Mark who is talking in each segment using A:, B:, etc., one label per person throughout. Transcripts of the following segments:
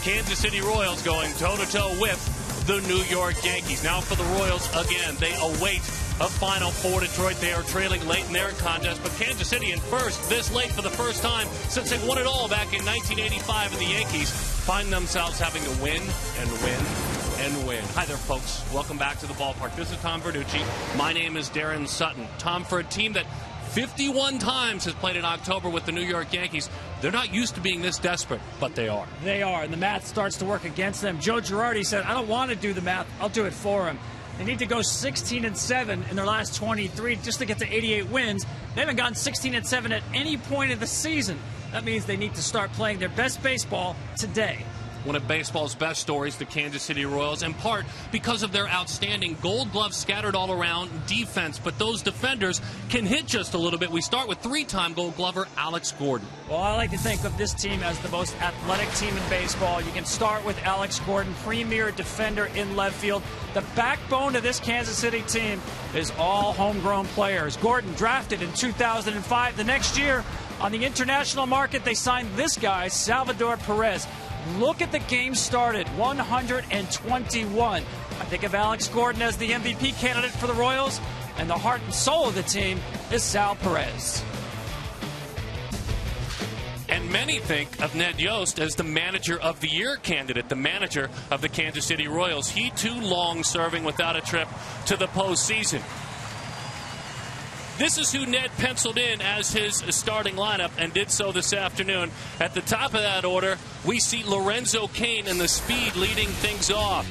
A: Kansas City Royals going toe-to-toe with the New York Yankees. Now for the Royals again. They await a Final Four. Detroit, they are trailing late in their contest, but Kansas City in first this late for the first time since they won it all back in 1985, and the Yankees find themselves having to win and win and win. Hi there, folks. Welcome back to the ballpark. This is Tom Verducci. My name is Darren Sutton. Tom, for a team that 51 times has played in October with the New York Yankees, they're not used to being this desperate, but they are.
B: They are, and the math starts to work against them. Joe Girardi said, I don't want to do the math, I'll do it for him. They need to go 16-7 in their last 23 just to get to 88 wins. They haven't gotten 16-7 at any point of the season. That means they need to start playing their best baseball today.
A: One of baseball's best stories, the Kansas City Royals, in part because of their outstanding Gold Gloves scattered all around defense. But those defenders can hit just a little bit. We start with three-time Gold Glover Alex Gordon.
B: Well, I like to think of this team as the most athletic team in baseball. You can start with Alex Gordon, premier defender in left field. The backbone of this Kansas City team is all homegrown players. Gordon drafted in 2005. The next year, on the international market, they signed this guy, Salvador Perez. Look at the game started, 121. I think of Alex Gordon as the MVP candidate for the Royals, and the heart and soul of the team is Sal Perez.
A: And many think of Ned Yost as the manager of the year candidate, the manager of the Kansas City Royals. He too long serving without a trip to the postseason. This is who Ned penciled in as his starting lineup and did so this afternoon. At the top of that order, we see Lorenzo Cain and the speed leading things off.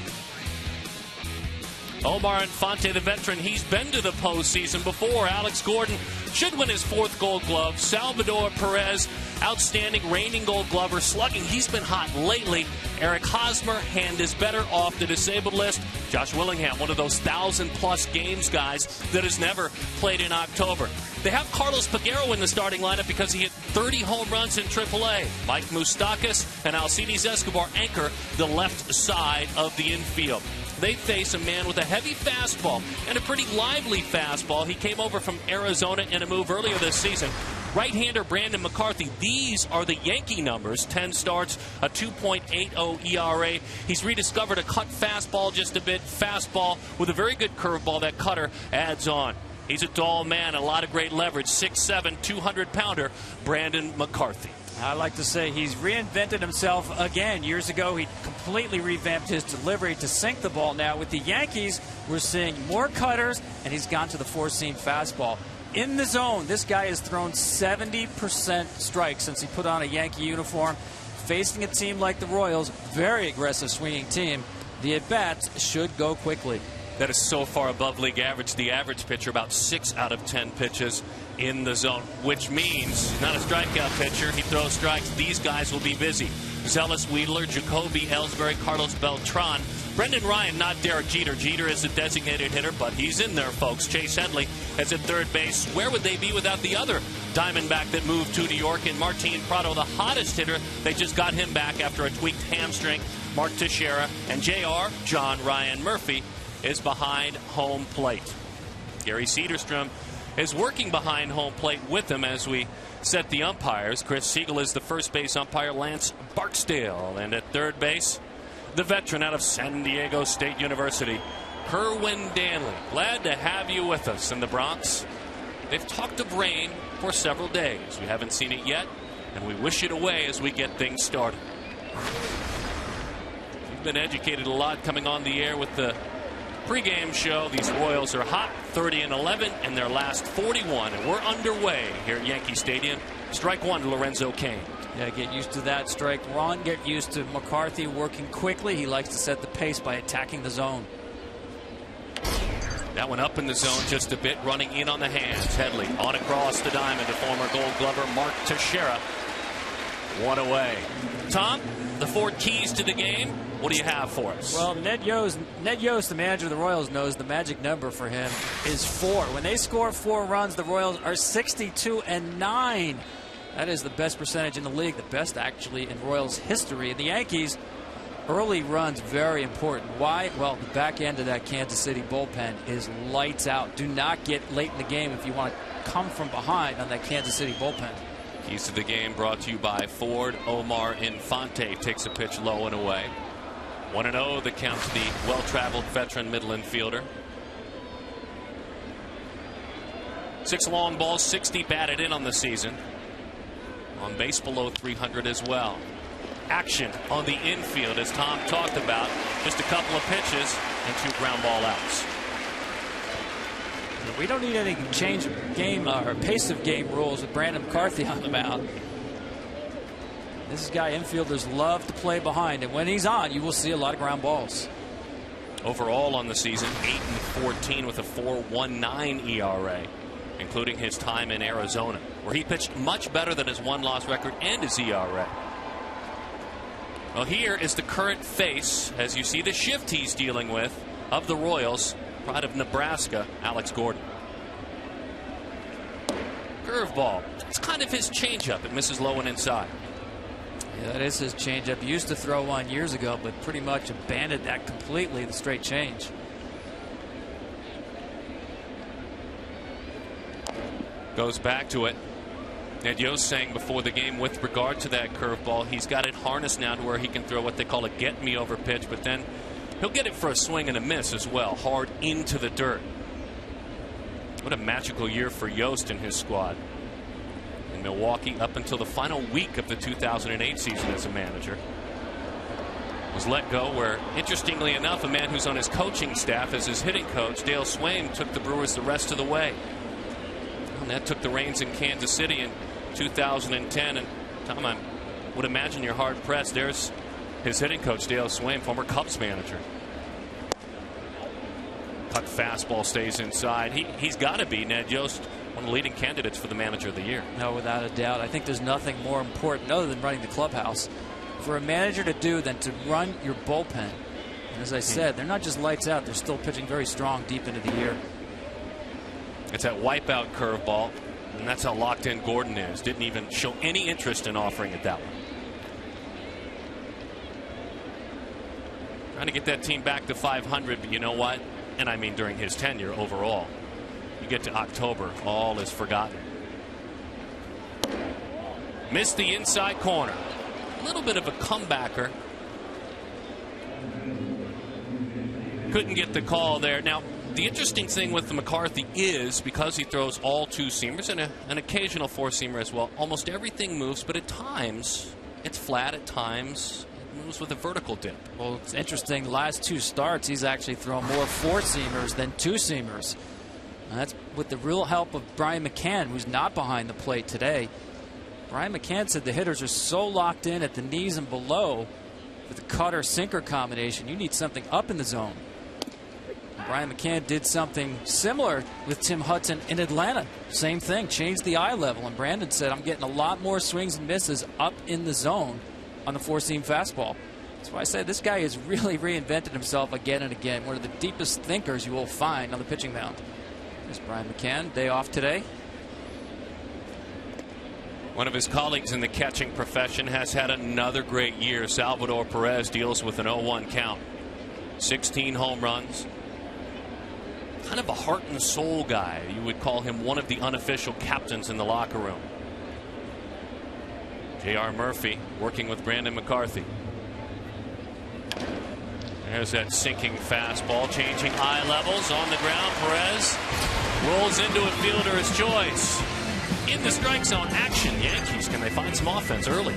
A: Omar Infante, the veteran, he's been to the postseason before. Alex Gordon should win his fourth Gold Glove. Salvador Perez, outstanding reigning Gold Glover, slugging. He's been hot lately. Eric Hosmer, hand is better off the disabled list. Josh Willingham, one of those 1,000-plus games guys that has never played in October. They have Carlos Peguero in the starting lineup because he hit 30 home runs in AAA. Mike Moustakas and Alcides Escobar anchor the left side of the infield. They face a man with a heavy fastball and a pretty lively fastball. He came over from Arizona in a move earlier this season. Right-hander Brandon McCarthy. These are the Yankee numbers. 10 starts, a 2.80 ERA. He's rediscovered a cut fastball just a bit. Fastball with a very good curveball. That cutter adds on. He's a tall man, a lot of great leverage. 6'7", 200-pounder Brandon McCarthy.
B: I like to say he's reinvented himself again. Years ago, he completely revamped his delivery to sink the ball. Now, with the Yankees, we're seeing more cutters, and he's gone to the four-seam fastball. In the zone, this guy has thrown 70% strikes since he put on a Yankee uniform. Facing a team like the Royals, very aggressive swinging team, the at-bats should go quickly.
A: That is so far above league average. The average pitcher, about 6 out of 10 pitches in the zone, which means he's not a strikeout pitcher. He throws strikes. These guys will be busy. Zealous Wheeler, Jacoby Ellsbury, Carlos Beltran. Brendan Ryan, not Derek Jeter. Jeter is a designated hitter, but he's in there, folks. Chase Headley is at third base. Where would they be without the other Diamondback that moved to New York? And Martin Prado, the hottest hitter. They just got him back after a tweaked hamstring. Mark Teixeira and JR, John Ryan Murphy, is behind home plate. Gary Cederstrom is working behind home plate with him as we set the umpires. Chris Siegel is the first base umpire. Lance Barksdale. And at third base, the veteran out of San Diego State University, Kerwin Danley. Glad to have you with us in the Bronx. They've talked of rain for several days. We haven't seen it yet, and we wish it away as we get things started. We've been educated a lot coming on the air with the pregame show. These Royals are hot, 30-11 in their last 41, and we're underway here at Yankee Stadium. Strike one to Lorenzo Cain.
B: Yeah, get used to that. Strike one. Get used to McCarthy working quickly. He likes to set the pace by attacking the zone.
A: That one up in the zone just a bit, running in on the hands. Headley on across the diamond to former Gold Glover Mark Teixeira. One away. Tom, the 4 keys to the game. What do you have for us?
B: Well, Ned Yost, the manager of the Royals, knows the magic number for him is 4. When they score 4 runs, the Royals are 62-9. That is the best percentage in the league, the best actually in Royals history. And the Yankees, early runs very important. Why? Well, the back end of that Kansas City bullpen is lights out. Do not get late in the game if you want to come from behind on that Kansas City bullpen.
A: Keys to the game brought to you by Ford. Omar Infante takes a pitch low and away. 1-0 the count to the well-traveled veteran middle infielder. 6 long balls, 60 batted in on the season. On base below 300 as well. Action on the infield, as Tom talked about. Just a couple of pitches and 2 ground ball outs.
B: We don't need any change of game or pace of game rules with Brandon McCarthy on the mound. This guy, infielders love to play behind, and when he's on, you will see a lot of ground balls.
A: Overall on the season, 8-14 with a 4.19 ERA, including his time in Arizona, where he pitched much better than his 1-loss record and his ERA. Well, here is the current face, as you see the shift he's dealing with, of the Royals, pride of Nebraska, Alex Gordon. Curveball. It's kind of his changeup. It misses low and inside.
B: Yeah, that is his changeup. He used to throw one years ago, but pretty much abandoned that completely, the straight change.
A: Goes back to it. Ned Yost saying before the game with regard to that curveball, he's got it harnessed now to where he can throw what they call a get-me-over pitch, but then he'll get it for a swing and a miss as well, hard into the dirt. What a magical year for Yost and his squad in Milwaukee up until the final week of the 2008 season as a manager. Was let go where, interestingly enough, a man who's on his coaching staff as his hitting coach, Dale Swaim, took the Brewers the rest of the way. And that took the reins in Kansas City in 2010. And Tom, I would imagine you're hard pressed. There's his hitting coach, Dale Swaim, former Cubs manager. Cut fastball stays inside. He's got to be, Ned Yost, one of the leading candidates for the manager of the year.
B: No, without a doubt. I think there's nothing more important other than running the clubhouse for a manager to do than to run your bullpen. And as I said, they're not just lights out. They're still pitching very strong deep into the year.
A: It's that wipeout curveball, and that's how locked in Gordon is. Didn't even show any interest in offering it that one. Trying to get that team back to 500, but you know what? And I mean during his tenure overall. You get to October, all is forgotten. Missed the inside corner. A little bit of a comebacker. Couldn't get the call there. Now, the interesting thing with the McCarthy is, because he throws all 2-seamers and an occasional 4-seamer as well, almost everything moves, but at times it's flat, at times it moves with a vertical dip.
B: Well, it's interesting. The last 2 starts, he's actually thrown more 4-seamers than 2-seamers. And that's with the real help of Brian McCann, who's not behind the plate today. Brian McCann said the hitters are so locked in at the knees and below with the cutter-sinker combination, you need something up in the zone. Brian McCann did something similar with Tim Hudson in Atlanta. Same thing, changed the eye level. And Brandon said, I'm getting a lot more swings and misses up in the zone on the 4-seam fastball. That's why I said this guy has really reinvented himself again and again. One of the deepest thinkers you will find on the pitching mound. There's Brian McCann, day off today.
A: One of his colleagues in the catching profession has had another great year. Salvador Perez deals with an 0-1 count. 16 home runs. Kind of a heart and soul guy. You would call him one of the unofficial captains in the locker room. J.R. Murphy working with Brandon McCarthy. There's that sinking fastball, changing eye levels on the ground. Perez rolls into a fielder's choice. In the strike zone, action. Yankees, can they find some offense early?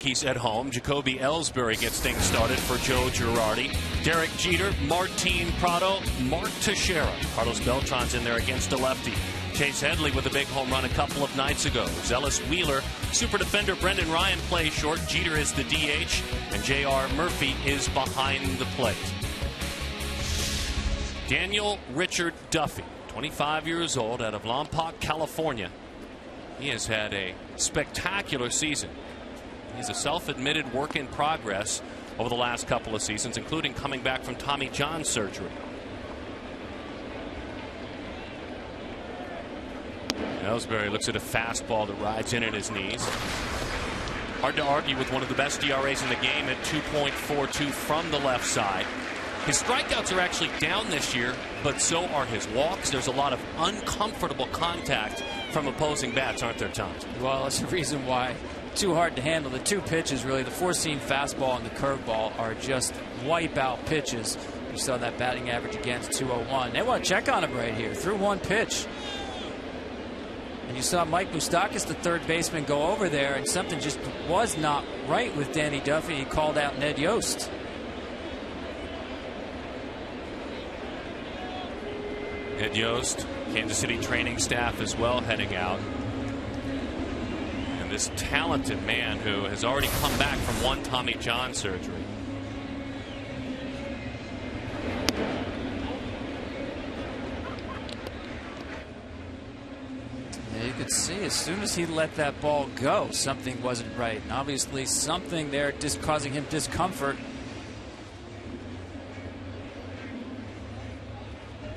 A: Yankees at home. Jacoby Ellsbury gets things started for Joe Girardi. Derek Jeter, Martin Prado, Mark Teixeira. Carlos Beltran's in there against a lefty. Chase Headley with a big home run a couple of nights ago. Zealous Wheeler, super defender Brendan Ryan plays short. Jeter is the DH, and J.R. Murphy is behind the plate. Daniel Richard Duffy, 25 years old, out of Lompoc, California. He has had a spectacular season. He's a self-admitted work in progress over the last couple of seasons, including coming back from Tommy John surgery. Ellsbury looks at a fastball that rides in at his knees. Hard to argue with one of the best ERAs in the game at 2.42 from the left side. His strikeouts are actually down this year, but so are his walks. There's a lot of uncomfortable contact from opposing bats, aren't there, Tom?
B: Well, that's the reason why too hard to handle. The two pitches, really, the four-seam fastball and the curveball, are just wipe-out pitches. You saw that batting average against 201. They want to check on him right here. Threw one pitch. And you saw Mike Moustakas, the third baseman, go over there, and something just was not right with Danny Duffy. He called out Ned Yost.
A: Ned Yost, Kansas City training staff as well, heading out. And this talented man who has already come back from one Tommy John surgery.
B: You could see as soon as he let that ball go, something wasn't right. And obviously something there just causing him discomfort.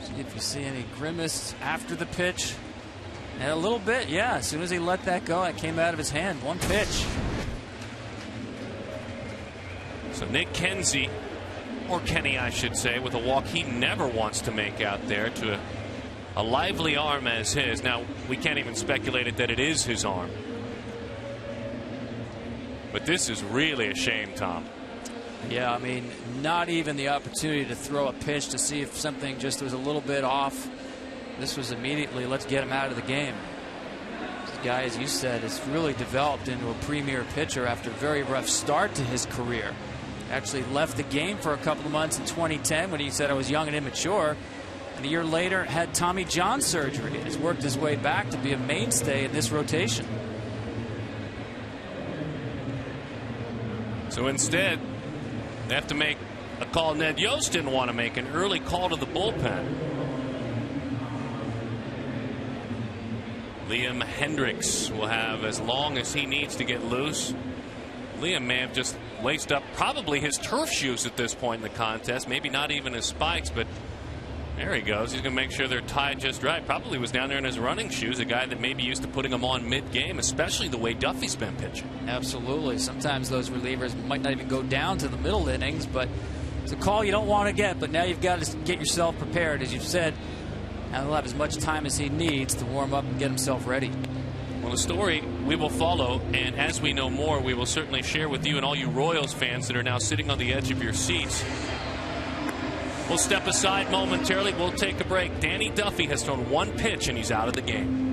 B: See if you see any grimace after the pitch. And a little bit, yeah. As soon as he let that go, it came out of his hand. One pitch.
A: So Nick Kenzie, or Kenny I should say, with a walk he never wants to make out there to a lively arm as his. Now, we can't even speculate that it is his arm. But this is really a shame, Tom.
B: Yeah, I mean, not even the opportunity to throw a pitch to see if something just was a little bit off. This was immediately, let's get him out of the game. This guy, as you said, has really developed into a premier pitcher after a very rough start to his career. Actually left the game for a couple of months in 2010 when he said I was young and immature. And a year later had Tommy John surgery and has worked his way back to be a mainstay in this rotation.
A: So instead, they have to make a call Ned Yost didn't want to make, an early call to the bullpen. Liam Hendricks will have as long as he needs to get loose. Liam may have just laced up probably his turf shoes at this point in the contest, maybe not even his spikes, but there he goes. He's going to make sure they're tied just right. Probably was down there in his running shoes, a guy that may be used to putting them on mid-game, especially the way Duffy's been pitching.
B: Absolutely. Sometimes those relievers might not even go down to the middle innings, but it's a call you don't want to get. But now you've got to get yourself prepared, as you've said. And he'll have as much time as he needs to warm up and get himself ready.
A: Well, the story we will follow, and as we know more, we will certainly share with you and all you Royals fans that are now sitting on the edge of your seats. We'll step aside momentarily. We'll take a break. Danny Duffy has thrown one pitch, and he's out of the game.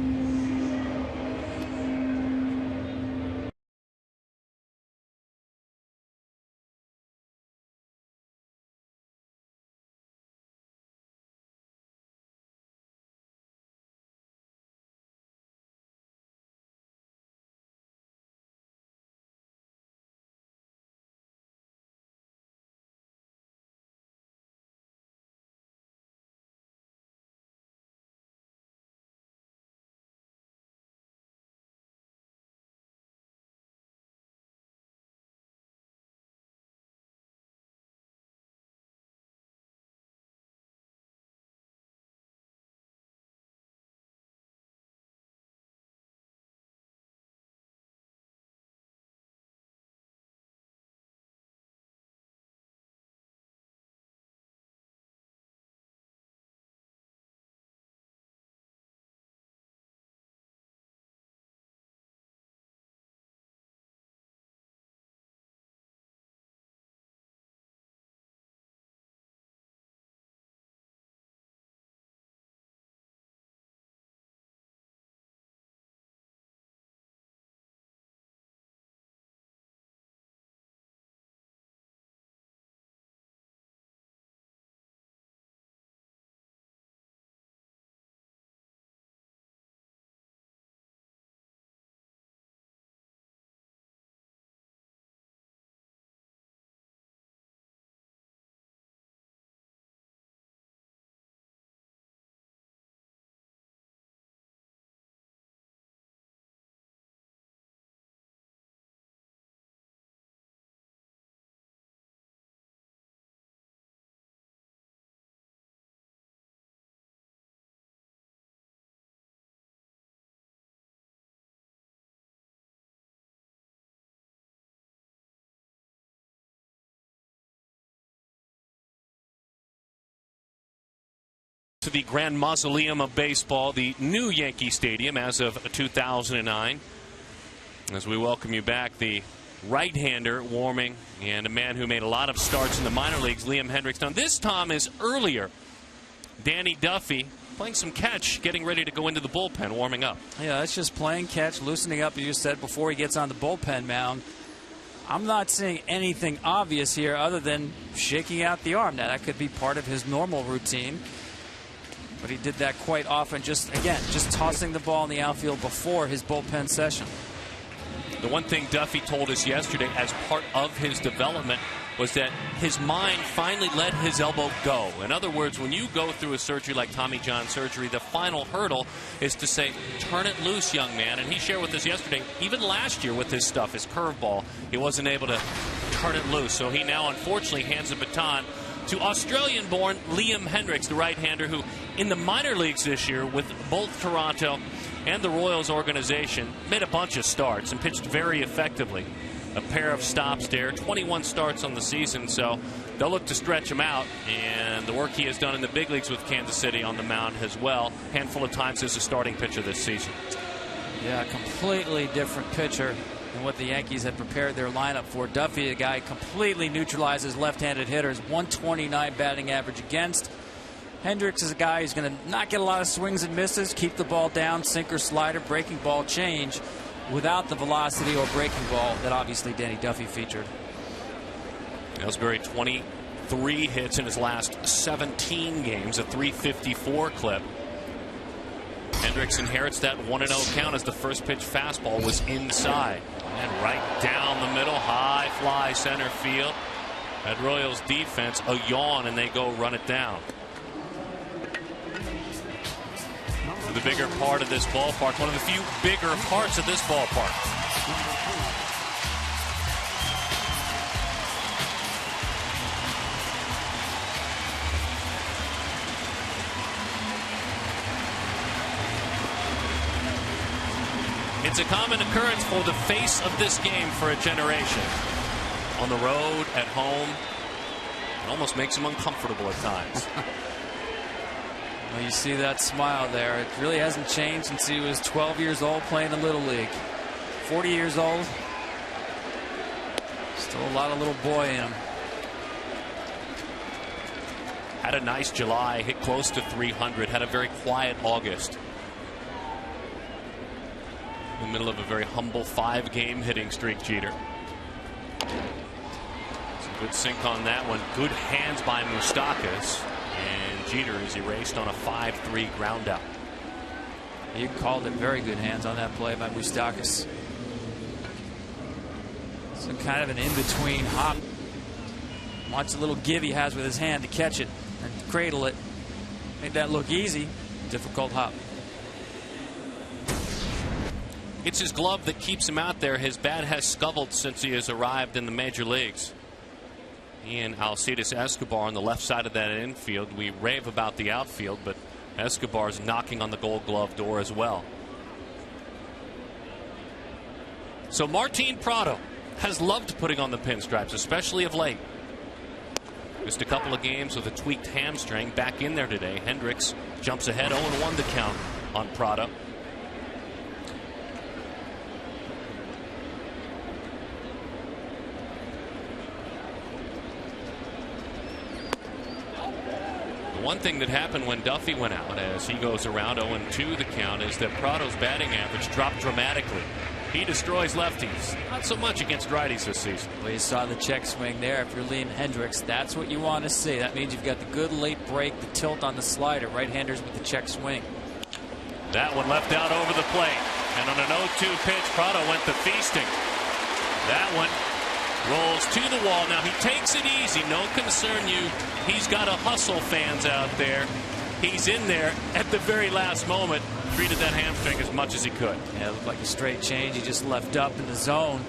A: to the Grand Mausoleum of Baseball, the new Yankee Stadium as of 2009. As we welcome you back, the right-hander warming, and a man who made a lot of starts in the minor leagues, Liam Hendriks. Now this, Tom, is earlier. Danny Duffy playing some catch, getting ready to go into the bullpen, warming up.
B: Yeah, that's just playing catch, loosening up, as you said, before he gets on the bullpen mound. I'm not seeing anything obvious here other than shaking out the arm. Now, that could be part of his normal routine, but he did that quite often, just tossing the ball in the outfield before his bullpen session.
A: The one thing Duffy told us yesterday as part of his development was that his mind finally let his elbow go. In other words, when you go through a surgery like Tommy John surgery, the final hurdle is to say, turn it loose, young man. And he shared with us yesterday, even last year with his stuff, his curveball, he wasn't able to turn it loose. So he now, unfortunately, hands the baton to Australian-born Liam Hendriks, the right-hander who, in the minor leagues this year, with both Toronto and the Royals organization, made a bunch of starts and pitched very effectively. A pair of stops there, 21 starts on the season, so they'll look to stretch him out. And the work he has done in the big leagues with Kansas City on the mound as well, handful of times as a starting pitcher this season.
B: Yeah, completely different pitcher than what the Yankees had prepared their lineup for. Duffy, a guy completely neutralizes left-handed hitters, 129 batting average against. Hendriks is a guy who's going to not get a lot of swings and misses, keep the ball down, sinker, slider, breaking ball, change, without the velocity or breaking ball that obviously Danny Duffy featured.
A: Ellsbury, 23 hits in his last 17 games, a .354 clip. Hendriks inherits that 1-0 count as the first pitch fastball was inside. And right down the middle, high fly center field. That Royals defense, a yawn, and they go run it down. The bigger part of this ballpark, one of the few bigger parts of this ballpark. It's a common occurrence for the face of this game for a generation. On the road, at home, it almost makes him uncomfortable at times.
B: Well, you see that smile there. It really hasn't changed since he was 12 years old playing in Little League. 40 years old. Still a lot of little boy in him.
A: Had a nice July, hit close to 300, had a very quiet August. In the middle of a very humble 5-game hitting streak, Jeter. Some good sink on that one. Good hands by Moustakas. And Jeter is erased on a 5-3 ground out.
B: You called it very good hands on that play by Moustakas. Some kind of an in-between hop. Watch the little give he has with his hand to catch it and cradle it. Made that look easy. Difficult hop.
A: It's his glove that keeps him out there. His bat has scuttled since he has arrived in the major leagues. And Alcides Escobar on the left side of that infield. We rave about the outfield, but Escobar's knocking on the Gold Glove door as well. So Martin Prado has loved putting on the pinstripes, especially of late. Just a couple of games with a tweaked hamstring. Back in there today. Hendriks jumps ahead, 0-1 the count on Prado. One thing that happened when Duffy went out, as he goes around 0-2 the count, is that Prado's batting average dropped dramatically. He destroys lefties. Not so much against righties this season.
B: Well, you saw the check swing there. If you're Liam Hendriks, that's what you want to see. That means you've got the good late break, the tilt on the slider. Right-handers with the check swing.
A: That one left out over the plate. And on an 0-2 pitch, Prado went to feasting. That one rolls to the wall. Now he takes it easy. No concern you. He's got to hustle, fans out there. He's in there at the very last moment. Treated that hamstring as much as he could.
B: Yeah, it looked like a straight change. He just left up in the zone.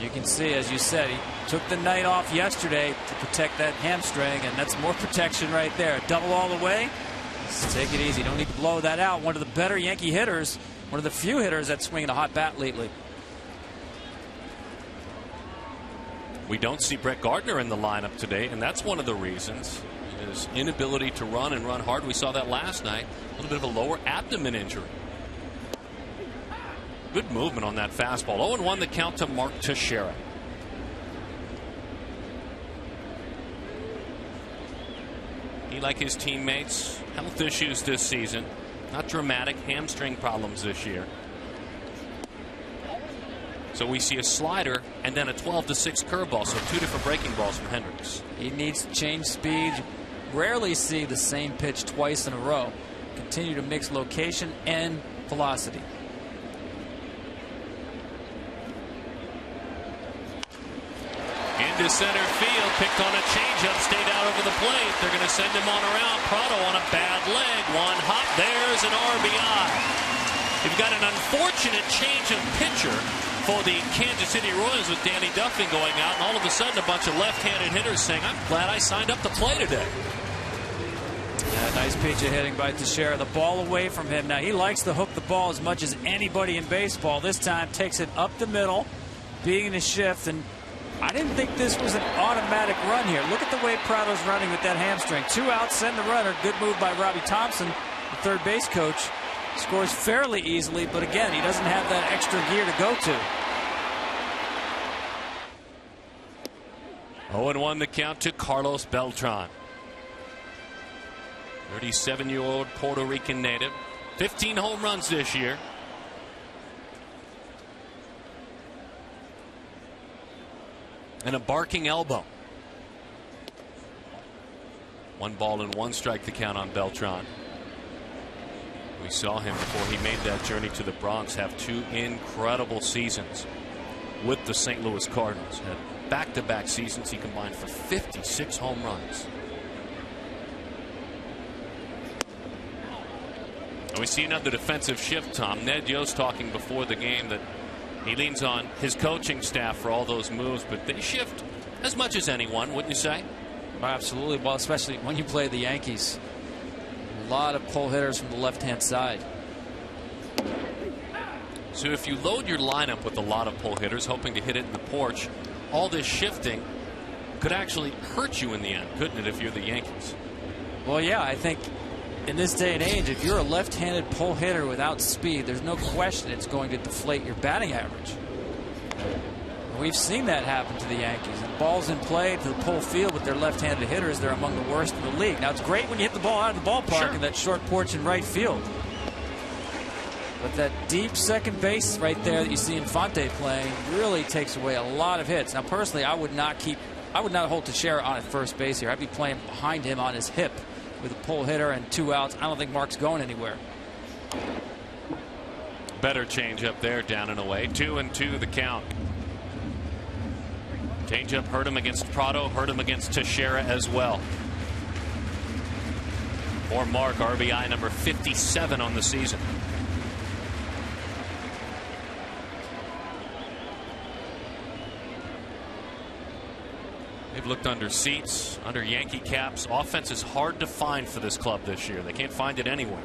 B: You can see, as you said, he took the night off yesterday to protect that hamstring, and that's more protection right there. Double all the way. Just take it easy. Don't need to blow that out. One of the better Yankee hitters. One of the few hitters that's swinging a hot bat lately.
A: We don't see Brett Gardner in the lineup today, and that's one of the reasons. His inability to run and run hard. We saw that last night. A little bit of a lower abdomen injury. Good movement on that fastball. 0-1 the count to Mark Teixeira. He, like his teammates, health issues this season. Not dramatic, hamstring problems this year. So we see a slider and then a 12-6 curveball. So 2 different breaking balls from Hendricks.
B: He needs to change speed. Rarely see the same pitch twice in a row. Continue to mix location and velocity.
A: Into center field, picked on a changeup, stayed out over the plate. They're going to send him on around. Prado on a bad leg. One hop. There's an RBI. You've got an unfortunate change of pitcher for the Kansas City Royals with Danny Duffy going out, and all of a sudden a bunch of left-handed hitters saying, I'm glad I signed up to play today.
B: Yeah, nice pitch of hitting by Teixeira. The ball away from him. Now, he likes to hook the ball as much as anybody in baseball. This time takes it up the middle, being a shift, and I didn't think this was an automatic run here. Look at the way Prado's running with that hamstring. 2 outs, send the runner. Good move by Robbie Thompson, the third base coach. Scores fairly easily, but again, he doesn't have that extra gear to go to.
A: 0-1 the count to Carlos Beltran. 37-year-old Puerto Rican native. 15 home runs this year. And a barking elbow. 1 ball and 1 strike the count on Beltran. We saw him before he made that journey to the Bronx have 2 incredible seasons with the St. Louis Cardinals. Had back-to-back seasons. He combined for 56 home runs. And we see another defensive shift, Tom. Ned Yost talking before the game that he leans on his coaching staff for all those moves, but they shift as much as anyone, wouldn't you say?
B: Absolutely. Well, especially when you play the Yankees. A lot of pull hitters from the left-hand side.
A: So if you load your lineup with a lot of pull hitters, hoping to hit it in the porch, all this shifting could actually hurt you in the end, couldn't it, if you're the Yankees?
B: Well, yeah, I think in this day and age, if you're a left-handed pull hitter without speed, there's no question it's going to deflate your batting average. We've seen that happen to the Yankees. And balls in play to the pull field with their left-handed hitters, they're among the worst in the league. Now, it's great when you hit the ball out of the ballpark in that short porch in right field. But that deep second base right there that you see Infante playing really takes away a lot of hits. Now, personally, I would not hold Teixeira on at first base here. I'd be playing behind him on his hip with a pull hitter and 2 outs. I don't think Mark's going anywhere.
A: Better change up there, down and away. 2-2 the count. Changeup hurt him against Prado, hurt him against Teixeira as well. For Mark, RBI number 57 on the season. They've looked under seats, under Yankee caps. Offense is hard to find for this club this year. They can't find it anywhere.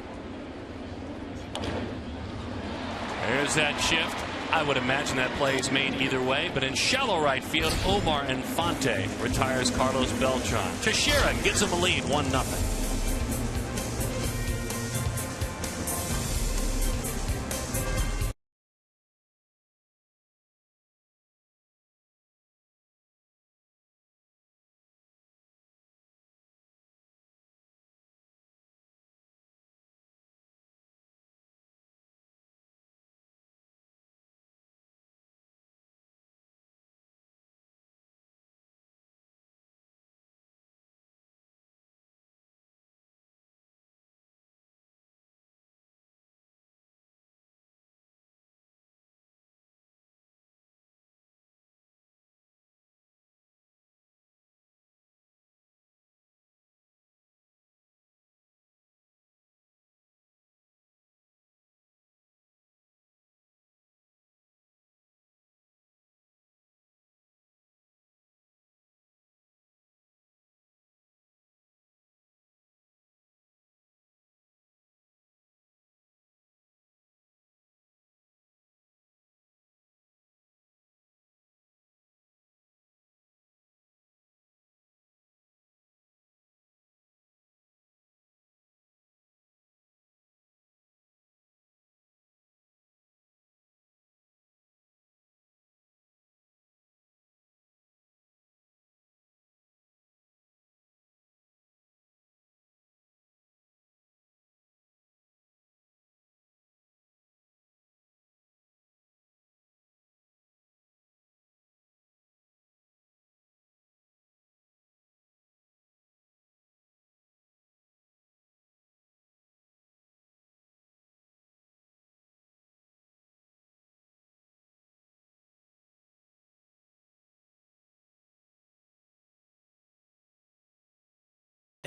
A: There's that shift. I would imagine that play is made either way, but in shallow right field, Omar Infante retires Carlos Beltran. Teixeira gives him a lead, 1-0.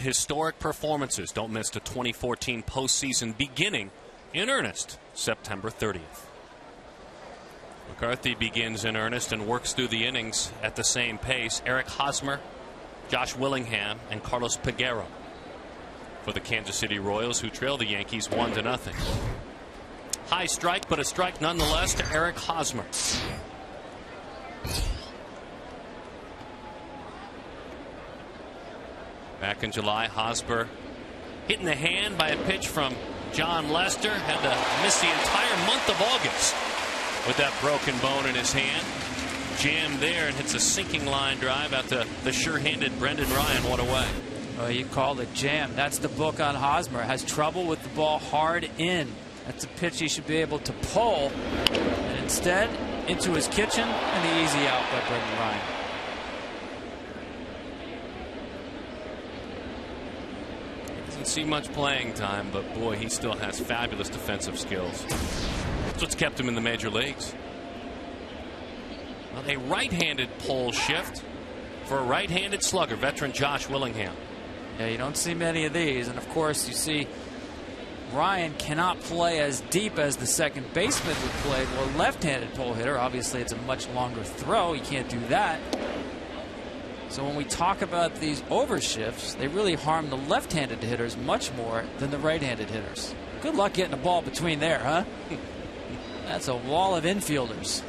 A: historic performances. Don't miss the 2014 postseason beginning in earnest September 30th. McCarthy begins in earnest and works through the innings at the same pace. Eric Hosmer, Josh Willingham, and Carlos Peguero for the Kansas City Royals, who trail the Yankees 1-0. High strike, but a strike nonetheless to Eric Hosmer. Back in July, Hosmer hit in the hand by a pitch from John Lester. Had to miss the entire month of August with that broken bone in his hand. Jammed there and hits a sinking line drive out to the sure-handed Brendan Ryan. One away.
B: Well, you called it jam. That's the book on Hosmer. Has trouble with the ball hard in. That's a pitch he should be able to pull. And instead, into his kitchen and the easy out by Brendan Ryan.
A: Doesn't see much playing time, but boy, he still has fabulous defensive skills. That's what's kept him in the major leagues. Well, a right-handed pull shift for a right-handed slugger, veteran Josh Willingham.
B: Yeah, you don't see many of these, and of course you see Ryan cannot play as deep as the second baseman would play. Well, left-handed pull hitter, obviously it's a much longer throw. You can't do that. So when we talk about these overshifts, they really harm the left-handed hitters much more than the right-handed hitters. Good luck getting a ball between there, huh? That's a wall of infielders.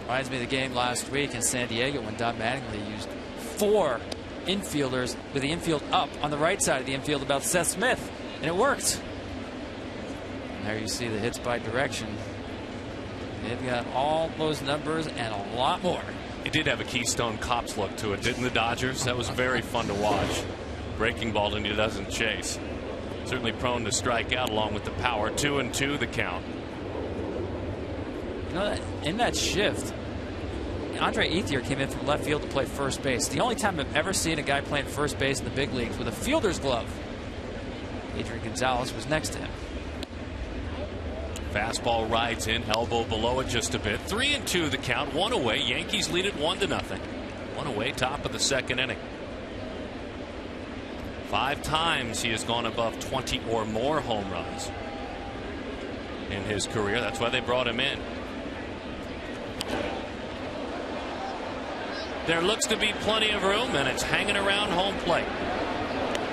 B: Reminds me of the game last week in San Diego when Don Mattingly used 4 infielders with the infield up on the right side of the infield about Seth Smith, and it worked. And there you see the hits by direction. They've got all those numbers and a lot more.
A: It did have a Keystone Cops look to it, didn't the Dodgers? That was very fun to watch. Breaking ball and he doesn't chase. Certainly prone to strike out along with the power. 2-2 the count.
B: You know, in that shift, Andre Ethier came in from left field to play first base. The only time I've ever seen a guy playing first base in the big leagues with a fielder's glove. Adrian Gonzalez was next to him.
A: Fastball rides in, elbow below it just a bit. 3-2 the count, 1 away. Yankees lead it 1-0. 1 away, top of the second inning. 5 times he has gone above 20 or more home runs in his career. That's why they brought him in. There looks to be plenty of room, and it's hanging around home plate.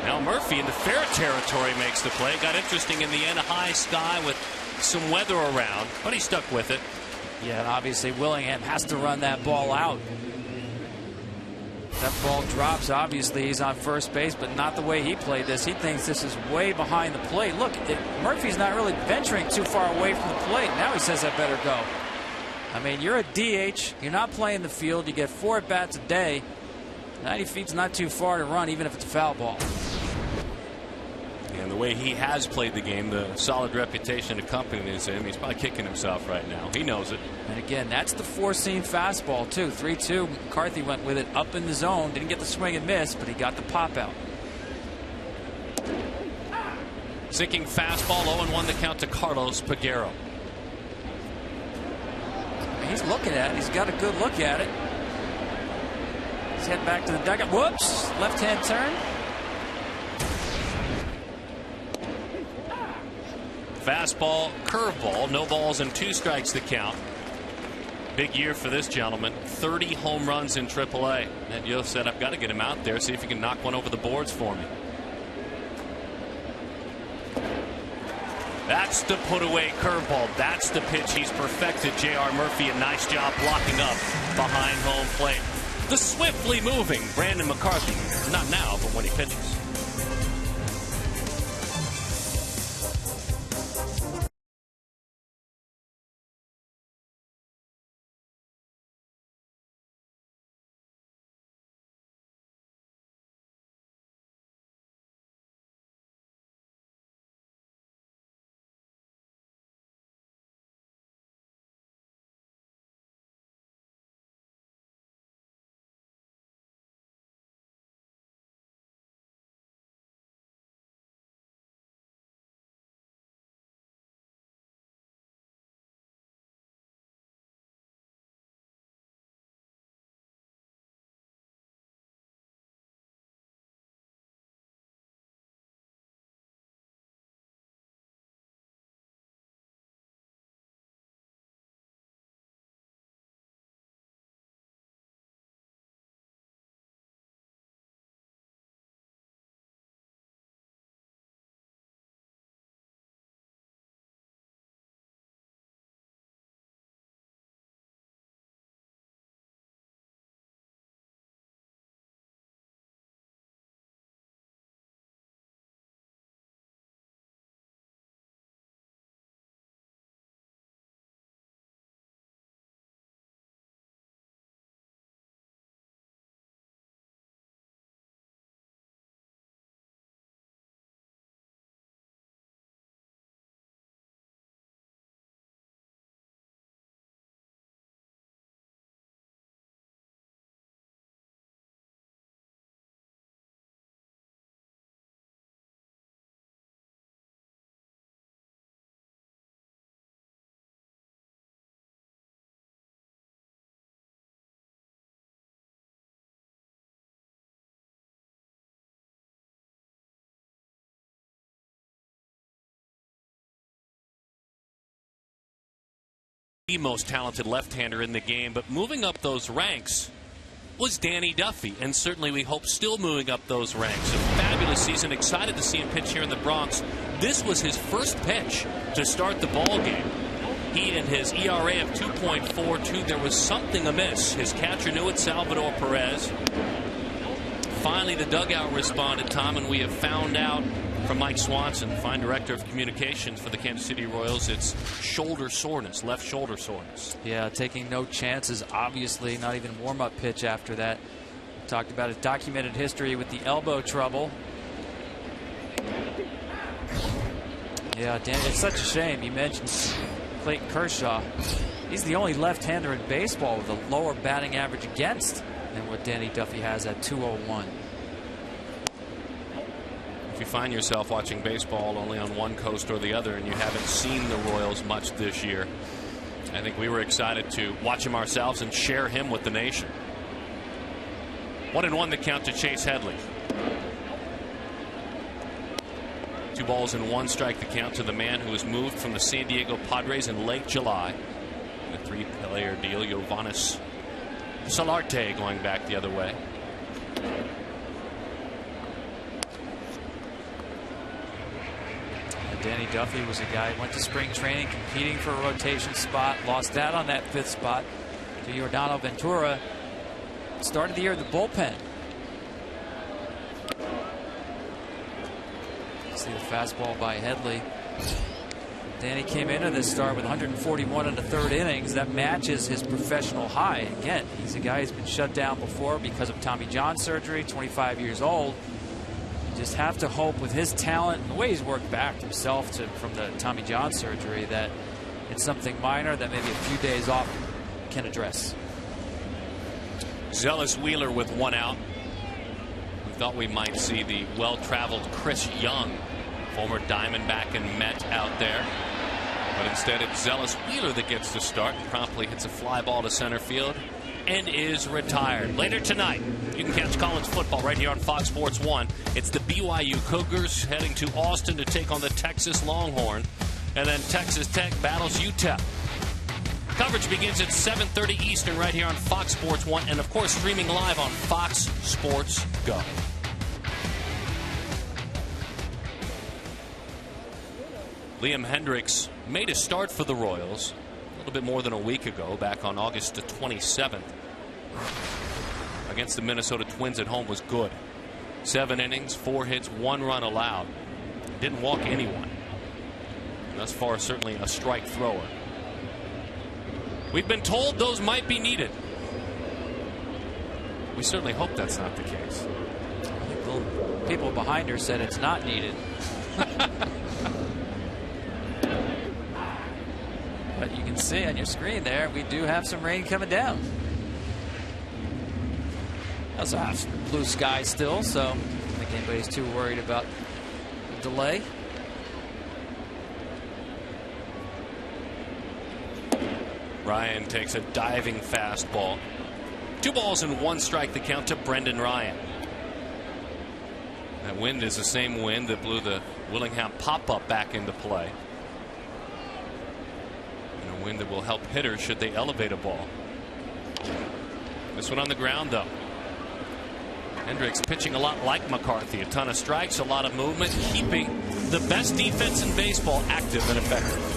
A: Now Murphy in the fair territory makes the play. Got interesting in the end, high sky with some weather around, but he stuck with it.
B: Yeah, and obviously Willingham has to run that ball out. That ball drops. Obviously he's on first base, but not the way he played this. He thinks this is way behind the plate. Look, Murphy's not really venturing too far away from the plate. Now he says I better go. I mean, you're a DH. You're not playing the field. You get 4 at-bats a day. 90 feet's not too far to run, even if it's a foul ball.
A: And the way he has played the game, the solid reputation accompanies him, he's probably kicking himself right now. He knows it.
B: And again, that's the 4-seam fastball, too. 3-2. McCarthy went with it up in the zone. Didn't get the swing and miss, but he got the pop out.
A: Sinking fastball, 0-1 the count to Carlos Peguero.
B: He's looking at it. He's got a good look at it. He's heading back to the dugout. Whoops! Left-hand turn.
A: Fastball, curveball, no balls and 2 strikes to count. Big year for this gentleman. 30 home runs in AAA. And Yo said, I've got to get him out there, see if he can knock one over the boards for me. That's the put-away curveball. That's the pitch he's perfected. J.R. Murphy, a nice job blocking up behind home plate. The swiftly moving Brandon McCarthy. Not now, but when he pitches. the most talented left-hander in the game, but moving up those ranks was Danny Duffy, and certainly we hope still moving up those ranks. A fabulous season. Excited to see him pitch here in the Bronx. This was his first pitch to start the ball game. He and his ERA of 2.42, there was something amiss. His catcher knew it, Salvador Perez. Finally, the dugout responded, Tom, and we have found out from Mike Swanson, fine director of communications for the Kansas City Royals, it's shoulder soreness, left shoulder soreness.
B: Yeah, taking no chances, obviously, not even warm-up pitch after that. We talked about his documented history with the elbow trouble. Yeah, Dan, it's such a shame. You mentioned Clayton Kershaw. He's the only left-hander in baseball with a lower batting average against than what Danny Duffy has at 201.
A: If you find yourself watching baseball only on one coast or the other and you haven't seen the Royals much this year, I think we were excited to watch him ourselves and share him with the nation. 1-1 the count to Chase Headley. 2 balls and 1 strike the count to the man who was moved from the San Diego Padres in late July in a 3-player deal, Yovanis Solarte, going back the other way.
B: Danny Duffy was a guy who went to spring training competing for a rotation spot, lost out on that 5th spot to Yordano Ventura. Started the year in the bullpen. See the fastball by Headley. Danny came into this start with 141 in the 3rd innings. That matches his professional high. Again, he's a guy who's been shut down before because of Tommy John surgery, 25 years old. Just have to hope with his talent and the way he's worked back himself from the Tommy John surgery that it's something minor that maybe a few days off can address.
A: Zealous Wheeler with 1 out. We thought we might see the well-traveled Chris Young, former Diamondback and Met, out there. But instead it's Zealous Wheeler that gets to start and promptly hits a fly ball to center field and is retired. Later tonight, you can catch college football right here on Fox Sports 1. It's the BYU Cougars heading to Austin to take on the Texas Longhorn. And then Texas Tech battles UTEP. Coverage begins at 7:30 Eastern right here on Fox Sports 1. And, of course, streaming live on Fox Sports Go. Liam Hendriks made a start for the Royals a little bit more than a week ago, back on August the 27th. Against the Minnesota Twins at home was good. 7 innings, 4 hits, 1 run allowed. Didn't walk anyone. Thus far, certainly a strike thrower. We've been told those might be needed. We certainly hope that's not the case.
B: The people behind her said it's not needed. But you can see on your screen there, we do have some rain coming down. Also have blue sky still, so I don't think anybody's too worried about the delay.
A: Ryan takes a diving fastball. 2 balls and 1 strike the count to Brendan Ryan. That wind is the same wind that blew the Willingham pop-up back into play. And a wind that will help hitters should they elevate a ball. This one on the ground, though. Hendriks pitching a lot like McCarthy. A ton of strikes, a lot of movement, keeping the best defense in baseball active and effective.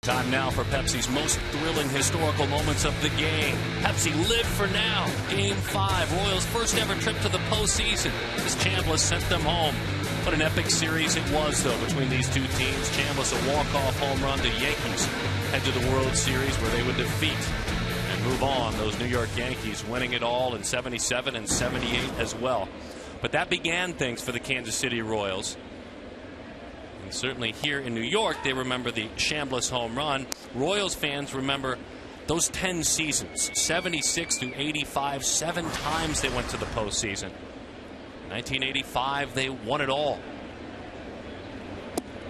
A: Time now for Pepsi's most thrilling historical moments of the game. Pepsi Live for Now. Game 5. Royals' first ever trip to the postseason as Chambliss sent them home. What an epic series it was, though, between these two teams. Chambliss a walk-off home run. The Yankees head to the World Series where they would defeat and move on those New York Yankees, winning it all in 77 and 78 as well. But that began things for the Kansas City Royals. And certainly here in New York, they remember the Chambliss home run. Royals fans remember those 10 seasons, 76 through 85, 7 times they went to the postseason. 1985, they won it all.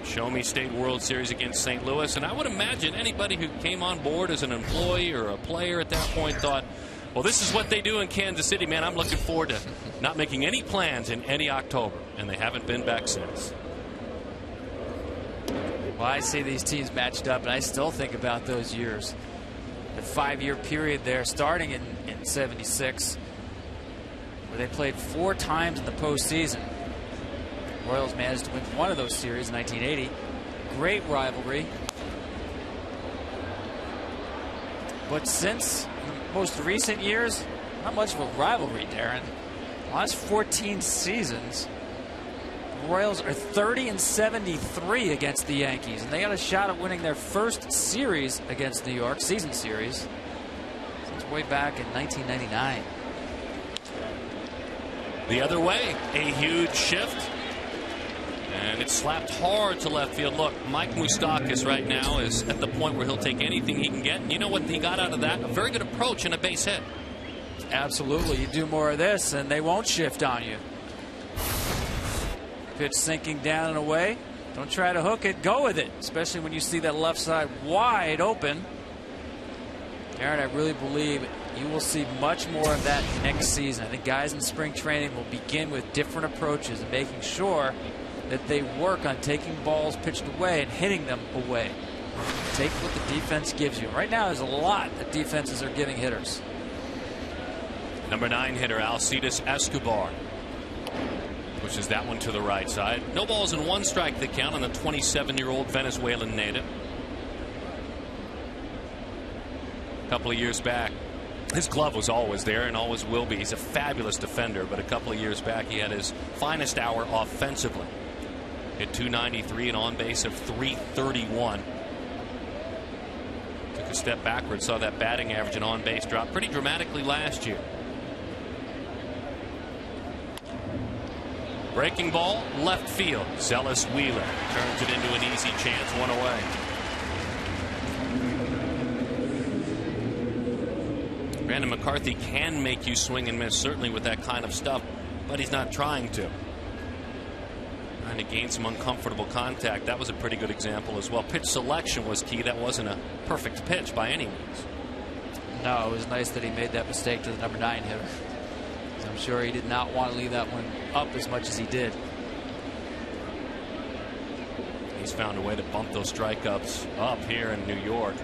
A: Show Me State World Series against St. Louis. And I would imagine anybody who came on board as an employee or a player at that point thought, well, this is what they do in Kansas City, man. I'm looking forward to not making any plans in any October. And they haven't been back since.
B: Well, I see these teams matched up, and I still think about those years. The 5-year period there, starting in 76, where they played 4 times in the postseason. The Royals managed to win one of those series in 1980. Great rivalry. But since the most recent years, not much of a rivalry, Darren. The last 14 seasons, the Royals are 30 and 73 against the Yankees, and they got a shot at winning their first series against New York, season series, since way back in 1999.
A: The other way, a huge shift, and it's slapped hard to left field. Look, Mike Moustakas right now is at the point where he'll take anything he can get. And you know what he got out of that? A very good approach and a base hit.
B: Absolutely. You do more of this, and they won't shift on you. Pitch sinking down and away. Don't try to hook it. Go with it, especially when you see that left side wide open. Aaron, I really believe you will see much more of that next season. I think guys in spring training will begin with different approaches and making sure that they work on taking balls pitched away and hitting them away. Take what the defense gives you. Right now, there's a lot that defenses are giving hitters.
A: Number 9 hitter Alcides Escobar pushes that one to the right side. No balls and 1 strike the count on the 27-year-old Venezuelan native. A couple of years back, his glove was always there and always will be. He's a fabulous defender, but a couple of years back he had his finest hour offensively. Hit .293, an on base of .331. Took a step backwards, saw that batting average and on base drop pretty dramatically last year. Breaking ball, left field. Zealous Wheeler turns it into an easy chance, 1 away. Brandon McCarthy can make you swing and miss, certainly with that kind of stuff, but he's not trying to. Trying to gain some uncomfortable contact. That was a pretty good example as well. Pitch selection was key. That wasn't a perfect pitch by any means.
B: No, it was nice that he made that mistake to the number 9 hitter. I'm sure he did not want to leave that one up as much as he did.
A: He's found a way to bump those strikeouts up here in New York.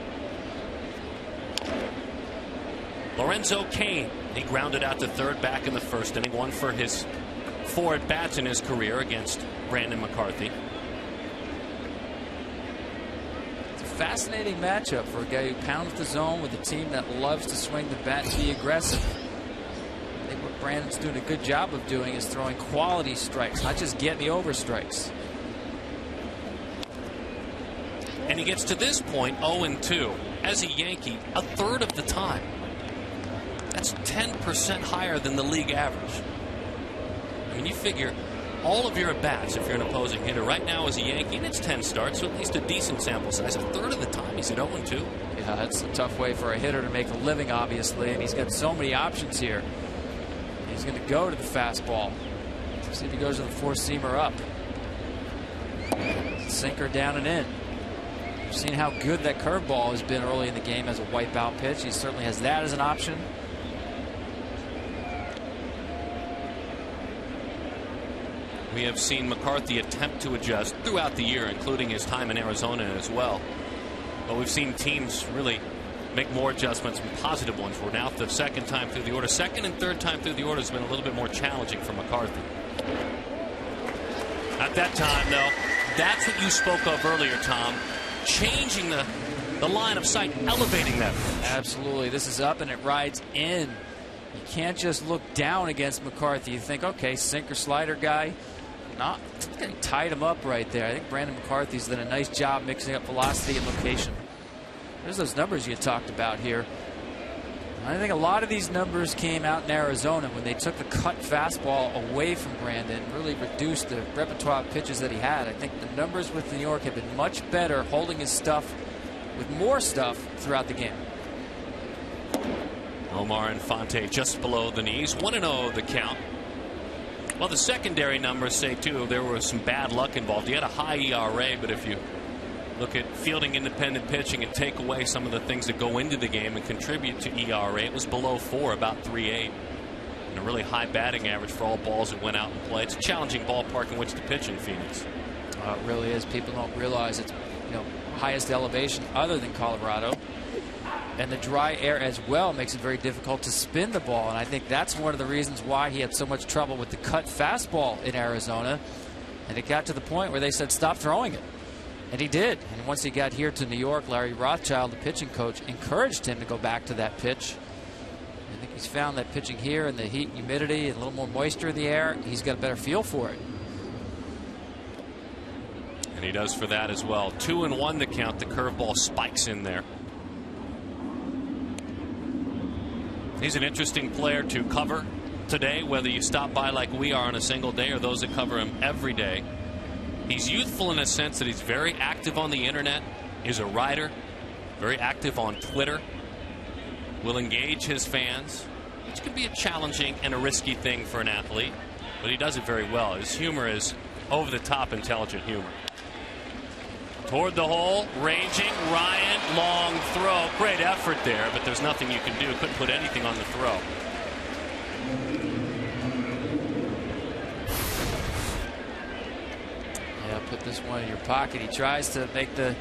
A: Lorenzo Cain, he grounded out to third back in the first inning. 1 for his 4 at-bats in his career against Brandon McCarthy.
B: It's a fascinating matchup for a guy who pounds the zone with a team that loves to swing the bat and be aggressive. I think what Brandon's doing a good job of doing is throwing quality strikes, not just getting the over strikes.
A: And he gets to this point 0-2 as a Yankee a third of the time. That's 10% higher than the league average. I mean, you figure all of your at-bats, if you're an opposing hitter right now as a Yankee, and it's 10 starts, so at least a decent sample size. A third of the time he's at 0-2.
B: Yeah, that's a tough way for a hitter to make a living, obviously, and he's got so many options here. He's going to go to the fastball. See if he goes to the 4-seamer up. Sinker down and in. We've seen how good that curveball has been early in the game as a wipeout pitch. He certainly has that as an option.
A: We have seen McCarthy attempt to adjust throughout the year, including his time in Arizona as well. But we've seen teams really make more adjustments, and positive ones. We're now the second time through the order. Second and third time through the order has been a little bit more challenging for McCarthy. At that time, though, that's what you spoke of earlier, Tom. Changing the the line of sight, elevating that pitch.
B: Absolutely. This is up and it rides in. You can't just look down against McCarthy. You think, okay, sinker slider guy. Not tied him up right there. I think Brandon McCarthy's done a nice job mixing up velocity and location. There's those numbers you talked about here. I think a lot of these numbers came out in Arizona when they took the cut fastball away from Brandon, really reduced the repertoire of pitches that he had. I think the numbers with New York have been much better holding his stuff with more stuff throughout the game.
A: Omar Infante just below the knees. 1-0 the count. Well, the secondary numbers say, too, there was some bad luck involved. He had a high ERA, but if you look at fielding independent pitching and take away some of the things that go into the game and contribute to ERA, it was below 4, about 3.8. And a really high batting average for all balls that went out and played. It's a challenging ballpark in which to pitch in Phoenix.
B: It really is. People don't realize it's, highest elevation other than Colorado. And the dry air as well makes it very difficult to spin the ball. And I think that's one of the reasons why he had so much trouble with the cut fastball in Arizona. And it got to the point where they said, stop throwing it. And he did. And once he got here to New York, Larry Rothschild, the pitching coach, encouraged him to go back to that pitch. I think he's found that pitching here and the heat and humidity and a little more moisture in the air, he's got a better feel for it.
A: And he does for that as well. 2-1 to count. The curveball spikes in there. He's an interesting player to cover today, whether you stop by like we are on a single day or those that cover him every day. He's youthful in a sense that he's very active on the internet, is a writer, very active on Twitter, will engage his fans, which can be a challenging and a risky thing for an athlete, but he does it very well. His humor is over-the-top intelligent humor. Toward the hole, ranging, Ryan, long throw. Great effort there, but there's nothing you can do. Couldn't put anything on the throw.
B: Yeah, put this one in your pocket. He tries to make the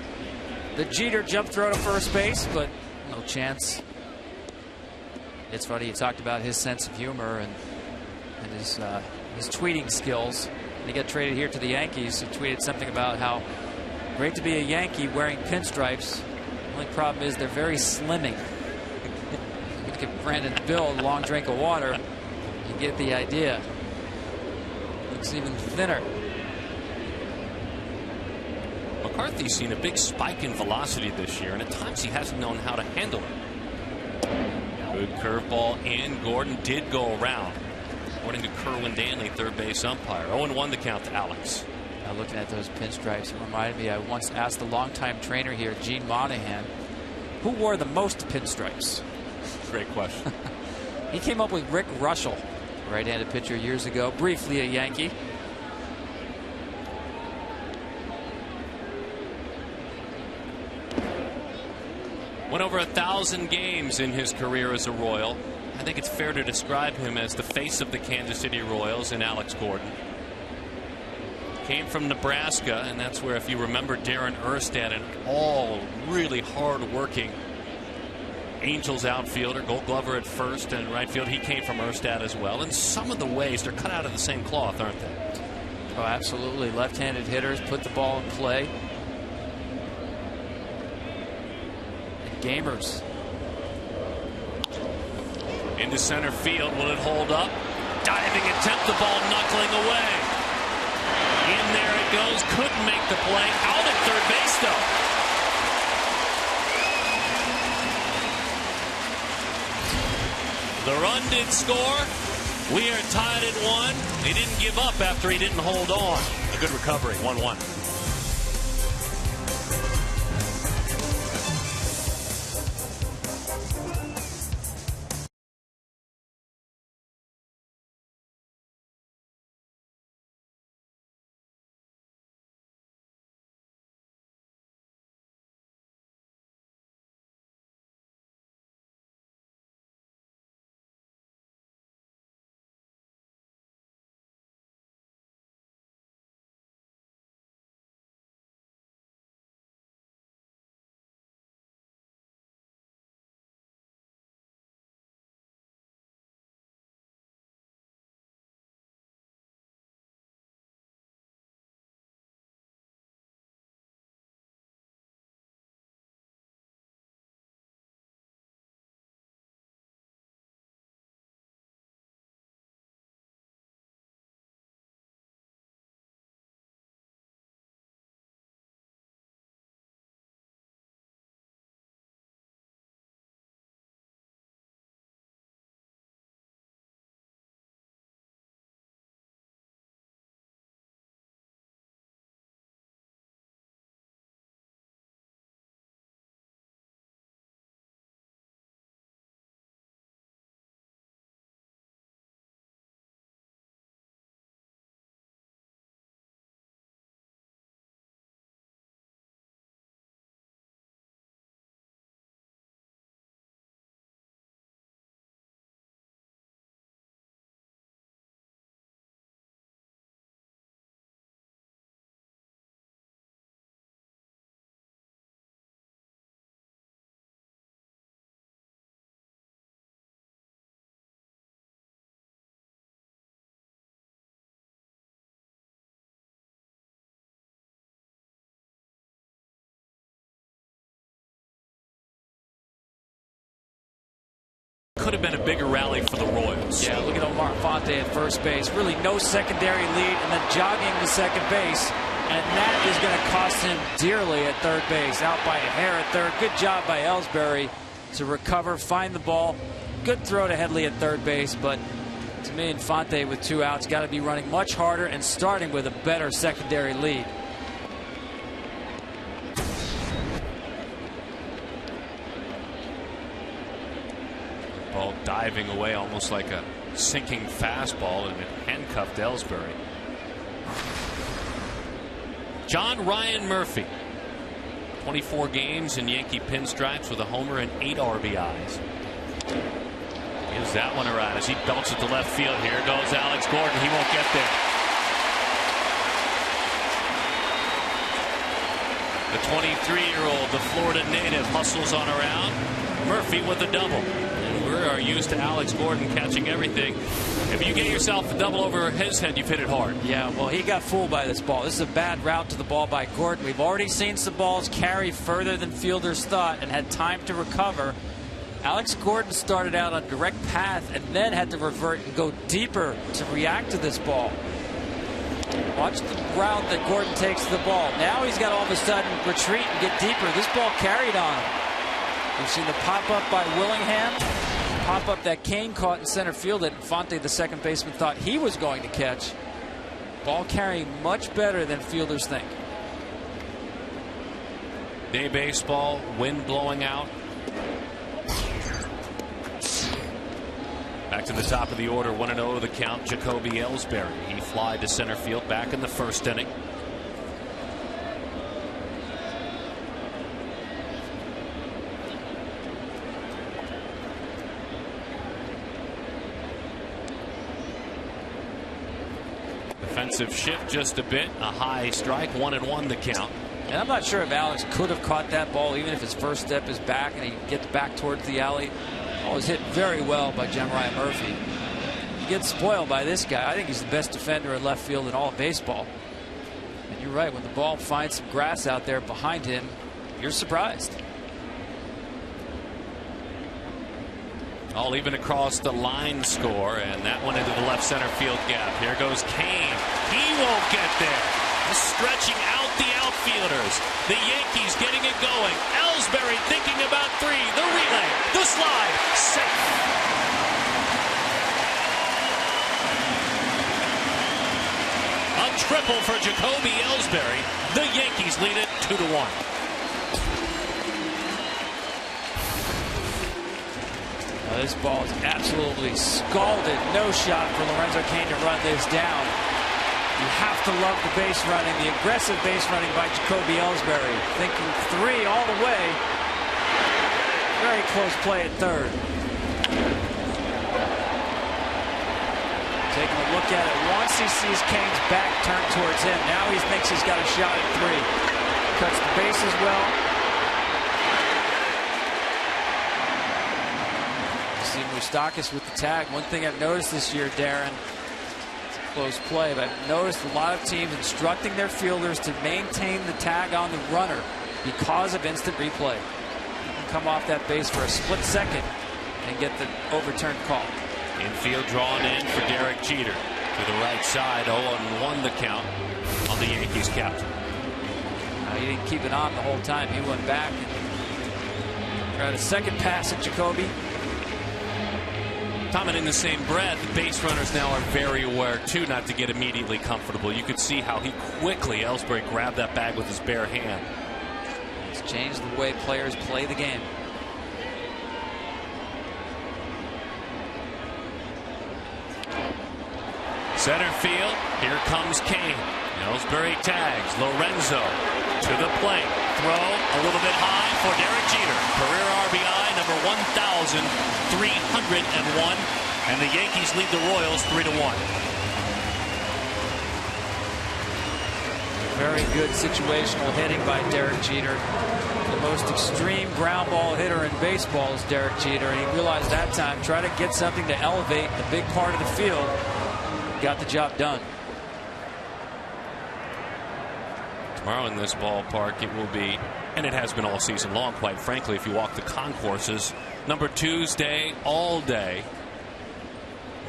B: Jeter jump throw to first base, but no chance. It's funny, you talked about his sense of humor and his tweeting skills. When he got traded here to the Yankees, he tweeted something about how great to be a Yankee wearing pinstripes. The only problem is they're very slimming. You give Brandon Bill a long drink of water, you get the idea. Looks even thinner.
A: McCarthy's seen a big spike in velocity this year, and at times he hasn't known how to handle it. Good curveball in. Gordon did go around, according to Kerwin Danley, third base umpire. 0-1 the count to Alex.
B: Looking at those pinstripes, it reminded me, I once asked the longtime trainer here, Gene Monahan, who wore the most pinstripes?
A: Great question.
B: He came up with Rick Russell, right-handed pitcher years ago, briefly a Yankee.
A: Went over 1,000 games in his career as a Royal. I think it's fair to describe him as the face of the Kansas City Royals in Alex Gordon. Came from Nebraska, and that's where, if you remember, Darren Erstad, an all really hard-working Angels outfielder, Gold Glover at first and right field. He came from Erstad as well. And some of the ways, they're cut out of the same cloth, aren't they?
B: Oh, absolutely. Left-handed hitters put the ball in play. And gamers.
A: Into center field. Will it hold up? Diving attempt, the ball knuckling away. In there it goes. Couldn't make the play. Out at third base, though. The run did score. We are tied at 1. He didn't give up after he didn't hold on. A good recovery. 1-1. could have been a bigger rally for the Royals.
B: Yeah, look at Omar Fonte at first base. Really no secondary lead, and then jogging to second base. And that is going to cost him dearly at third base. Out by a hair at third. Good job by Ellsbury to recover, find the ball. Good throw to Headley at third base, but to me, Infante with 2 outs got to be running much harder and starting with a better secondary lead.
A: Ball diving away almost like a sinking fastball, and it handcuffed Ellsbury. John Ryan Murphy, 24 games in Yankee pinstripes with a homer and 8 RBIs. Gives that one a ride as he belts it to left field. Here goes Alex Gordon. He won't get there. The 23-year-old, the Florida native, hustles on around. Murphy with a double. And we are used to Alex Gordon catching everything. If you get yourself a double over his head, you've hit it hard.
B: Yeah, well, he got fooled by this ball. This is a bad route to the ball by Gordon. We've already seen some balls carry further than fielders thought and had time to recover. Alex Gordon started out on a direct path and then had to revert and go deeper to react to this ball. Watch the route that Gordon takes to the ball. Now he's got to all of a sudden retreat and get deeper. This ball carried on him. We've seen the pop-up by Willingham. Pop-up that Kane caught in center field that Infante, the second baseman, thought he was going to catch. Ball carrying much better than fielders think.
A: Day baseball, wind blowing out. Back to the top of the order, 1-0 the count, Jacoby Ellsbury. He flied to center field back in the first inning. Defensive shift just a bit, a high strike, 1-1 the count.
B: And I'm not sure if Alex could have caught that ball, even if his first step is back and he gets back towards the alley. Ball was hit very well by John Ryan Murphy. He gets spoiled by this guy. I think he's the best defender in left field in all of baseball. And you're right, when the ball finds some grass out there behind him, you're surprised.
A: All even across the line score, and that one into the left center field gap. Here goes Kane. He won't get there. Stretching out the outfielders. The Yankees getting it going. Ellsbury thinking about 3. The relay. The slide. Safe. A triple for Jacoby Ellsbury. The Yankees lead it 2-1.
B: This ball is absolutely scalded. No shot for Lorenzo Cain to run this down. You have to love the base running, the aggressive base running by Jacoby Ellsbury. Thinking 3 all the way. Very close play at third. Taking a look at it. Once he sees Cain's back turned towards him, now he thinks he's got a shot at 3. Cuts the bases well. See Moustakas with the tag. One thing I've noticed this year, Darren, it's a close play, but I've noticed a lot of teams instructing their fielders to maintain the tag on the runner because of instant replay. You can come off that base for a split second and get the overturned call.
A: Infield drawn in for Derek Jeter. To the right side, 0-1 the count on the Yankees captain.
B: He didn't keep it on the whole time. He went back and tried a second pass at Jacoby.
A: Tom, and in the same breath, base runners now are very aware, too, not to get immediately comfortable. You could see how he quickly, Ellsbury, grabbed that bag with his bare hand.
B: It's changed the way players play the game.
A: Center field, here comes Kane. Ellsbury tags. Lorenzo to the plate. Throw a little bit high for Derek Jeter. Career RBI number 1,301. And the Yankees lead the Royals 3-1.
B: Very good situational hitting by Derek Jeter. The most extreme ground ball hitter in baseball is Derek Jeter. And he realized that time, try to get something to elevate the big part of the field. Got the job done.
A: Tomorrow in this ballpark, it will be, and it has been all season long, quite frankly, if you walk the concourses, number Tuesday all day.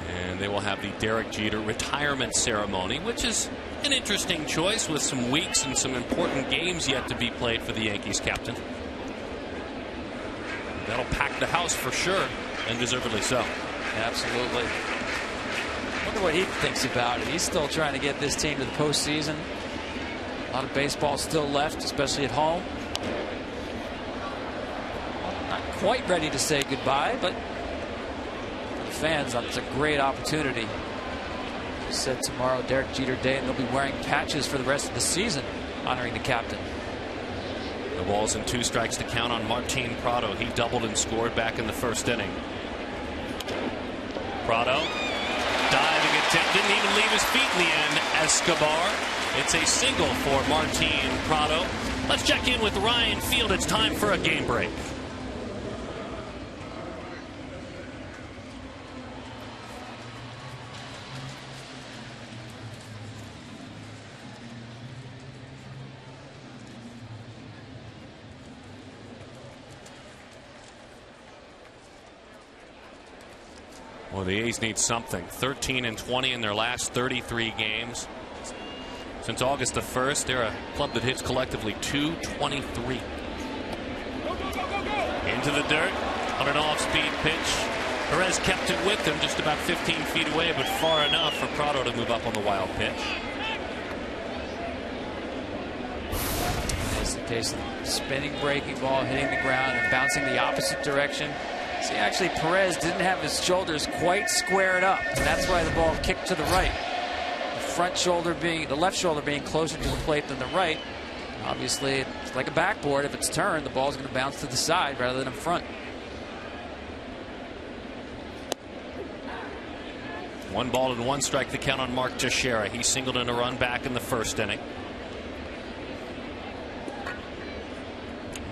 A: And they will have the Derek Jeter retirement ceremony, which is an interesting choice with some weeks and some important games yet to be played for the Yankees captain. That'll pack the house for sure, and deservedly so.
C: Absolutely. Wonder what he thinks about it. He's still trying to get this team to the postseason. A lot of baseball still left, especially at home. Not quite ready to say goodbye, but for the fans, it's a great opportunity. He said tomorrow, Derek Jeter Day, and they'll be wearing patches for the rest of the season honoring the captain.
A: The ball's in 2 strikes to count on Martin Prado. He doubled and scored back in the first inning. Prado diving attempt, didn't even leave his feet in the end. Escobar. It's a single for Martin Prado. Let's check in with Ryan Field. It's time for a game break. Well, the A's need something. 13-20 in their last 33 games. Since August the 1st, they're a club that hits collectively .223. Into the dirt on an off-speed pitch. Perez kept it with him just about 15 feet away, but far enough for Prado to move up on the wild pitch.
C: This is the case of the spinning breaking ball hitting the ground and bouncing the opposite direction. See, actually, Perez didn't have his shoulders quite squared up, and that's why the ball kicked to the right. The left shoulder being closer to the plate than the right. Obviously, it's like a backboard. If it's turned, the ball's going to bounce to the side rather than in front.
A: 1 ball and 1 strike to count on Mark Teixeira. He singled in a run back in the first inning.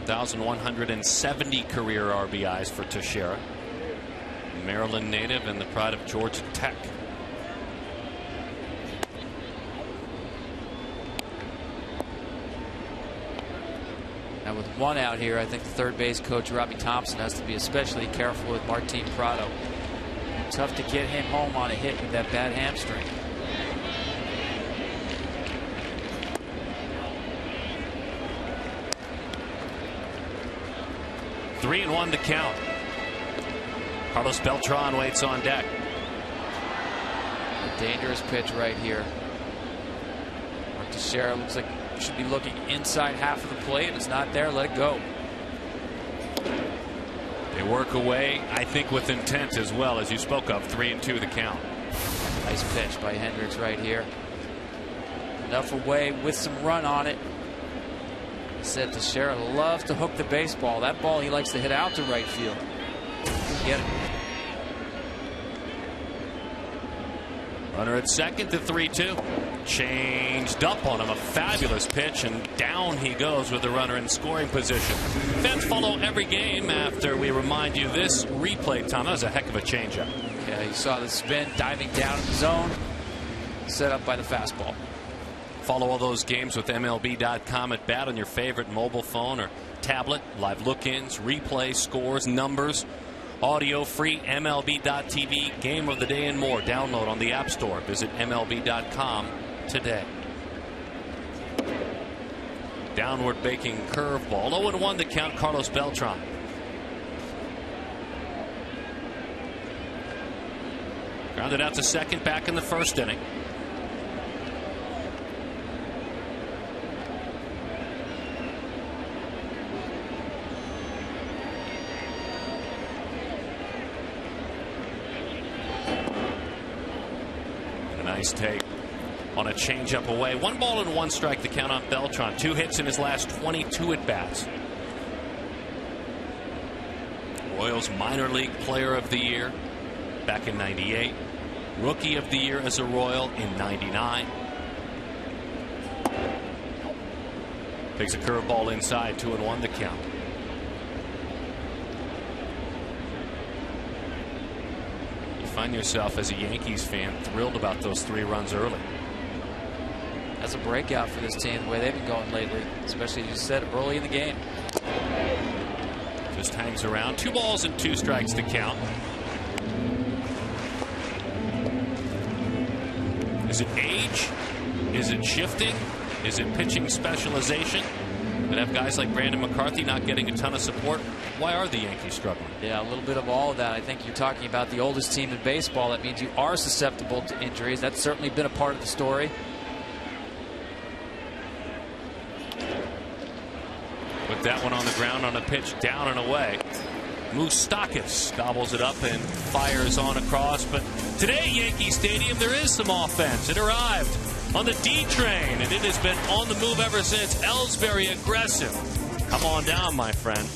A: 1,170 career RBIs for Teixeira. Maryland native and the pride of Georgia Tech.
C: Now with 1 out here, I think the third base coach Robbie Thompson has to be especially careful with Martin Prado. Tough to get him home on a hit with that bad hamstring.
A: Three and 1 to count. Carlos Beltran waits on deck.
C: A dangerous pitch right here. Mark Teixeira looks like he should be looking inside half of the plate. If it's not there, let it go.
A: They work away, I think, with intent as well, as you spoke of. 3 and 2 the count.
C: Nice pitch by Hendricks right here. Enough away with some run on it. Said Teixeira loves to hook the baseball. That ball he likes to hit out to right field. Get it.
A: Runner at second to 3-2. Changed up on him. A fabulous pitch, and down he goes with the runner in scoring position. Fans follow every game after we remind you this replay time. That was a heck of a changeup.
C: Yeah, you saw the spin diving down in the zone. Set up by the fastball.
A: Follow all those games with MLB.com at bat on your favorite mobile phone or tablet. Live look-ins, replay, scores, numbers, audio free, MLB.tv, game of the day and more. Download on the App Store. Visit MLB.com today. Downward baking curveball. 0-1 to count Carlos Beltran. Grounded out to second back in the first inning. Nice take on a changeup away. 1 ball and 1 strike to count on Beltran. 2 hits in his last 22 at bats. Royals minor league player of the year back in '98. Rookie of the year as a Royal in '99. Takes a curveball inside. 2-1 to count. Find yourself as a Yankees fan thrilled about those 3 runs early.
C: That's a breakout for this team, the way they've been going lately, especially as you said early in the game.
A: Just hangs around. 2 balls and 2 strikes to count. Is it age? Is it shifting? Is it pitching specialization? And have guys like Brandon McCarthy not getting a ton of support. Why are the Yankees struggling?
C: Yeah, a little bit of all of that. I think you're talking about the oldest team in baseball. That means you are susceptible to injuries. That's certainly been a part of the story.
A: With that one on the ground on a pitch down and away. Moustakas gobbles it up and fires on across. But today, Yankee Stadium, there is some offense. It arrived on the D train, and it has been on the move ever since. Ellsbury aggressive. Come on down, my friend.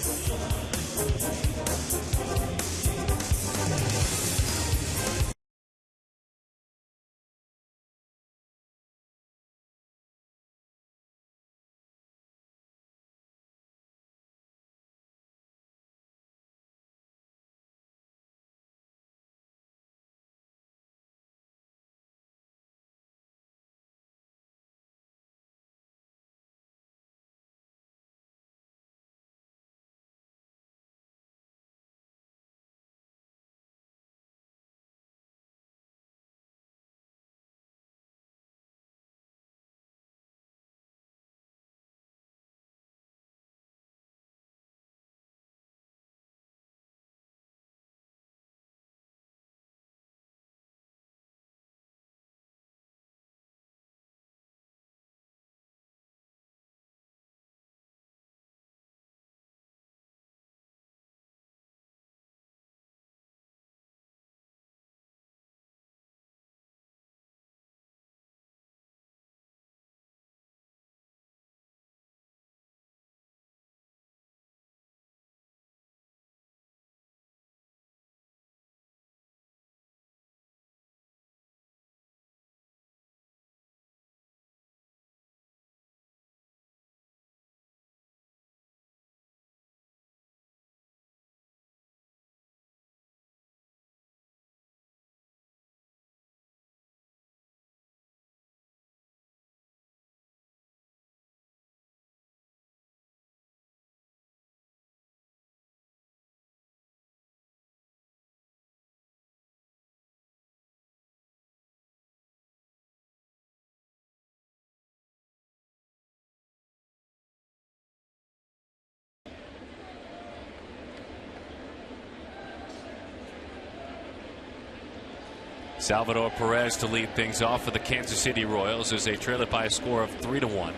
A: Salvador Perez to lead things off for the Kansas City Royals as they trail it by a score of 3-1.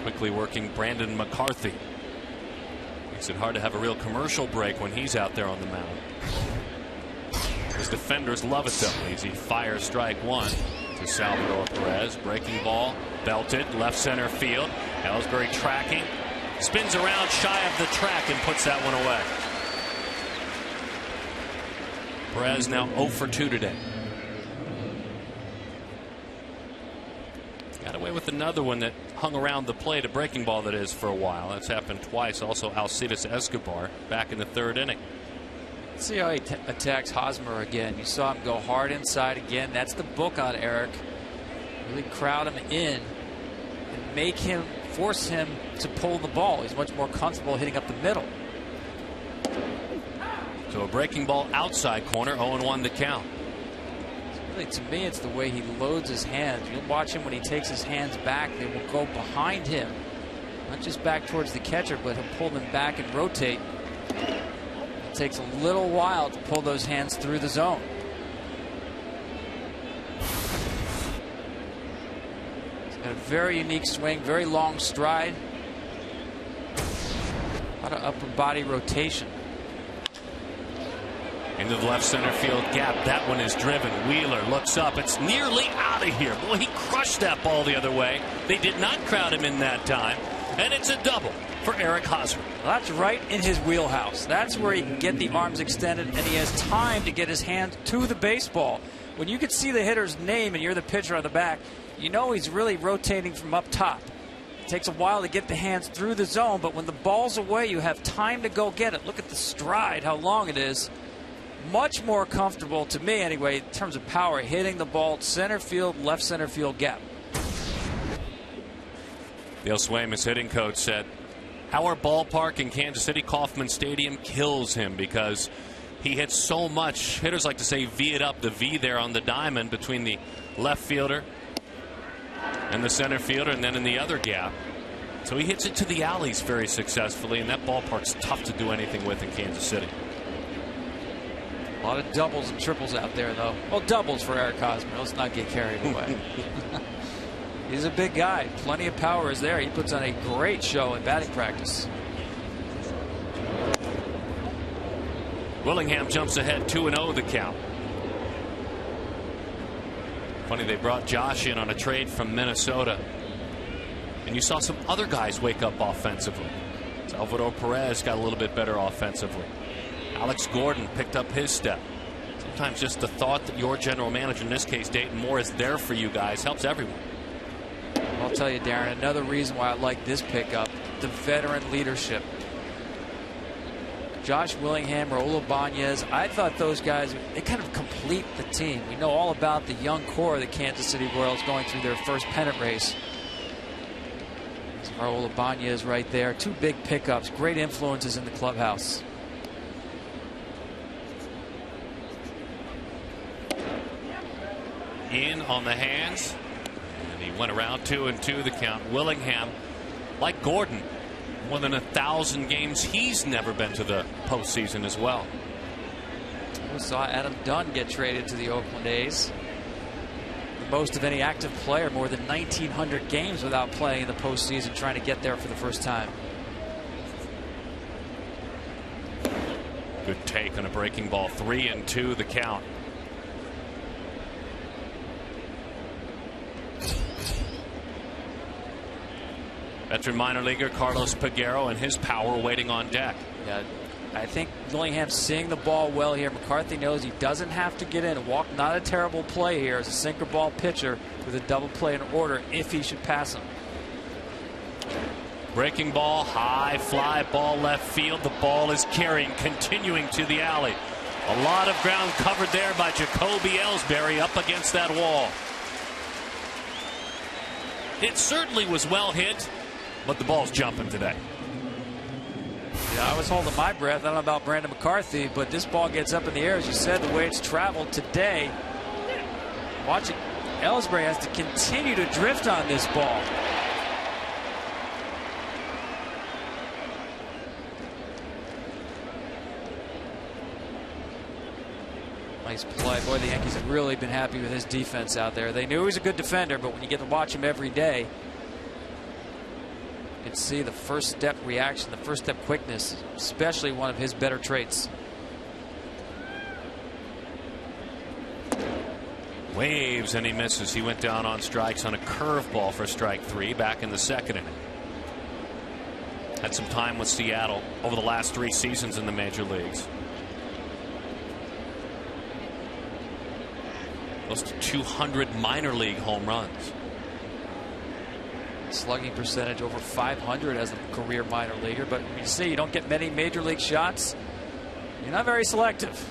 A: Quickly working Brandon McCarthy. Makes it hard to have a real commercial break when he's out there on the mound. His defenders love it though. Easy fire strike one to Salvador Perez. Breaking ball belted left center field. Ellsbury tracking. Spins around shy of the track and puts that one away. Perez now 0 for 2 today. Got away with another one that hung around the plate, a breaking ball that is, for a while. That's happened twice. Also Alcides Escobar back in the 3rd inning.
C: See how he attacks Hosmer again. You saw him go hard inside again. That's the book on Eric. Really crowd him in and force him to pull the ball. He's much more comfortable hitting up the middle.
A: So a breaking ball outside corner, 0-1 to count.
C: Really, to me, it's the way he loads his hands. You'll watch him when he takes his hands back. They will go behind him. Not just back towards the catcher, but he'll pull them back and rotate. It takes a little while to pull those hands through the zone. He's got a very unique swing, very long stride. A lot of upper body rotation.
A: Into the left center field gap. That one is driven. Wheeler looks up. It's nearly out of here. Boy, he crushed that ball the other way. They did not crowd him in that time. And it's a double for Eric Hosmer.
C: Well, that's right in his wheelhouse. That's where he can get the arms extended, and he has time to get his hand to the baseball. When you can see the hitter's name and you're the pitcher on the back, you know he's really rotating from up top. It takes a while to get the hands through the zone, but when the ball's away, you have time to go get it. Look at the stride, how long it is. Much more comfortable, to me anyway, in terms of power, hitting the ball center field, left center field gap.
A: Dale Swaim, his hitting coach, said Our ballpark in Kansas City, Kauffman Stadium, kills him because he hits so much. Hitters like to say V it up, the V there on the diamond between the left fielder and the center fielder, and then in the other gap. So he hits it to the alleys very successfully, and that ballpark's tough to do anything with in Kansas City.
C: A lot of doubles and triples out there, though. Well, doubles for Eric Hosmer. Let's not get carried away. He's a big guy. Plenty of power is there. He puts on a great show at batting practice.
A: Willingham jumps ahead 2-0 the count. Funny, they brought Josh in on a trade from Minnesota. And you saw some other guys wake up offensively. Salvador Perez got a little bit better offensively. Alex Gordon picked up his step. Sometimes just the thought that your general manager, in this case Dayton Moore, is there for you guys helps everyone.
C: I'll tell you, Darren, another reason why I like this pickup, the veteran leadership. Josh Willingham, Raul Ibanez, I thought those guys, they kind of complete the team. We know all about the young core of the Kansas City Royals going through their first pennant race. Raul Ibanez right there. Two big pickups, great influences in the clubhouse.
A: In on the hands, and he went around 2-2 the count. Willingham, like Gordon, more than 1,000 games. He's never been to the postseason as well.
C: We saw Adam Dunn get traded to the Oakland A's. The most of any active player, more than 1,900 games without playing in the postseason, trying to get there for the first time.
A: Good take on a breaking ball. 3-2 the count. Veteran minor leaguer Carlos Peguero and his power waiting on deck.
C: Yeah, I think Willingham seeing the ball well here. McCarthy knows he doesn't have to get in. Walk, not a terrible play here as a sinker ball pitcher with a double play in order if he should pass him.
A: Breaking ball, high fly ball left field. The ball is carrying, continuing to the alley. A lot of ground covered there by Jacoby Ellsbury up against that wall. It certainly was well hit, but the ball's jumping today.
C: Yeah, I was holding my breath. I don't know about Brandon McCarthy, but this ball gets up in the air, as you said, the way it's traveled today. Watch it. Ellsbury has to continue to drift on this ball. Nice play. Boy, the Yankees have really been happy with his defense out there. They knew he was a good defender, but when you get to watch him every day, you can see the first step reaction, the first step quickness, especially one of his better traits.
A: Waves and he misses. He went down on strikes on a curveball for strike 3 back in the second inning. Had some time with Seattle over the last 3 seasons in the major leagues. Close to 200 minor league home runs.
C: Slugging percentage over 500 as a career minor leaguer, but you see you don't get many major league shots. You're not very selective.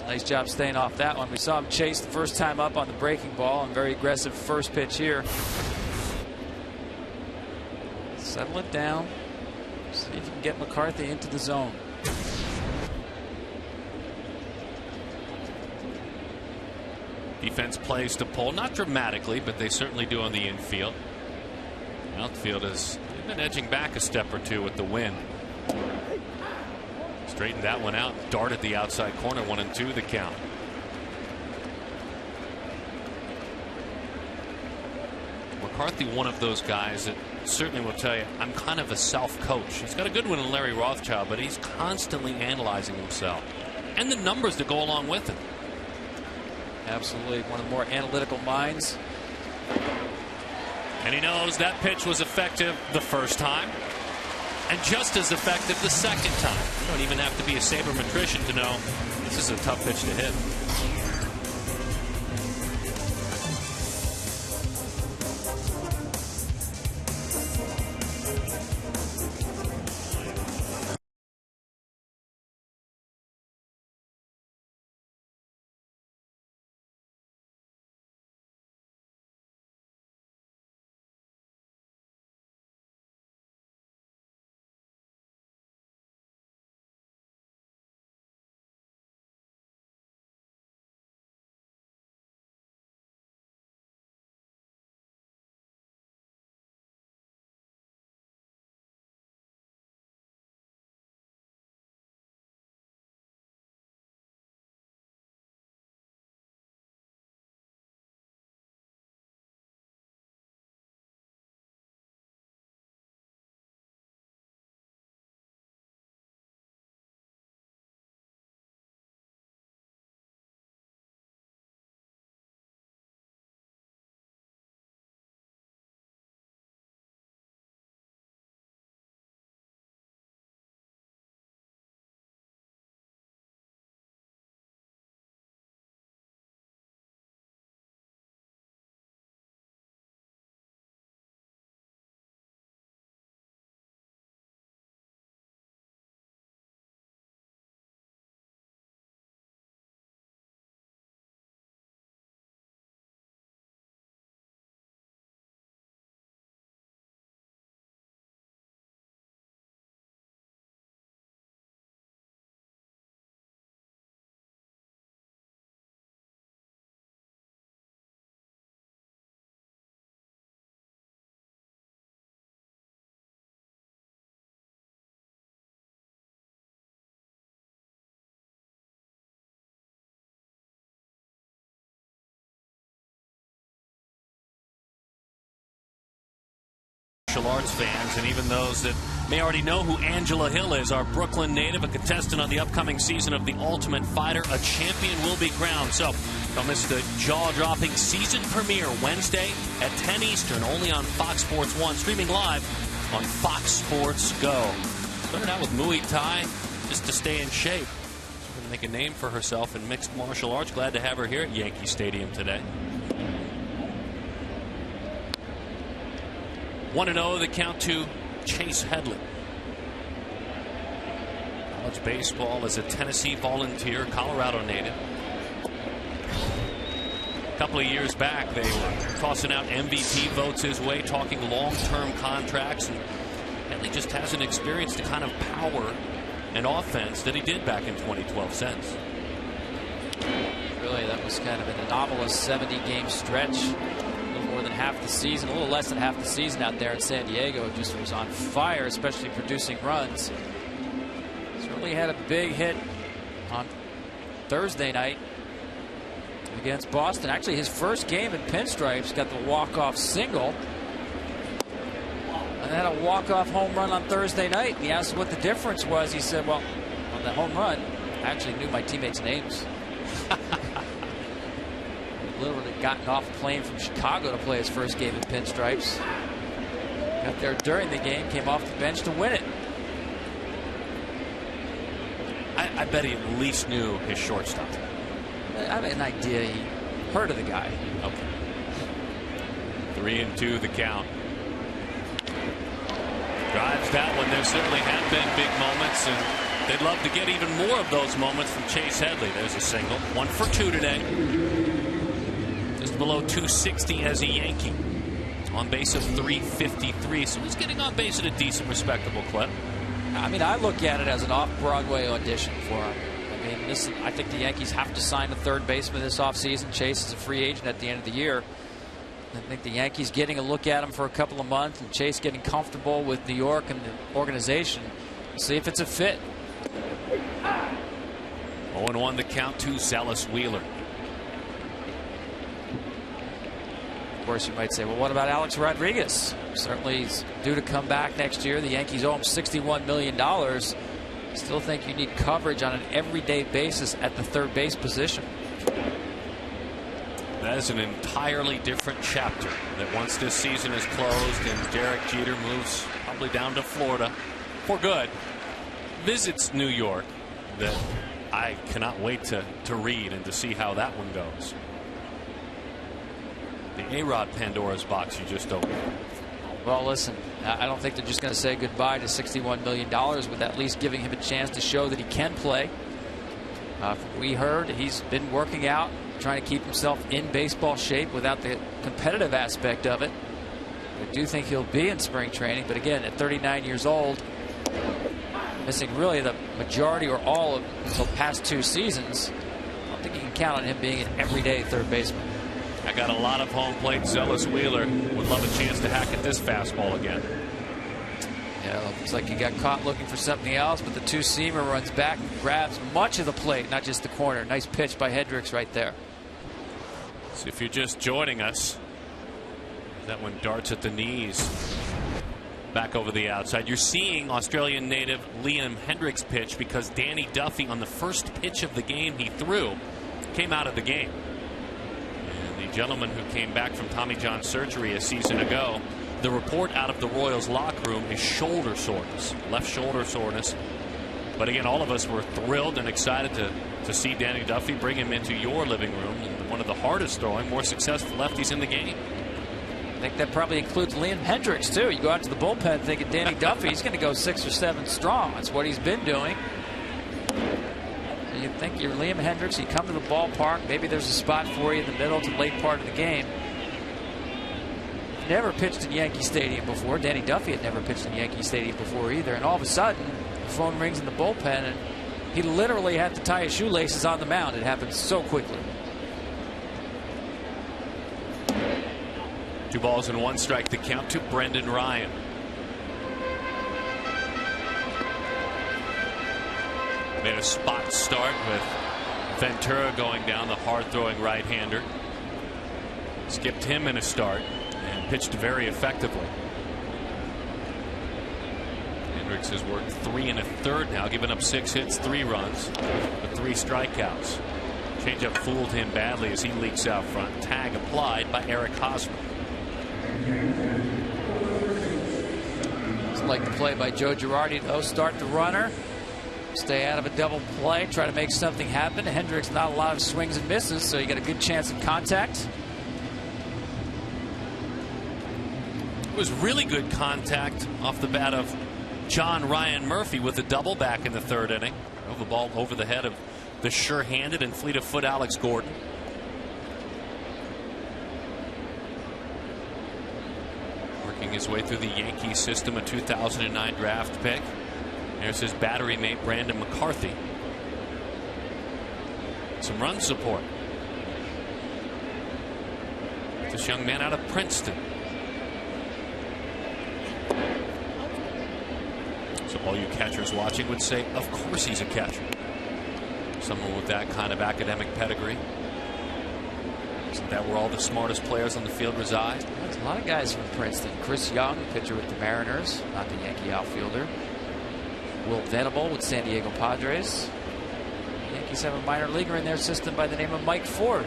C: Nice job staying off that one. We saw him chase the first time up on the breaking ball, and very aggressive first pitch here. Settle it down. See if you can get McCarthy into the zone.
A: Defense plays to pull, not dramatically, but they certainly do on the infield. Outfield has been edging back a step or two with the wind. Straightened that one out, darted the outside corner, 1-2 the count. McCarthy, one of those guys that certainly will tell you, I'm kind of a self-coach. He's got a good one in Larry Rothschild, but he's constantly analyzing himself and the numbers that go along with it.
C: Absolutely, one of the more analytical minds.
A: And he knows that pitch was effective the first time and just as effective the second time. You don't even have to be a sabermetrician to know this is a tough pitch to hit. Martial arts fans, and even those that may already know who Angela Hill is, our Brooklyn native, a contestant on the upcoming season of The Ultimate Fighter. A champion will be crowned. So don't miss the jaw-dropping season premiere Wednesday at 10 Eastern, only on Fox Sports 1, streaming live on Fox Sports Go. Started out with Muay Thai just to stay in shape. She's going to make a name for herself in mixed martial arts. Glad to have her here at Yankee Stadium today. 1-0 the count to Chase Headley. College baseball as a Tennessee Volunteer, Colorado native. A couple of years back, they were tossing out MVP votes his way, talking long-term contracts, and Headley just hasn't experienced the kind of power and offense that he did back in 2012 since.
C: Really, that was kind of an anomalous 70-game stretch. More than half the season, a little less than half the season out there in San Diego. Just was on fire, especially producing runs. Certainly had a big hit on Thursday night against Boston. Actually, his first game in pinstripes, got the walk-off single. And had a walk-off home run on Thursday night. And he asked what the difference was. He said, well, on the home run, I actually knew my teammates' names. Literally gotten off a plane from Chicago to play his first game in pinstripes. Got there during the game, came off the bench to win it.
A: I bet he at least knew his shortstop.
C: I have an idea he heard of the guy.
A: Okay. 3-2 the count. Drives that one. There certainly have been big moments, and they'd love to get even more of those moments from Chase Headley. There's a single. 1 for 2 today. Just below 260 as a Yankee. On base of 353. So he's getting on base at a decent, respectable clip.
C: I mean, I look at it as an off-Broadway audition for him. I mean, I think the Yankees have to sign a third baseman this offseason. Chase is a free agent at the end of the year. I think the Yankees getting a look at him for a couple of months, and Chase getting comfortable with New York and the organization. See if it's a fit.
A: 0-1 the count to Zellus Wheeler.
C: Of course, you might say, well, what about Alex Rodriguez? Certainly he's due to come back next year. The Yankees owe him $61 million. Still think you need coverage on an everyday basis at the third base position.
A: That is an entirely different chapter. That once this season is closed and Derek Jeter moves probably down to Florida for good, visits New York, that I cannot wait to read and to see how that one goes. The A-Rod Pandora's box you just opened.
C: Well, listen, I don't think they're just going to say goodbye to $61 million with at least giving him a chance to show that he can play. We heard he's been working out, trying to keep himself in baseball shape without the competitive aspect of it. I do think he'll be in spring training, but again, at 39 years old, missing really the majority or all of the past 2 seasons, I don't think you can count on him being an everyday third baseman.
A: I got a lot of home plate. Zellus Wheeler would love a chance to hack at this fastball again.
C: Yeah, looks like he got caught looking for something else, but the two-seamer runs back and grabs much of the plate, not just the corner. Nice pitch by Hendricks right there.
A: So if you're just joining us, that one darts at the knees. Back over the outside. You're seeing Australian native Liam Hendricks pitch because Danny Duffy, on the first pitch of the game he threw, came out of the game. And the gentleman who came back from Tommy John surgery a season ago, the report out of the Royals locker room is shoulder soreness, left shoulder soreness. But again, all of us were thrilled and excited to see Danny Duffy, bring him into your living room, one of the hardest throwing, more successful lefties in the game.
C: I think that probably includes Liam Hendricks, too. You go out to the bullpen thinking Danny Duffy, he's going to go 6 or 7 strong. That's what he's been doing. So you think you're Liam Hendricks, you come to the ballpark, maybe there's a spot for you in the middle to late part of the game. Never pitched in Yankee Stadium before. Danny Duffy had never pitched in Yankee Stadium before either. And all of a sudden, the phone rings in the bullpen, and he literally had to tie his shoelaces on the mound. It happened so quickly.
A: 2 balls and 1 strike to count to Brendan Ryan. Made a spot start with Ventura going down, the hard-throwing right-hander. Skipped him in a start and pitched very effectively. Hendricks has worked 3 1/3 now, giving up 6 hits, 3 runs, with 3 strikeouts. Changeup fooled him badly as he leaks out front. Tag applied by Eric Hosmer.
C: It's like the play by Joe Girardi, though. Start the runner, stay out of a double play, try to make something happen. Hendricks not a lot of swings and misses, so you got a good chance of contact.
A: It was really good contact off the bat of John Ryan Murphy with a double back in the 3rd inning. Drove the ball over the head of the sure-handed and fleet-of-foot Alex Gordon. Working his way through the Yankees system, a 2009 draft pick. There's his battery mate, Brandon McCarthy. Some run support. This young man out of Princeton. So all you catchers watching would say, of course he's a catcher. Someone with that kind of academic pedigree. Isn't that where all the smartest players on the field reside?
C: There's a lot of guys from Princeton. Chris Young, pitcher with the Mariners, not the Yankee outfielder. Will Venable with San Diego Padres. The Yankees have a minor leaguer in their system by the name of Mike Ford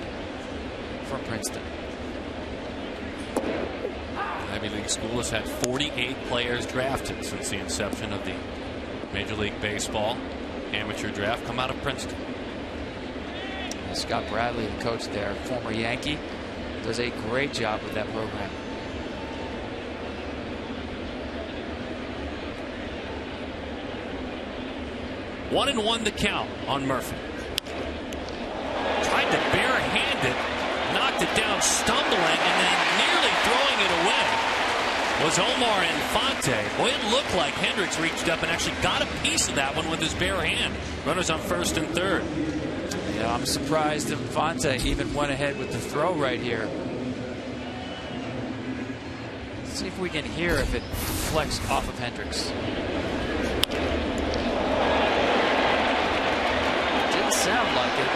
C: from Princeton.
A: Ivy League school has had 48 players drafted since the inception of the Major League Baseball amateur draft come out of Princeton.
C: Scott Bradley, the coach there, former Yankee, does a great job with that program.
A: One and one the count on Murphy. Tried to barehand it, knocked it down stumbling, and then nearly throwing it away was Omar Infante. Boy, it looked like Hendricks reached up and actually got a piece of that one with his bare hand. Runners on 1st and 3rd.
C: Yeah, I'm surprised Infante even went ahead with the throw right here. Let's see if we can hear if it deflects off of Hendricks. Didn't sound like it.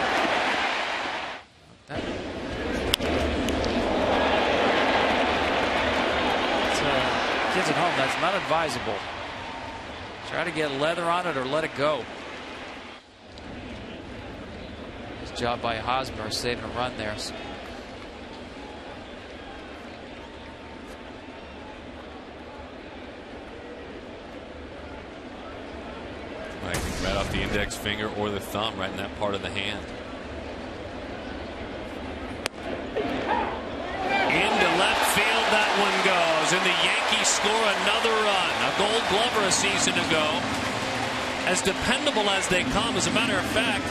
C: Kids at home, that's not advisable. Try to get leather on it or let it go. Nice job by Hosmer saving a run there.
A: Right off the index finger or the thumb, right in that part of the hand. Into left field that one goes, and the Yankees score another run. A Gold Glover a season ago. As dependable as they come, as a matter of fact,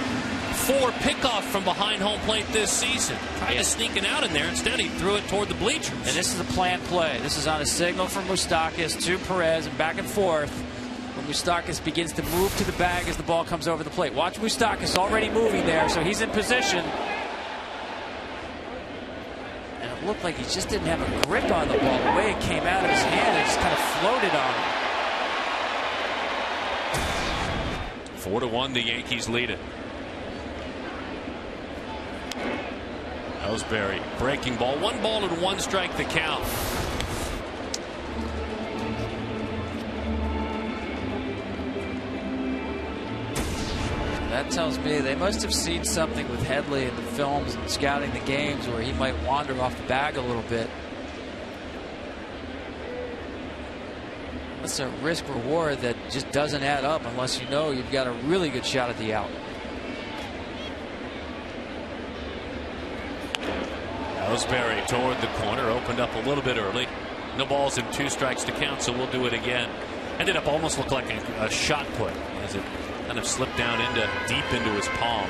A: 4 pickoff from behind home plate this season. Tried to sneak it out in there. Instead, he threw it toward the bleachers.
C: And this is a planned play. This is on a signal from Moustakas to Perez and back and forth. When Moustakas begins to move to the bag as the ball comes over the plate. Watch Moustakas already moving there, so he's in position. And it looked like he just didn't have a grip on the ball. The way it came out of his hand, it just kind of floated on him.
A: 4-1, the Yankees lead it. Ellsbury, breaking ball. 1 ball and 1 strike the count.
C: That tells me they must have seen something with Headley in the films and scouting the games where he might wander off the bag a little bit. That's a risk reward that just doesn't add up unless you know you've got a really good shot at the out.
A: Ellsbury toward the corner, opened up a little bit early. No balls and 2 strikes to count, so we'll do it again. Ended up almost looked like a shot put as it kind of slipped down deep into his palm.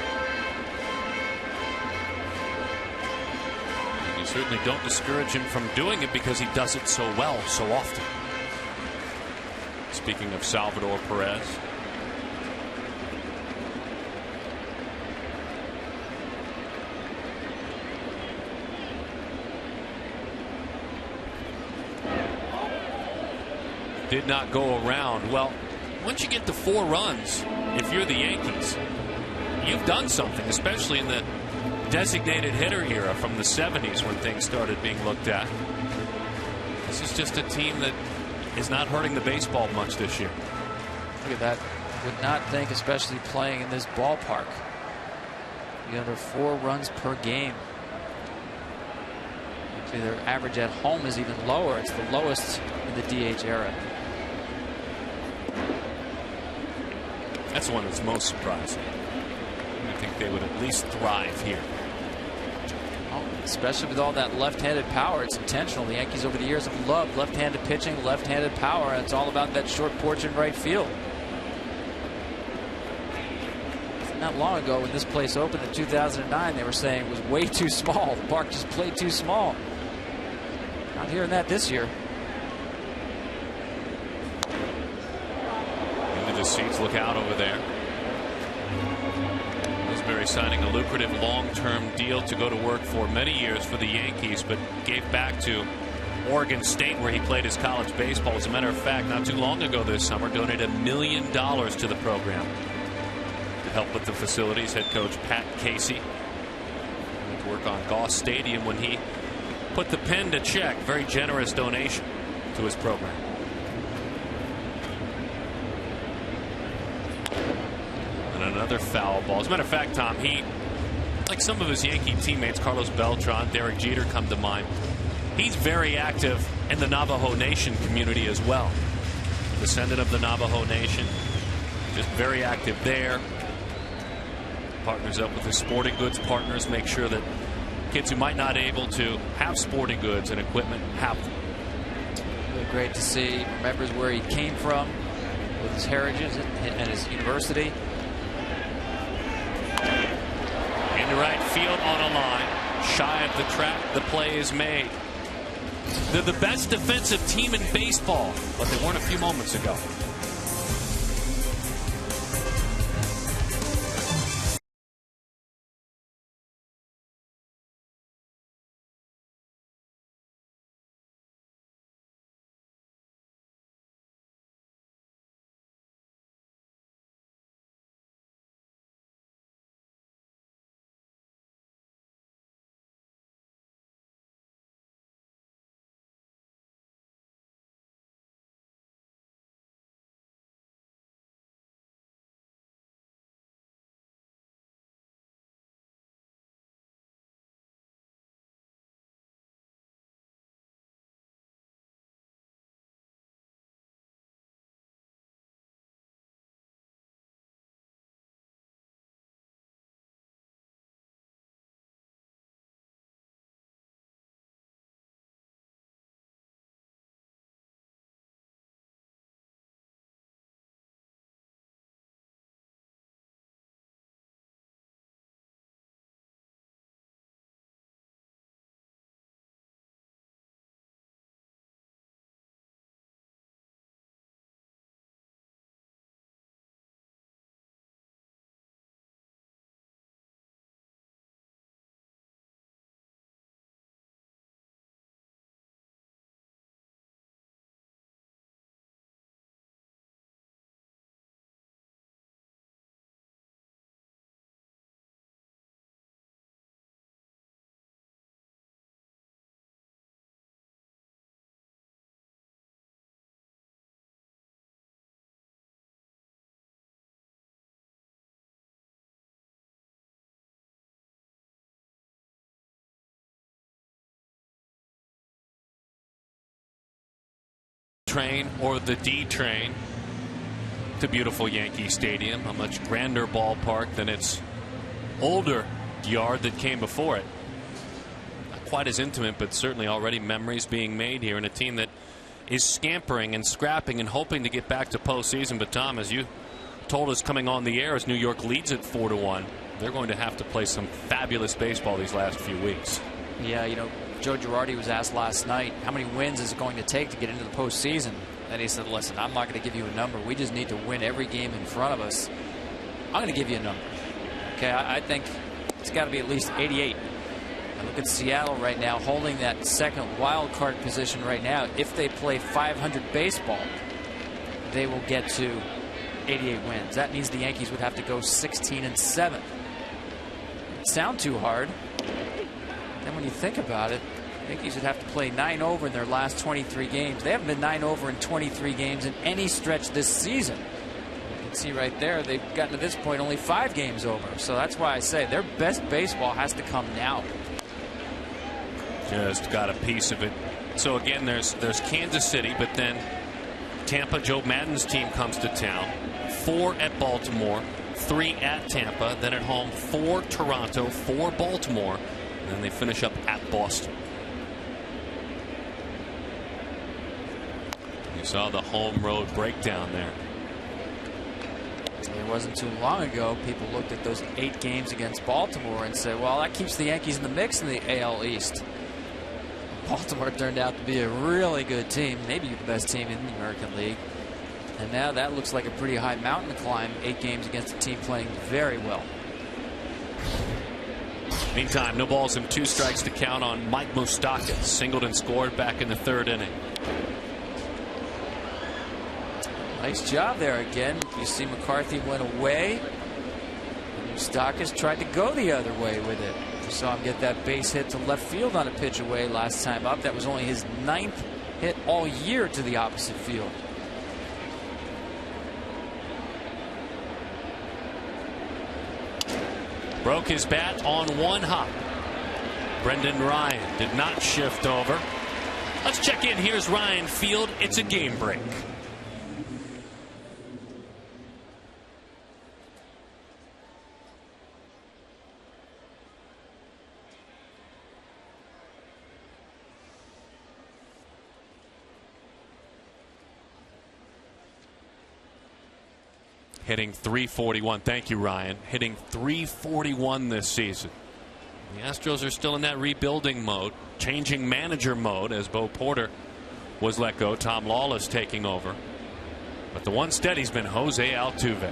A: And you certainly don't discourage him from doing it because he does it so well so often. Speaking of Salvador Perez. Did not go around. Well, once you get to 4 runs, if you're the Yankees, you've done something, especially in the designated hitter era from the 70s when things started being looked at. This is just a team that is not hurting the baseball much this year.
C: Look at that. Would not think, especially playing in this ballpark. You under 4 runs per game. Actually, their average at home is even lower. It's the lowest in the DH era.
A: That's the one that's most surprising. I think they would at least thrive here.
C: Oh, especially with all that left-handed power. It's intentional. The Yankees over the years have loved left-handed pitching, left-handed power, and it's all about that short porch in right field. Not long ago when this place opened in 2009, they were saying it was way too small. The park just played too small. Not hearing that this year.
A: Into the seats, look out over there. Roseberry signing a lucrative long-term deal to go to work for many years for the Yankees, but gave back to Oregon State where he played his college baseball. As a matter of fact, not too long ago this summer, donated $1 million to the program. To help with the facilities, head coach Pat Casey went to work on Goss Stadium when he put the pen to check. Very generous donation to his program. And another foul ball. As a matter of fact, Tom, he, like some of his Yankee teammates, Carlos Beltran, Derek Jeter come to mind, he's very active in the Navajo Nation community as well. A descendant of the Navajo Nation, just very active there. Partners up with his sporting goods partners, make sure that kids who might not able to have sporting goods and equipment have them.
C: Really great to see. Remembers where he came from with his heritage and his university.
A: Into right field on a line, shy of the track. The play is made. They're the best defensive team in baseball, but they weren't a few moments ago. Train or the D train to beautiful Yankee Stadium, a much grander ballpark than its older yard that came before it. Not quite as intimate, but certainly already memories being made here in a team that is scampering and scrapping and hoping to get back to postseason. But Tom, as you told us coming on the air, as New York leads it 4-1, they're going to have to play some fabulous baseball these last few weeks.
C: Yeah, you know, Joe Girardi was asked last night, how many wins is it going to take to get into the postseason? And he said, listen, I'm not going to give you a number. We just need to win every game in front of us. I'm going to give you a number. Okay, I think it's got to be at least 88. I look at Seattle right now holding that second wild card position right now. If they play 500 baseball, they will get to 88 wins. That means the Yankees would have to go 16-7. It sounds too hard. Then when you think about it, the Yankees would have to play 9 over in their last 23 games. They haven't been 9 over in 23 games in any stretch this season. can see right there, they've gotten to this point only 5 games over. So that's why I say their best baseball has to come now.
A: Just got a piece of it. So again, there's Kansas City, but then Tampa, Joe Madden's team, comes to town. 4 at Baltimore, 3 at Tampa, then at home 4 Toronto, 4 Baltimore, and then they finish up at Boston. You saw the home road breakdown there.
C: It wasn't too long ago people looked at those 8 games against Baltimore and said, well, that keeps the Yankees in the mix in the AL East. Baltimore turned out to be a really good team, maybe the best team in the American League. And now that looks like a pretty high mountain to climb, 8 games against a team playing very well.
A: Meantime, no balls and 2 strikes to count on Mike Moustakas. Singled and scored back in the 3rd inning.
C: Nice job there again. You see McCarthy went away. Moustakas tried to go the other way with it. You saw him get that base hit to left field on a pitch away last time up. That was only his 9th hit all year to the opposite field.
A: Broke his bat on 1 hop. Brendan Ryan did not shift over. Let's check in. Here's Ryan Field. It's a game break. Hitting .341. Thank you, Ryan. Hitting .341 this season. The Astros are still in that rebuilding mode, changing manager mode as Bo Porter was let go. Tom Lawless taking over. But the one steady's been Jose Altuve.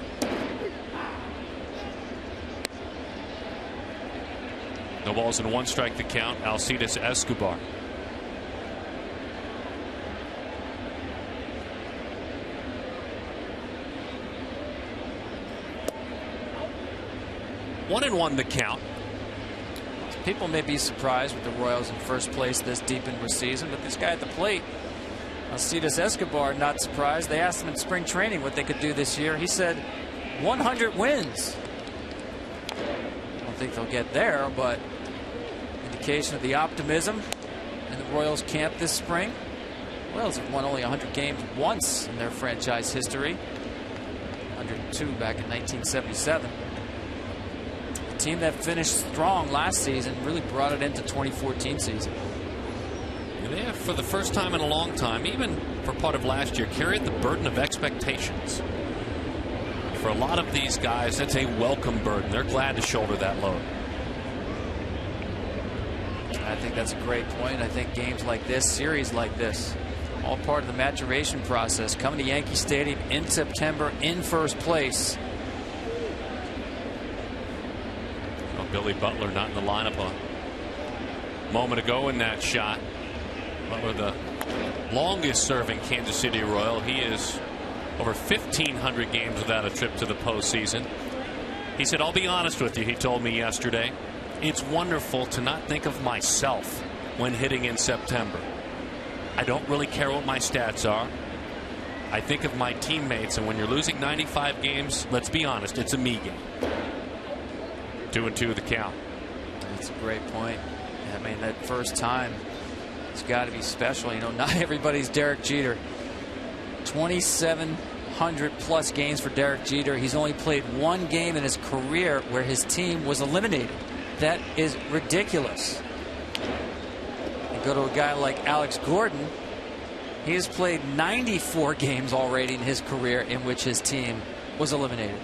A: No balls and 1 strike to count. Alcides Escobar. One and 1 to count.
C: People may be surprised with the Royals in first place this deep into the season, but this guy at the plate, Alcides Escobar, not surprised. They asked him in spring training what they could do this year. He said 100 wins. I don't think they'll get there, but indication of the optimism in the Royals camp this spring. The Royals have won only 100 games once in their franchise history. 102 back in 1977. Team that finished strong last season really brought it into 2014 season.
A: And they have, for the first time in a long time, even for part of last year, carried the burden of expectations. For a lot of these guys, that's a welcome burden. They're glad to shoulder that load.
C: I think that's a great point. I think games like this, series like this, all part of the maturation process. Coming to Yankee Stadium in September in first place.
A: Billy Butler not in the lineup a moment ago in that shot. Butler, the longest serving Kansas City Royal. He is over 1,500 games without a trip to the postseason. He said, I'll be honest with you, he told me yesterday, it's wonderful to not think of myself when hitting in September. I don't really care what my stats are. I think of my teammates, and when you're losing 95 games, let's be honest, it's a me game. 2-2 the count.
C: That's a great point. I mean, that first time, it's got to be special. You know, not everybody's Derek Jeter. 2,700 plus games for Derek Jeter. He's only played 1 game in his career where his team was eliminated. That is ridiculous. You go to a guy like Alex Gordon. He has played 94 games already in his career in which his team was eliminated.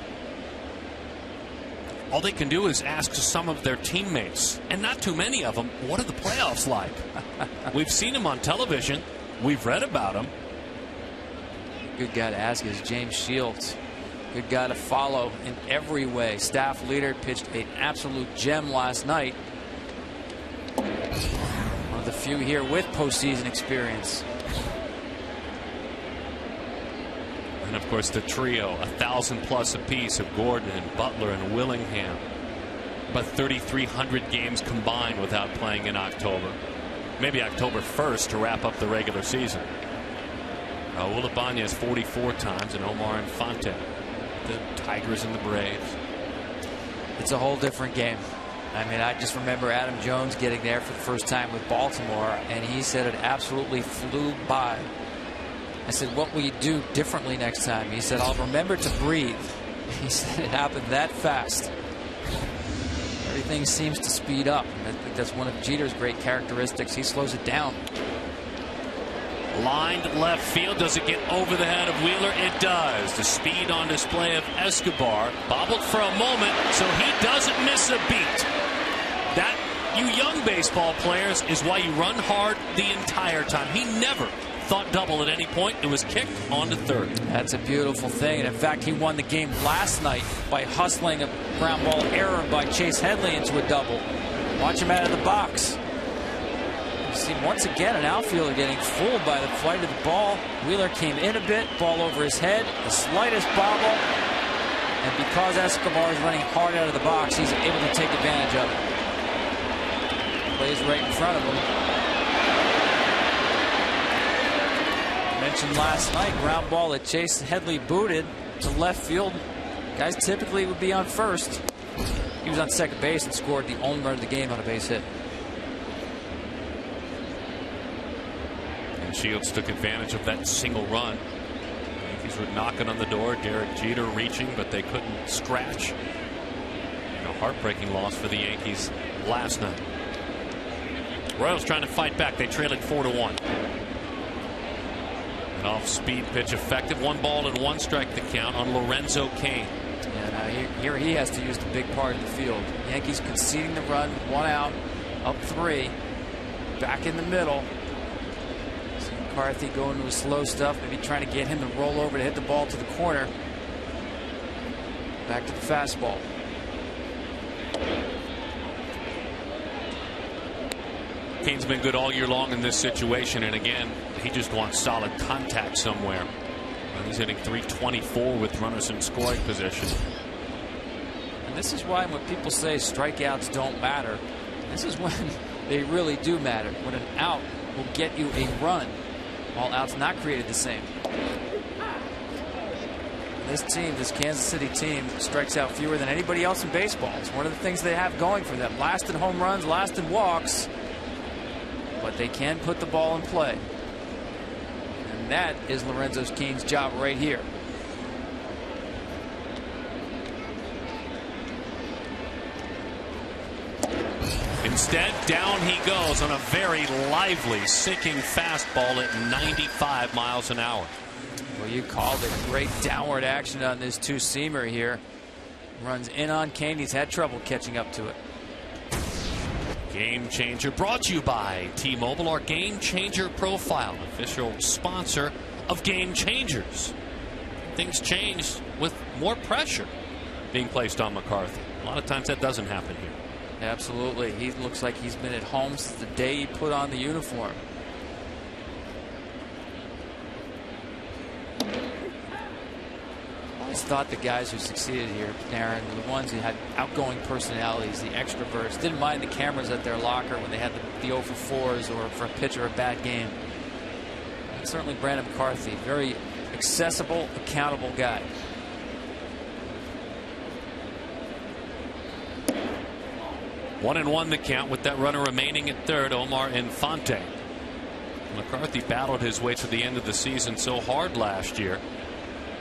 A: All they can do is ask some of their teammates, and not too many of them, what are the playoffs like? We've seen them on television. We've read about them.
C: Good guy to ask is James Shields. Good guy to follow in every way. Staff leader, pitched an absolute gem last night. One of the few here with postseason experience.
A: And of course the trio, 1,000 plus apiece of Gordon and Butler and Willingham. About 3,300 games combined without playing in October. Maybe October 1st to wrap up the regular season. Raul Ibanez 44 times and Omar Infante the Tigers and the Braves.
C: It's a whole different game. I mean, I just remember Adam Jones getting there for the first time with Baltimore, and he said it absolutely flew by. I said, what will you do differently next time? He said, I'll remember to breathe. He said it happened that fast. Everything seems to speed up. I think that's one of Jeter's great characteristics. He slows it down.
A: Lined left field. Does it get over the head of Wheeler? It does. The speed on display of Escobar. Bobbled for a moment, so he doesn't miss a beat. That, you young baseball players, is why you run hard the entire time. He never thought double at any point. It was kicked on to third.
C: That's a beautiful thing. And in fact, he won the game last night by hustling a ground ball error by Chase Headley into a double. Watch him out of the box. You see once again an outfielder getting fooled by the flight of the ball. Wheeler came in a bit, ball over his head, the slightest bobble, and because Escobar is running hard out of the box, he's able to take advantage of it. Plays right in front of him. Mentioned last night, ground ball that Chase Headley booted to left field. Guys typically would be on first. He was on second base and scored the only run of the game on a base hit.
A: And Shields took advantage of that single run. The Yankees were knocking on the door. Derek Jeter reaching, but they couldn't scratch. And a heartbreaking loss for the Yankees last night. Royals trying to fight back. They trailed 4-1. An off-speed pitch effective. 1 ball and 1 strike the count on Lorenzo Cain.
C: And here he has to use the big part of the field. Yankees conceding the run, 1 out, up 3, back in the middle. So McCarthy going to his slow stuff, maybe trying to get him to roll over to hit the ball to the corner. Back to the fastball.
A: Cain's been good all year long in this situation, and again, he just wants solid contact somewhere. And he's hitting .324 with runners in scoring position.
C: And this is why when people say strikeouts don't matter, this is when they really do matter. When an out will get you a run. All outs not created the same. This team, this Kansas City team, strikes out fewer than anybody else in baseball. It's one of the things they have going for them. Last in home runs, last in walks. But they can put the ball in play. And that is Lorenzo Cain's job right here.
A: Instead, down he goes on a very lively, sinking fastball at 95 miles an hour.
C: Well, you called it. Great downward action on this two-seamer here. Runs in on Cain. He's had trouble catching up to it.
A: Game Changer brought to you by T-Mobile, our Game Changer profile, official sponsor of Game Changers. Things changed with more pressure being placed on McCarthy. A lot of times that doesn't happen here.
C: Absolutely. He looks like he's been at home since the day he put on the uniform. I always thought the guys who succeeded here, Aaron, were the ones who had outgoing personalities, the extroverts, didn't mind the cameras at their locker when they had the 0 for 4s or for a pitcher a bad game. And certainly Brandon McCarthy, very accessible, accountable guy.
A: One and one the count with that runner remaining at third, Omar Infante. McCarthy battled his way to the end of the season so hard last year.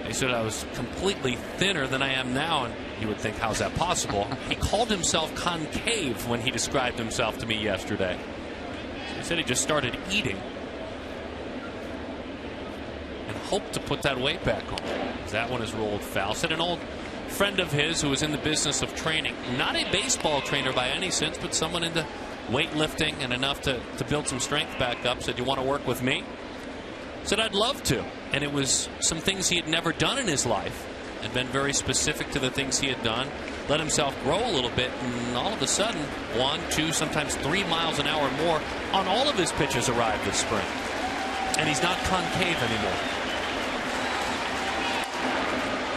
A: He said, I was completely thinner than I am now. And you would think, how's that possible? He called himself concave when he described himself to me yesterday. He said he just started eating and hoped to put that weight back on. That one is rolled foul. Said an old friend of his who was in the business of training, not a baseball trainer by any sense, but someone into weightlifting and enough to build some strength back up, said, you want to work with me? Said, I'd love to. And it was some things he had never done in his life and been very specific to the things he had done. Let himself grow a little bit, and all of a sudden 1, 2, sometimes 3 miles an hour more on all of his pitches arrived this spring. And he's not concave anymore.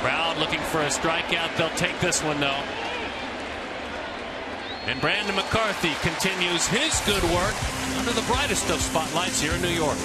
A: Crowd looking for a strikeout. They'll take this one, though. And Brandon McCarthy continues his good work under the brightest of spotlights here in New York.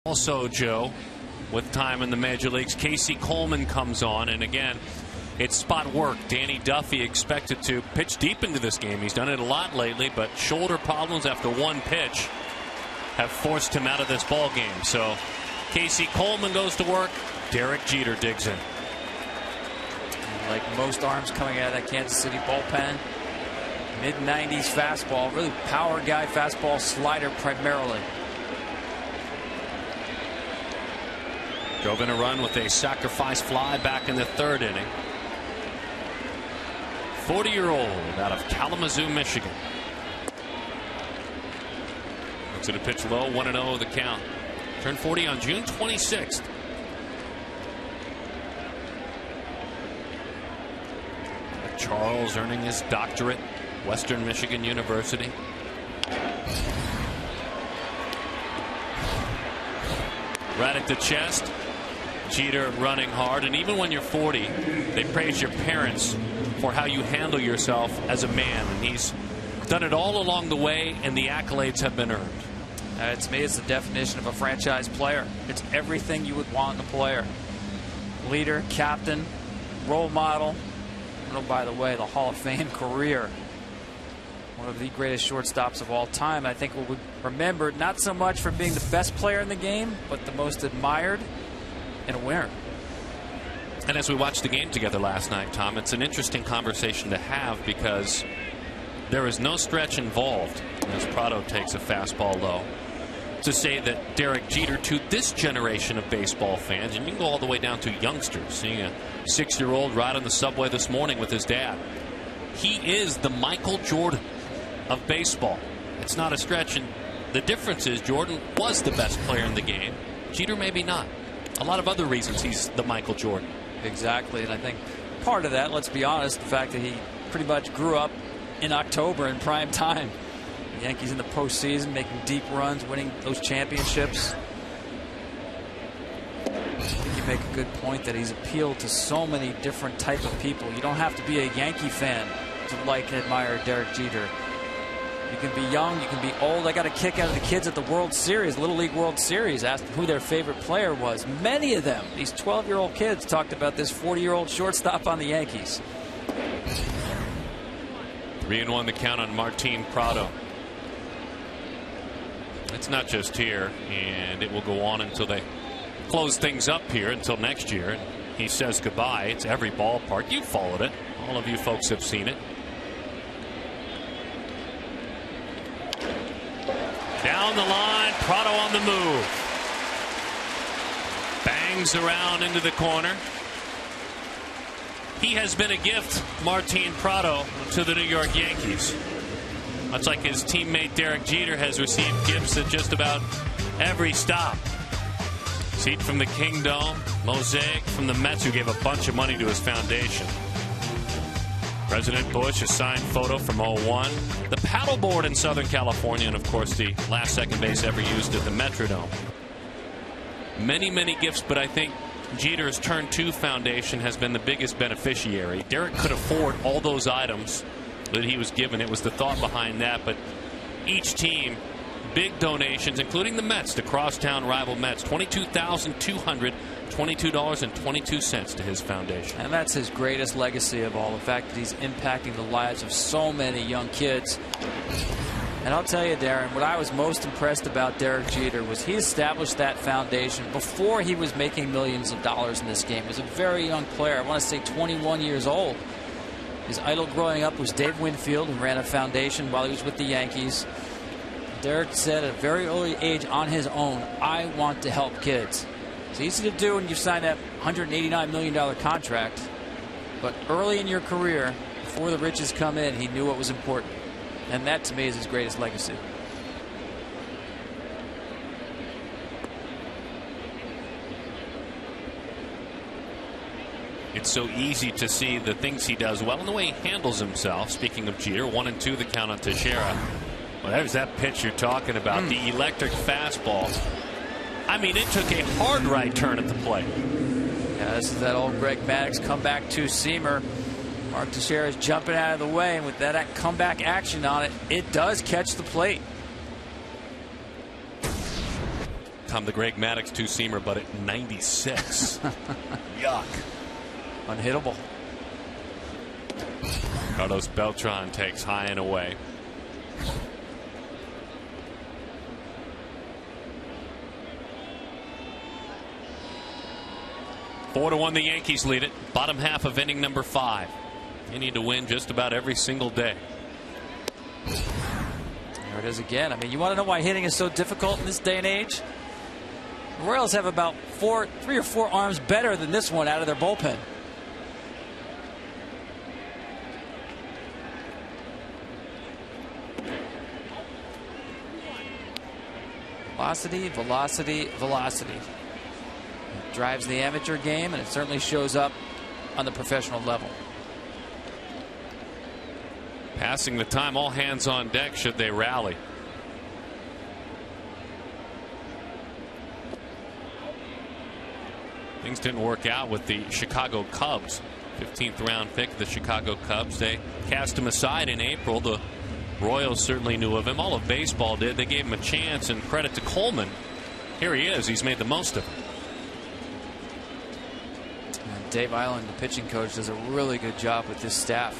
A: Also, Joe, with time in the major leagues, Casey Coleman comes on, and again, it's spot work. Danny Duffy expected to pitch deep into this game. He's done it a lot lately, but shoulder problems after one pitch have forced him out of this ball game. So Casey Coleman goes to work. Derek Jeter digs in.
C: Like most arms coming out of that Kansas City bullpen, mid-90s fastball, really power guy fastball, slider primarily.
A: Drove in a run with a sacrifice fly back in the third inning. 40-year-old out of Kalamazoo, Michigan. Looks at a pitch low, 1-0 the count. Turned 40 on June 26th. Charles earning his doctorate, Western Michigan University. Right at the chest. Jeter running hard, and even when you're 40, they praise your parents for how you handle yourself as a man, and he's done it all along the way, and the accolades have been earned.
C: To me, it's the definition of a franchise player. It's everything you would want in a player. Leader, captain, role model, and oh, by the way, the Hall of Fame career. One of the greatest shortstops of all time. I think we'll be remembered not so much for being the best player in the game, but the most admired and a winner.
A: And as we watched the game together last night, Tom, it's an interesting conversation to have because there is no stretch involved as Prado takes a fastball low to say that Derek Jeter, to this generation of baseball fans, and you can go all the way down to youngsters, seeing a 6-year-old ride on the subway this morning with his dad, he is the Michael Jordan of baseball. It's not a stretch, and the difference is Jordan was the best player in the game. Jeter maybe not. A lot of other reasons he's the Michael Jordan.
C: Exactly, and I think part of that, let's be honest, the fact that he pretty much grew up in October in prime time. The Yankees in the postseason, making deep runs, winning those championships. I think you make a good point that he's appealed to so many different type of people. You don't have to be a Yankee fan to like and admire Derek Jeter. You can be young, you can be old. I got a kick out of the kids at the World Series, Little League World Series, asked who their favorite player was. Many of them, these 12-year-old kids, talked about this 40-year-old shortstop on the Yankees.
A: 3-1 the count on Martin Prado. It's not just here, and it will go on until they close things up here until next year. And he says goodbye. It's every ballpark. You followed it. All of you folks have seen it. Down the line, Prado on the move. Bangs around into the corner. He has been a gift, Martin Prado, to the New York Yankees. Much like his teammate Derek Jeter has received gifts at just about every stop. Seat from the Kingdome, mosaic from the Mets, who gave a bunch of money to his foundation. President Bush, a signed photo from '01. The paddleboard in Southern California, and of course the last second base ever used at the Metrodome. Many, many gifts, but I think Jeter's Turn 2 Foundation has been the biggest beneficiary. Derek could afford all those items that he was given. It was the thought behind that, but each team, big donations, including the Mets, the crosstown rival Mets, $22,222.22 to his foundation.
C: And that's his greatest legacy of all, the fact that he's impacting the lives of so many young kids. And I'll tell you, Darren, what I was most impressed about Derek Jeter was he established that foundation before he was making millions of dollars in this game. He was a very young player. I want to say 21 years old. His idol growing up was Dave Winfield, who ran a foundation while he was with the Yankees. Derek said at a very early age on his own, I want to help kids. It's easy to do when you sign that $189 million contract. But early in your career, before the riches come in, he knew what was important. And that, to me, is his greatest legacy.
A: It's so easy to see the things he does well and the way he handles himself. Speaking of Jeter, 1-2 the count on Teixeira. Well, there's that pitch you're talking about, the electric fastball. I mean, it took a hard right turn at the plate.
C: Yeah, this is that old Greg Maddux comeback two-seamer. Mark Teixeira is jumping out of the way, and with that comeback action on it, it does catch the plate.
A: become the Greg Maddux two-seamer, but at 96. Yuck.
C: Unhittable.
A: Carlos Beltran takes high and away. Four to 1, the Yankees lead it. Bottom half of inning number 5. They need to win just about every single day.
C: There it is again. I mean, you want to know why hitting is so difficult in this day and age? The Royals have about 3 or 4 arms better than this one out of their bullpen. Velocity, velocity, velocity. It drives the amateur game, and it certainly shows up on the professional level.
A: Passing the time, all hands on deck should they rally. Things didn't work out with the Chicago Cubs. 15th round pick, the Chicago Cubs. They cast him aside in April. The Royals certainly knew of him. All of baseball did. They gave him a chance, and credit to Coleman. Here he is. He's made the most of it.
C: And Dave Island, the pitching coach, does a really good job with this staff.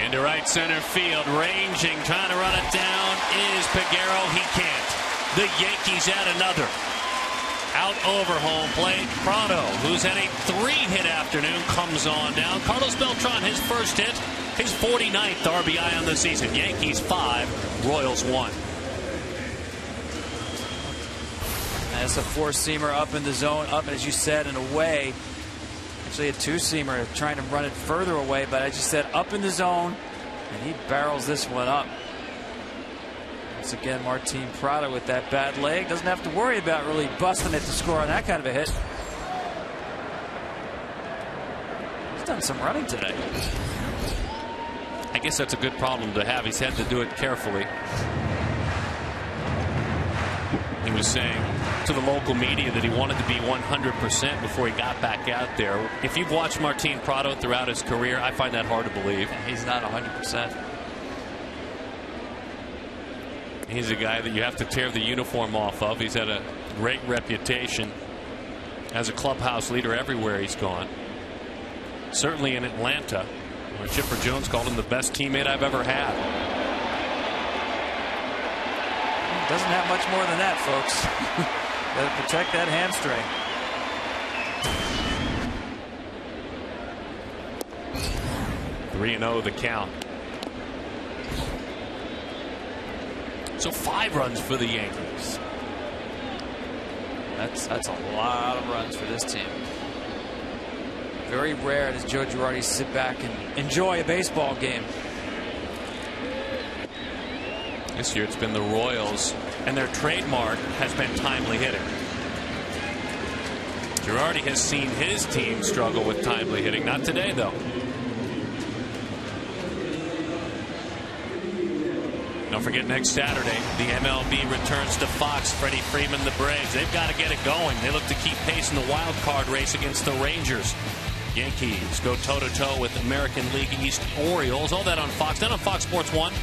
A: Into right center field, ranging, trying to run it down is Pegaro. He can't. The Yankees add another. Out over home plate, Prado, who's had a 3-hit afternoon, comes on down. Carlos Beltran, his first hit, his 49th RBI on the season. Yankees 5, Royals 1.
C: That's a 4-seamer up in the zone, up, as you said, and away. Actually a 2-seamer trying to run it further away, but as you said, up in the zone, and he barrels this one up. Once again, Martin Prado with that bad leg doesn't have to worry about really busting it to score on that kind of a hit. He's done some running today.
A: I guess that's a good problem to have. He's had to do it carefully. He was saying to the local media that he wanted to be 100% before he got back out there. If you've watched Martin Prado throughout his career, I find that hard to believe.
C: He's not 100%.
A: He's a guy that you have to tear the uniform off of. He's had a great reputation as a clubhouse leader everywhere he's gone. Certainly in Atlanta, where Chipper Jones called him the best teammate I've ever had.
C: Doesn't have much more than that, folks. Got to protect that hamstring.
A: (3-0) the count. So 5 runs for the Yankees.
C: That's a lot of runs for this team. Very rare does Joe Girardi sit back and enjoy a baseball game.
A: This year it's been the Royals, and their trademark has been timely hitting. Girardi has seen his team struggle with timely hitting. Not today, though. Don't forget, next Saturday, the MLB returns to Fox. Freddie Freeman, the Braves. They've got to get it going. They look to keep pace in the wild card race against the Rangers. Yankees go toe-to-toe with American League East Orioles. All that on Fox. Then on Fox Sports 1.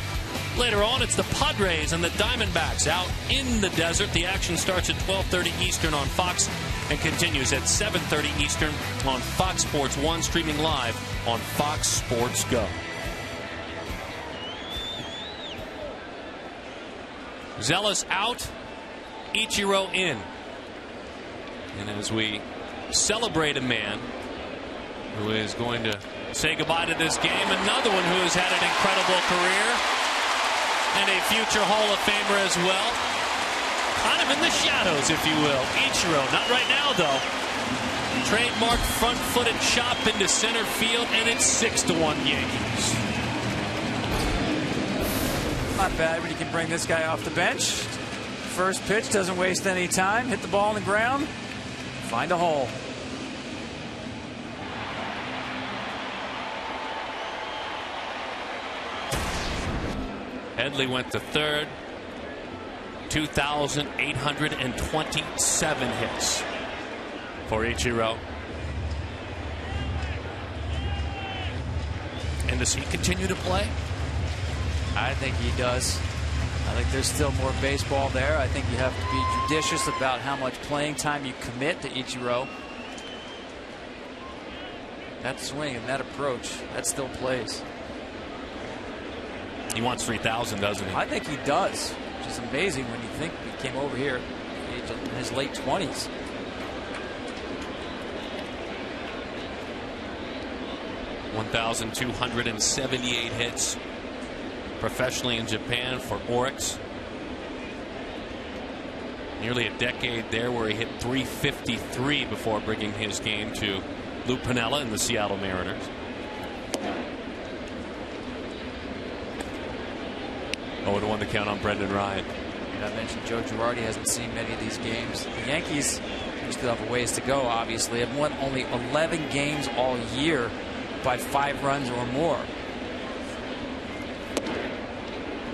A: Later on, it's the Padres and the Diamondbacks out in the desert. The action starts at 12:30 Eastern on Fox and continues at 7:30 Eastern on Fox Sports 1, streaming live on Fox Sports Go. Zealous out, Ichiro in. And as we celebrate a man who is going to say goodbye to this game, another one who has had an incredible career and a future Hall of Famer as well. Kind of in the shadows, if you will. Ichiro, not right now, though. Trademark front-footed chop into center field, and it's 6-1 Yankees.
C: Not bad when you can bring this guy off the bench. First pitch, doesn't waste any time. Hit the ball on the ground. Find a hole.
A: Headley went to third. 2,827 hits for Ichiro. And does he continue to play?
C: I think he does. I think there's still more baseball there. I think you have to be judicious about how much playing time you commit to Ichiro. That swing and that approach, that still plays.
A: He wants 3,000, doesn't he?
C: I think he does, which is amazing when you think he came over here in his late 20s.
A: $1,278 hits professionally in Japan for Oryx. Nearly a decade there where he hit .353 before bringing his game to Lou Piniella and the Seattle Mariners. Oh, and 1 to count on Brendan Ryan.
C: And I mentioned Joe Girardi hasn't seen many of these games. The Yankees still have a ways to go, obviously. Have won only 11 games all year by 5 runs or more.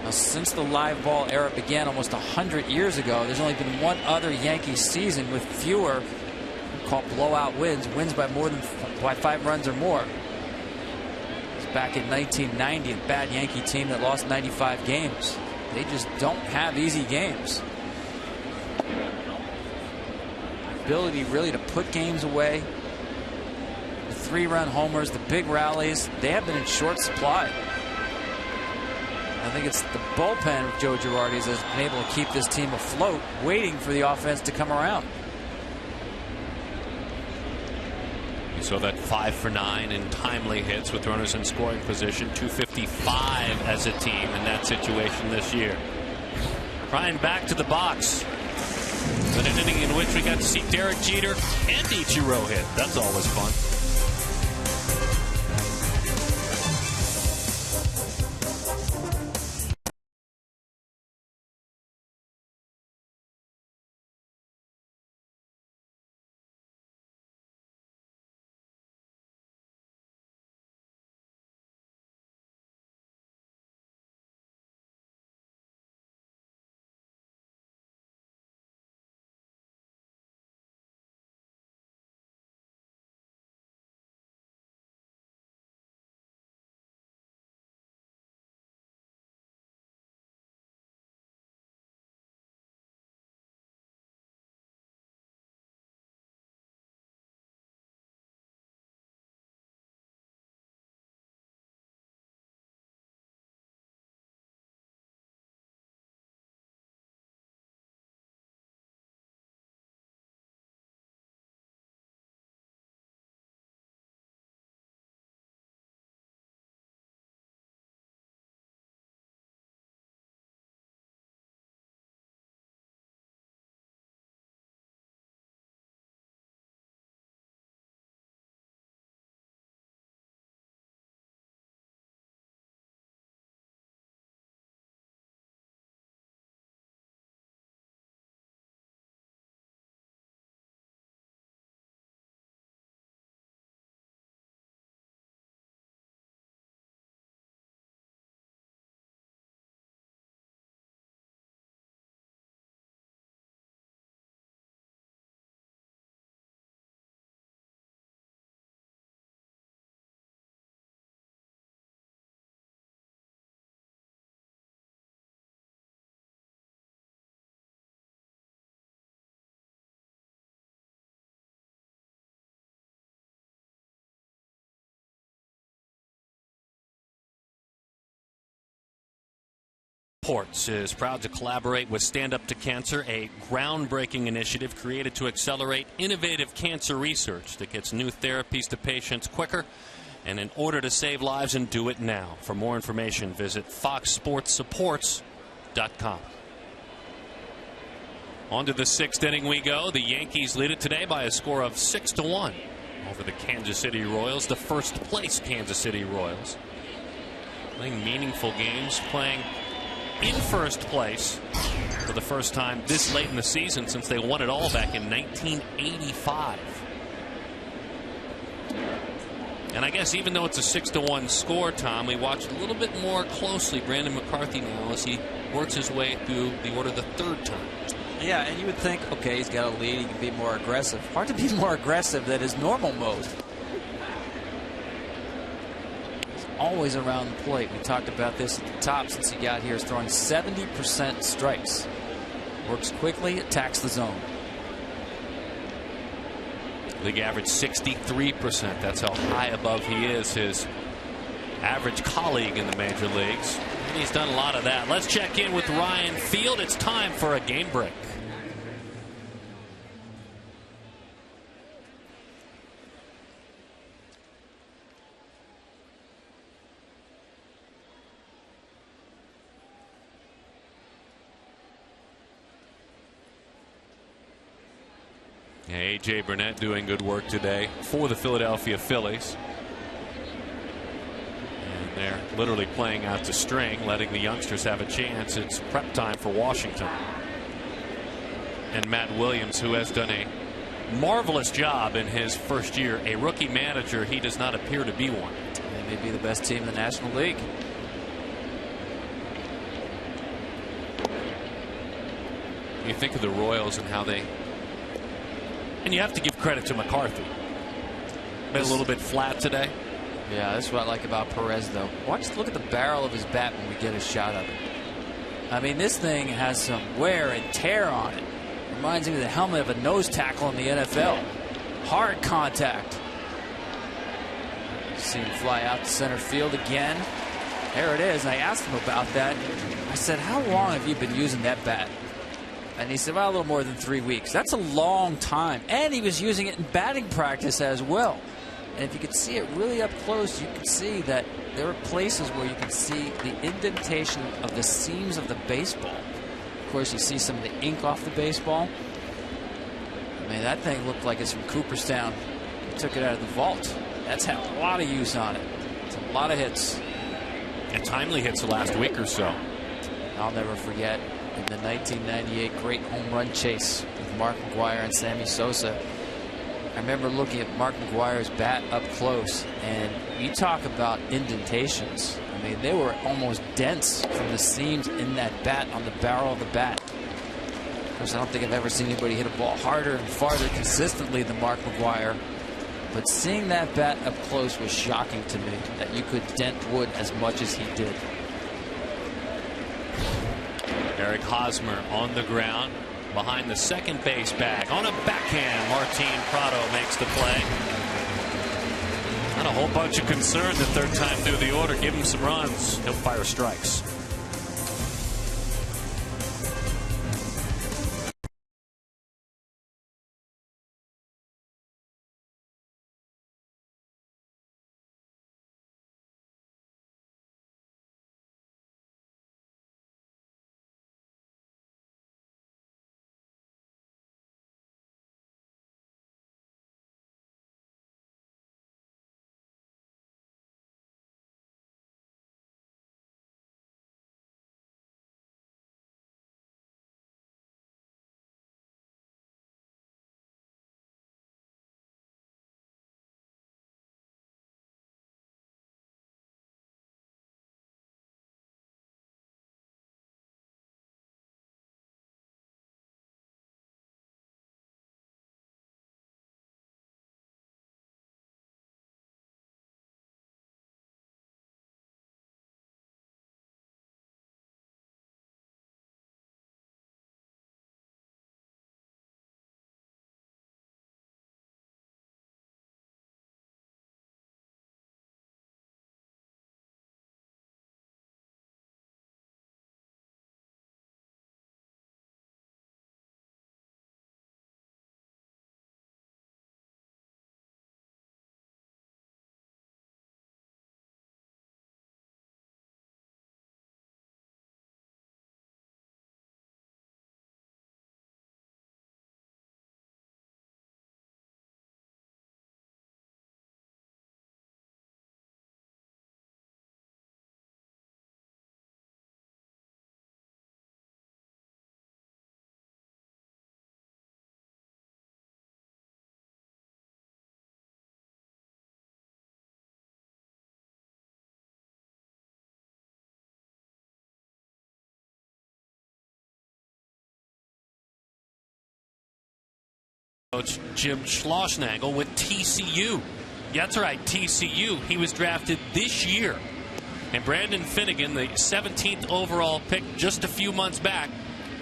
C: Now, since the live ball era began almost 100 years ago, there's only been one other Yankees season with fewer, called blowout wins by more than 5 runs or more. It's back in 1990, a bad Yankee team that lost 95 games. They just don't have easy games. Ability really to put games away. The 3-run homers, the big rallies, they have been in short supply. I think it's the bullpen of Joe Girardi's has been able to keep this team afloat, waiting for the offense to come around.
A: You saw that 5 for 9 in timely hits with runners in scoring position. 255 as a team in that situation this year. Ryan back to the box. But an inning in which we got to see Derek Jeter and Ichiro hit. That's always fun. Ports is proud to collaborate with Stand Up to Cancer, a groundbreaking initiative created to accelerate innovative cancer research that gets new therapies to patients quicker and in order to save lives, and do it now. For more information, visit foxsportsupports.com. On to the 6th inning we go. The Yankees lead it today by a score of 6-1 over the Kansas City Royals, the first place Kansas City Royals. Playing meaningful games, playing in first place for the first time this late in the season since they won it all back in 1985. And I guess even though it's a 6-1 score, Tom, we watch a little bit more closely Brandon McCarthy now as he works his way through the order the 3rd time.
C: Yeah, and you would think, okay, he's got a lead, he can be more aggressive. Hard to be more aggressive than his normal mode. always around the plate. We talked about this at the top since he got here. He's throwing 70% strikes. Works quickly, attacks the zone.
A: League average 63%. That's how high above he is his average colleague in the major leagues. And he's done a lot of that. Let's check in with Ryan Field. It's time for a game break. A.J. Burnett doing good work today for the Philadelphia Phillies. And they're literally playing out the string, letting the youngsters have a chance. It's prep time for Washington. And Matt Williams, who has done a marvelous job in his first year, a rookie manager, he does not appear to be one.
C: They may be the best team in the National League.
A: You think of the Royals and how they... And you have to give credit to McCarthy. Been a little bit flat today.
C: Yeah, that's what I like about Perez, though. Look at the barrel of his bat when we get a shot of it. I mean, this thing has some wear and tear on it. Reminds me of the helmet of a nose tackle in the NFL. Hard contact. See him fly out to center field again. There it is. And I asked him about that. I said, how long have you been using that bat? And he said, well, a little more than 3 weeks. That's a long time. And he was using it in batting practice as well. And if you could see it really up close, you can see that there are places where you can see the indentation of the seams of the baseball. Of course, you see some of the ink off the baseball. I mean, that thing looked like it's from Cooperstown. He took it out of the vault. That's had a lot of use on it. It's a lot of hits.
A: And timely hits the last week or so.
C: I'll never forget in the 1998 great home run chase with Mark McGwire and Sammy Sosa. I remember looking at Mark McGwire's bat up close, and you talk about indentations. I mean, they were almost dents from the seams in that bat on the barrel of the bat. Of course, I don't think I've ever seen anybody hit a ball harder and farther consistently than Mark McGwire. But seeing that bat up close was shocking to me, that you could dent wood as much as he did.
A: Eric Hosmer on the ground behind the second base bag. On a backhand, Martin Prado makes the play. Not a whole bunch of concern the third time through the order. Give him some runs. He'll fire strikes. Coach Jim Schlossnagle with TCU Yeah, that's right, TCU. He was drafted this year. And Brandon Finnegan, the 17th overall pick just a few months back,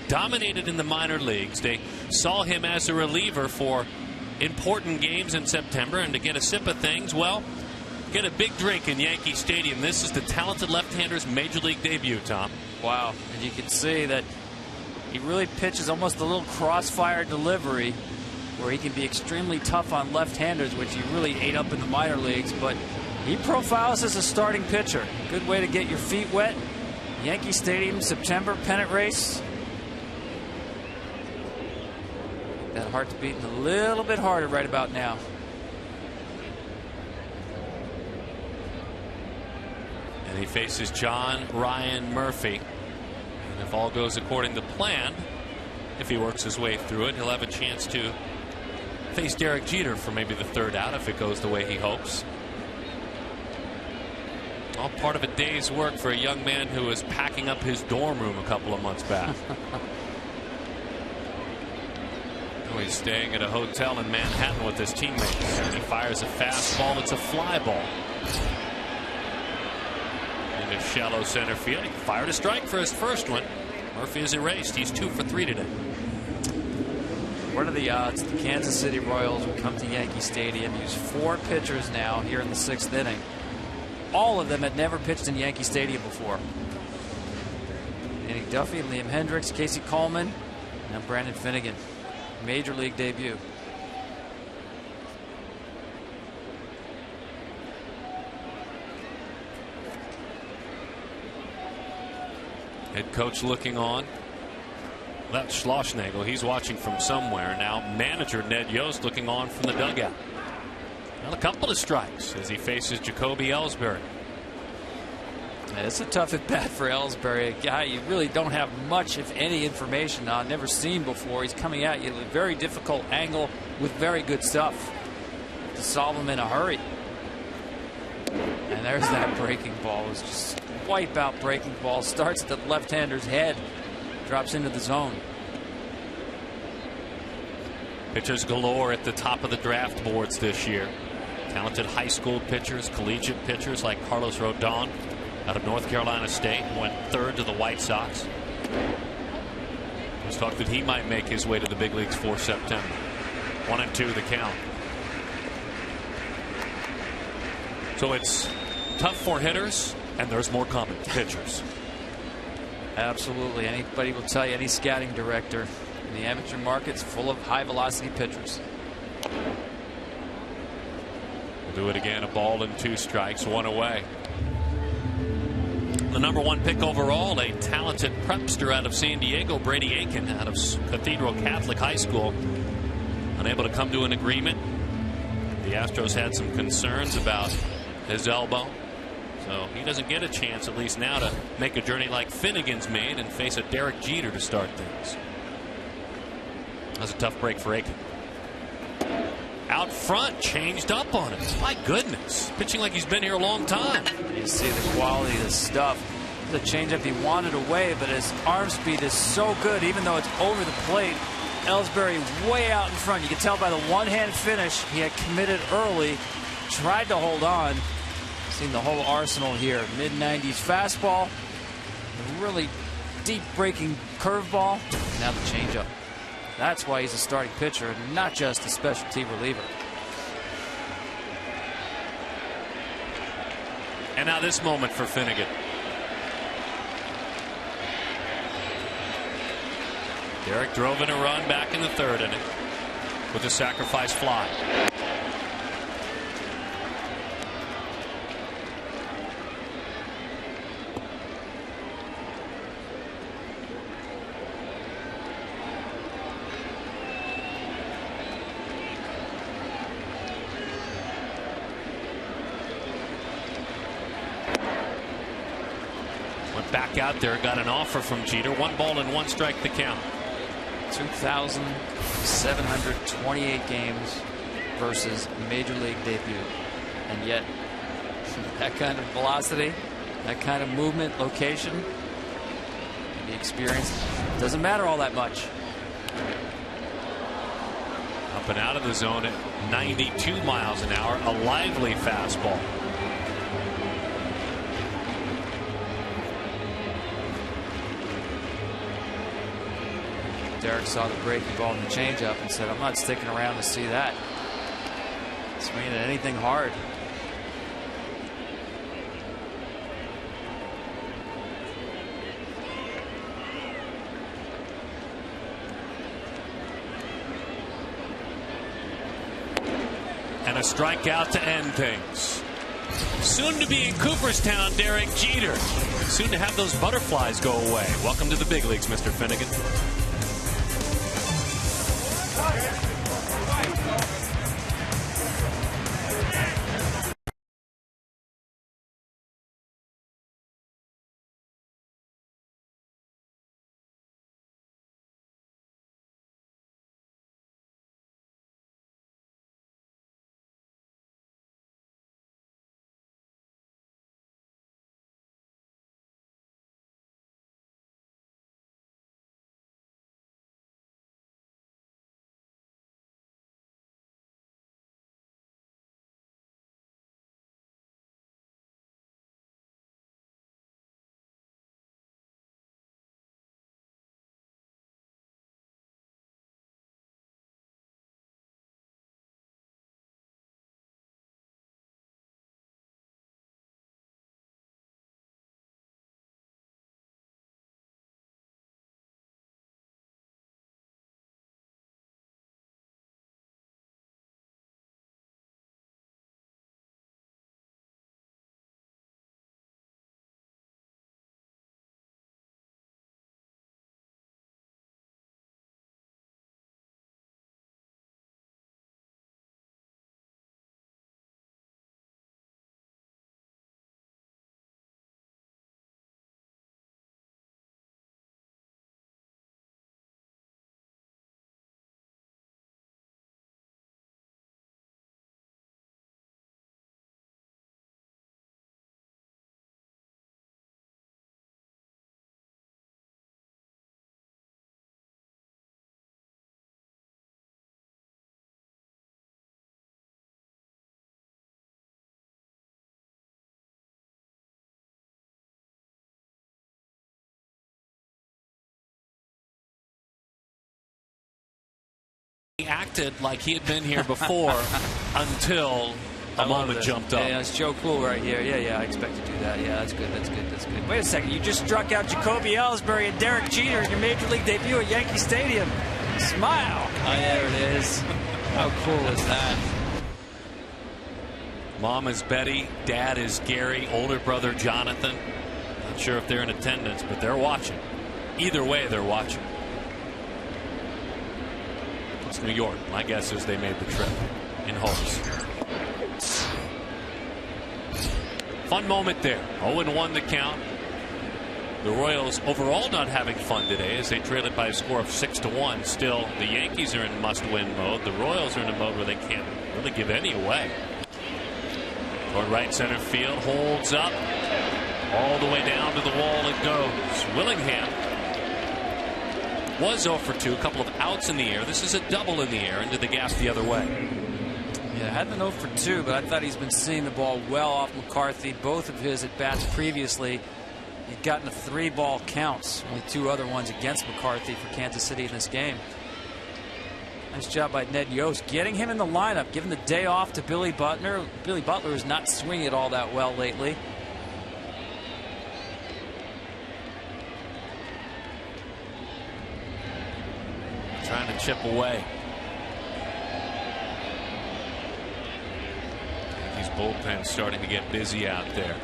A: dominated in the minor leagues. They saw him as a reliever for important games in September, and to get a sip of things, well, get a big drink in Yankee Stadium. This is the talented left-hander's major league debut, Tom.
C: Wow. And you can see that he really pitches almost a little crossfire delivery where he can be extremely tough on left-handers, which he really ate up in the minor leagues, but he profiles as a starting pitcher. Good way to get your feet wet. Yankee Stadium, September, pennant race. That heart's beating a little bit harder right about now.
A: And he faces John Ryan Murphy. And if all goes according to plan, if he works his way through it, he'll have a chance to face Derek Jeter for maybe the third out if it goes the way he hopes. All part of a day's work for a young man who was packing up his dorm room a couple of months back. He's staying at a hotel in Manhattan with his teammates. And he fires a fastball. It's a fly ball. Into shallow center field. He fired a strike for his first one. Murphy is erased. He's 2 for 3 today.
C: What are the odds the Kansas City Royals will come to Yankee Stadium, use 4 pitchers now here in the 6th inning? All of them had never pitched in Yankee Stadium before. Duffy, Liam Hendricks, Casey Coleman, and Brandon Finnegan. Major league debut.
A: Head coach looking on. That's Schlossnagel. He's watching from somewhere. Now manager Ned Yost looking on from the dugout. Well, a couple of strikes as he faces Jacoby Ellsbury.
C: It's a tough at bat for Ellsbury, a guy you really don't have much, if any, information on, never seen before. He's coming at you at a very difficult angle with very good stuff to solve him in a hurry. And there's that breaking ball. It was just wipe out breaking ball. Starts at the left-hander's head, drops into the zone.
A: Pitchers galore at the top of the draft boards this year. Talented high school pitchers, collegiate pitchers like Carlos Rodon out of North Carolina State, went 3rd to the White Sox. There's talk that he might make his way to the big leagues for September. 1-2 the count. So it's tough for hitters, and there's more coming to pitchers.
C: Absolutely. Anybody will tell you, any scouting director, the amateur market's full of high velocity pitchers.
A: We'll do it again. A ball and 2 strikes, 1 away. The number 1 pick overall, a talented prepster out of San Diego, Brady Aiken, out of Cathedral Catholic High School, unable to come to an agreement. The Astros had some concerns about his elbow, so he doesn't get a chance, at least now, to make a journey like Finnegan's made and face a Derek Jeter to start things. That was a tough break for Aiken. Out front, changed up on him. My goodness, pitching like he's been here a long time.
C: You see the quality of the stuff. The changeup he wanted away, but his arm speed is so good, even though it's over the plate. Ellsbury way out in front. You can tell by the one-hand finish he had committed early. Tried to hold on. Seen the whole arsenal here. Mid-90s fastball, a really deep breaking curveball. Now the changeup. That's why he's a starting pitcher, not just a specialty reliever.
A: And now this moment for Finnegan. Derek drove in a run back in the 3rd inning with a sacrifice fly. Back out there, got an offer from Jeter. 1 ball and 1 strike the count.
C: 2,728 games versus major league debut, and yet that kind of velocity, that kind of movement, location, the experience doesn't matter all that much.
A: How up and out of the zone at 92 miles an hour. A lively fastball.
C: Derek saw the breaking ball and the changeup and said, I'm not sticking around to see that. Swinging at anything hard.
A: And a strikeout to end things. Soon to be in Cooperstown, Derek Jeter. Soon to have those butterflies go away. Welcome to the big leagues, Mr. Finnegan. He acted like he had been here before until a moment jumped up.
C: Yeah, it's Joe Cool right here. Yeah, I expect to do that. Yeah, that's good.
B: Wait a second. You just struck out Jacoby Ellsbury and Derek Jeter in your Major League debut at Yankee Stadium. Smile.
C: Oh, there it is. How cool is that?
A: Mom is Betty. Dad is Gary. Older brother Jonathan. Not sure if they're in attendance, but they're watching. Either way, they're watching. It's New York. My guess is they made the trip in hopes. Fun moment there. 0-1 the count. The Royals overall not having fun today as they trail it by a score of 6-1. Still, the Yankees are in must-win mode. The Royals are in a mode where they can't really give any away. Toward right center field, holds up. All the way down to the wall it goes. Willingham was 0 for 2, a couple of outs in the air. This is a double in the air into the gap the other way.
C: Yeah, had been 0 for 2, but I thought he's been seeing the ball well off McCarthy. Both of his at-bats previously, he'd gotten 3-ball counts. Only 2 other ones against McCarthy for Kansas City in this game. Nice job by Ned Yost getting him in the lineup, giving the day off to Billy Butler. Billy Butler is not swinging it all that well lately.
A: Trying to chip away. Yankees bullpen starting to get busy out there.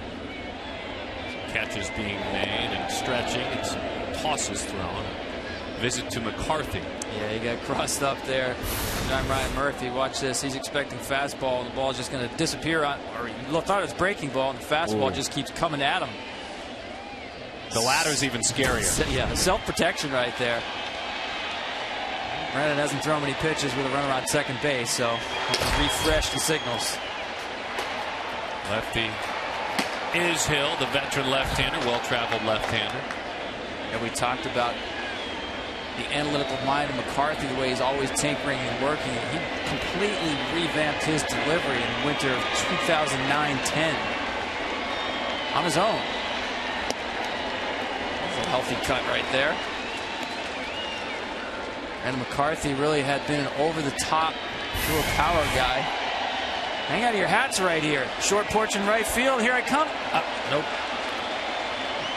A: Some catches being made and stretching. It's tosses thrown. Visit to McCarthy.
C: Yeah, he got crossed up there. John Ryan Murphy, watch this. He's expecting fastball, and the ball is just going to disappear on, or he thought it was breaking ball, and the fastball just keeps coming at him.
A: The latter's even scarier.
C: Yeah, self-protection right there. Brandon hasn't thrown many pitches with a runner on second base, so refresh the signals.
A: Lefty is Hill, the veteran left-hander, well-traveled left-hander.
C: And we talked about the analytical mind of McCarthy, the way he's always tinkering and working. He completely revamped his delivery in the winter of 2009-10 on his own. That's a healthy cut right there. And McCarthy really had been an over-the-top pure power guy. Hang out of your hats right here. Short porch in right field. Here I come. Nope.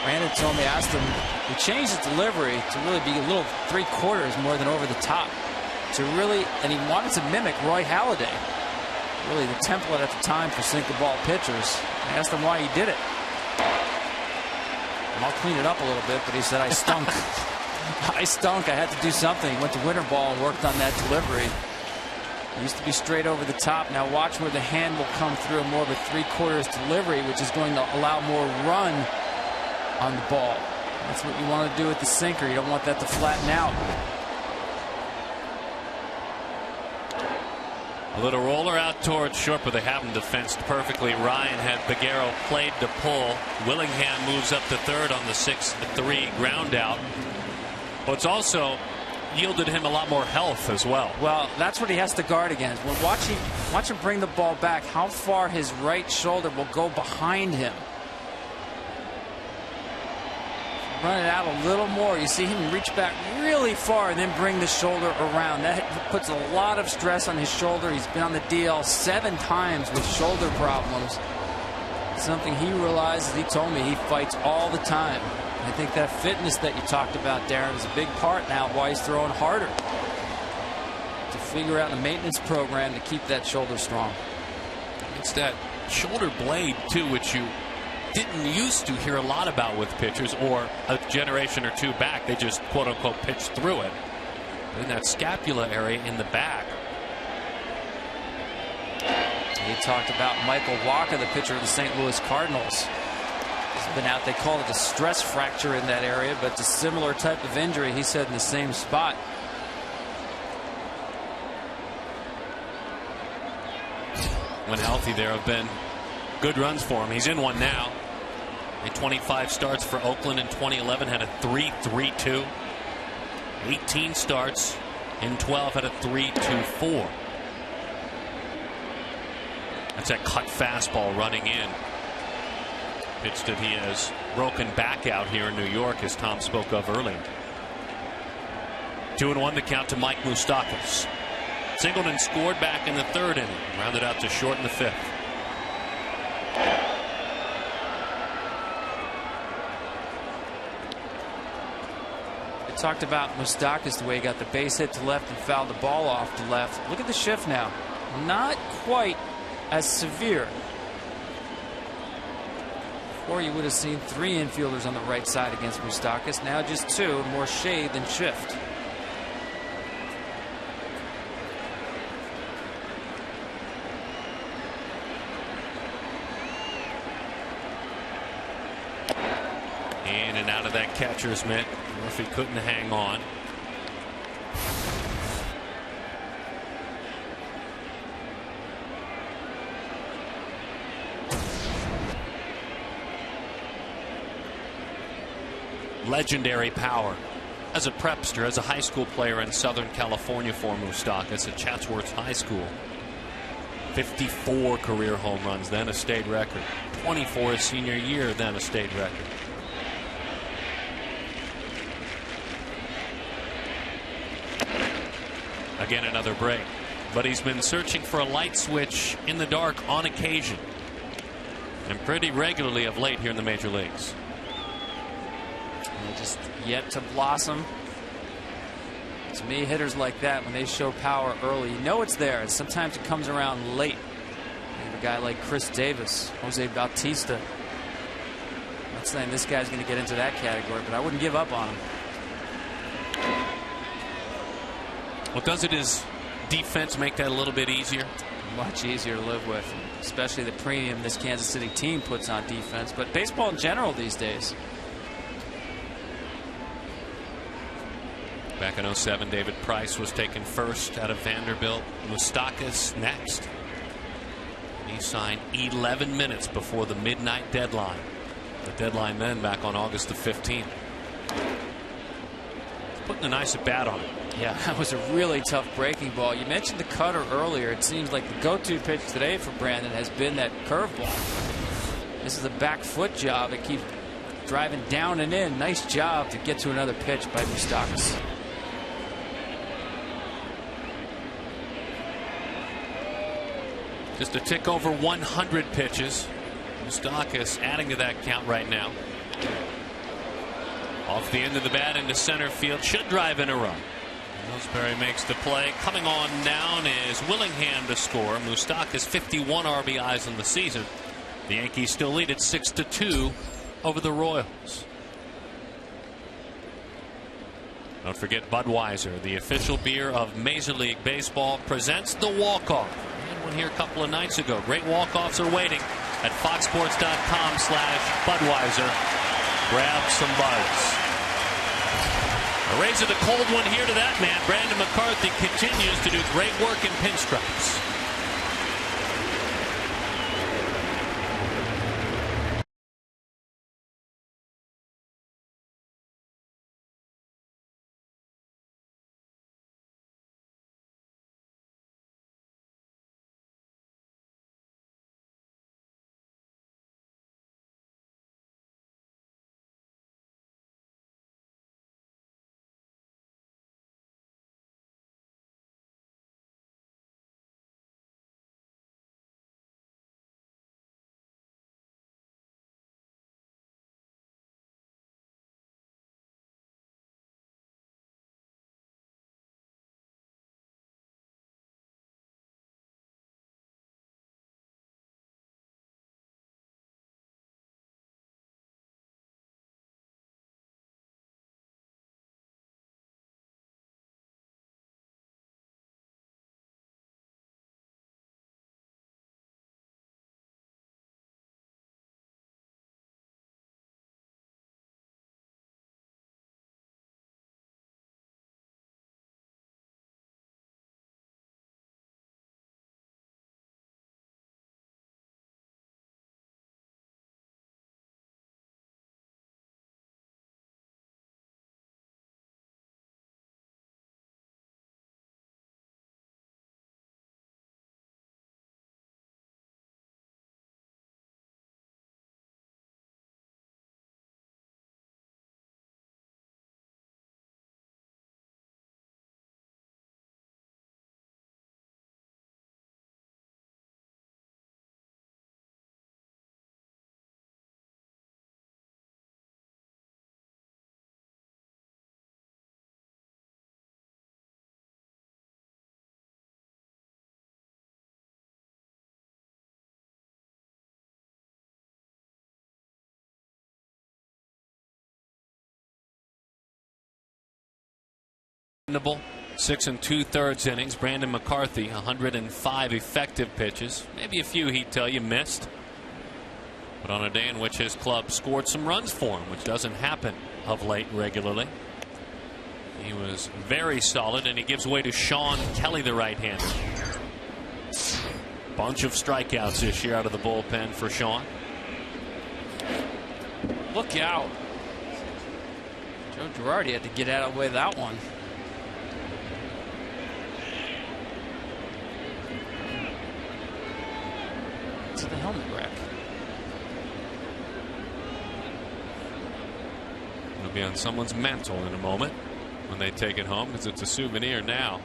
C: Brandon told me, asked him, he changed his delivery to really be a little three-quarters more than over the top. To really, and he wanted to mimic Roy Halladay. Really the template at the time for single ball pitchers. I asked him why he did it. And I'll clean it up a little bit, but he said, I stunk. I stunk. I had to do something. He went to winter ball and worked on that delivery. It used to be straight over the top. Now watch where the hand will come through more of a three-quarters delivery, which is going to allow more run on the ball. That's what you want to do with the sinker. You don't want that to flatten out.
A: A little roller out towards short, but they haven't defensed perfectly. Ryan had Baguero played to pull. Willingham moves up to third on the 6-3 ground out. But it's also yielded him a lot more health as well.
C: Well, that's what he has to guard against. When watch him bring the ball back, how far his right shoulder will go behind him. Run it out a little more. You see him reach back really far and then bring the shoulder around. That puts a lot of stress on his shoulder. He's been on the DL 7 times with shoulder problems. Something he realizes, he told me, he fights all the time. I think that fitness that you talked about, Darren, is a big part now of why he's throwing harder. To figure out a maintenance program to keep that shoulder strong.
A: It's that shoulder blade, too, which you didn't used to hear a lot about with pitchers, or a generation or two back. They just quote-unquote pitched through it. But in that scapula area in the back.
C: He talked about Michael Wacha, the pitcher of the St. Louis Cardinals. He's been out. They call it a stress fracture in that area, but it's a similar type of injury, he said, in the same spot.
A: When healthy, there have been good runs for him. He's in one now. 25 starts for Oakland in 2011, had a 3.32. 18 starts in 12, had a 3.24. That's that cut fastball running in. Pitch that he has broken back out here in New York, as Tom spoke of earlier. 2-1 the count to Mike Moustakas. Singleton scored back in the third inning, rounded out to short in the fifth.
C: Talked about Moustakas, the way he got the base hit to left and fouled the ball off to left. Look at the shift now. Not quite as severe. Before you would have seen 3 infielders on the right side against Moustakas. Now just 2, more shade than shift.
A: In and out of that catcher's mitt. Murphy couldn't hang on. Legendary power. As a prepster, as a high school player in Southern California for Moustakas at Chatsworth High School. 54 career home runs, then a state record. 24 his senior year, then a state record. Again, another break. But he's been searching for a light switch in the dark on occasion. And pretty regularly of late here in the major leagues.
C: And just yet to blossom. To me, hitters like that, when they show power early, you know it's there. And sometimes it comes around late. You have a guy like Chris Davis, Jose Bautista. I'm not saying this guy's going to get into that category, but I wouldn't give up on him.
A: Well, doesn't his defense make that a little bit easier?
C: Much easier to live with, especially the premium this Kansas City team puts on defense, but baseball in general these days.
A: Back in 07, David Price was taken first out of Vanderbilt. Moustakas next. He signed 11 minutes before the midnight deadline. The deadline then back on August the 15th. putting a nice at bat on it.
C: Yeah, that was a really tough breaking ball. You mentioned the cutter earlier. It seems like the go-to pitch today for Brandon has been that curveball. This is a back foot job. It keeps driving down and in. Nice job to get to another pitch by Moustakas.
A: Just a tick over 100 pitches. Moustakas adding to that count right now. Off the end of the bat into center field. Should drive in a run. Ellsbury makes the play. Coming on down is Willingham to score. Moustakas 51 RBIs in the season. The Yankees still lead at 6-2 over the Royals. Don't forget Budweiser, the official beer of Major League Baseball, presents the walk-off. We had one here a couple of nights ago. Great walk-offs are waiting at foxsports.com/Budweiser. Grab some buds. A raise of the cold one here to that man. Brandon McCarthy continues to do great work in pinstripes. Six and 2/3 innings. Brandon McCarthy, 105 effective pitches. Maybe a few he'd tell you missed. But on a day in which his club scored some runs for him, which doesn't happen of late regularly. He was very solid, and he gives way to Sean Kelly, the right-hander. Bunch of strikeouts this year out of the bullpen for Sean.
C: Look out. Joe Girardi had to get out of the way of that one. To the helmet wreck.
A: It'll be on someone's mantle in a moment when they take it home, because it's a souvenir now.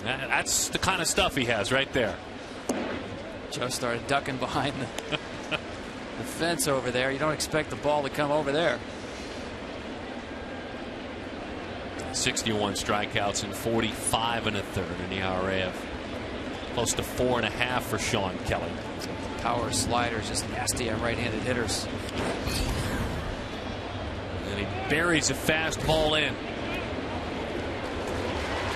A: That's the kind of stuff he has right there.
C: Joe started ducking behind the fence over there. You don't expect the ball to come over there.
A: 61 strikeouts and 45 1/3, an ERA of close to 4.5 for Sean Kelly.
C: Power slider is just nasty on right-handed hitters.
A: And he buries a fastball in.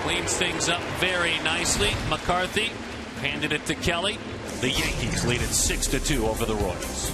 A: Cleans things up very nicely. McCarthy handed it to Kelly. The Yankees lead at 6-2 over the Royals.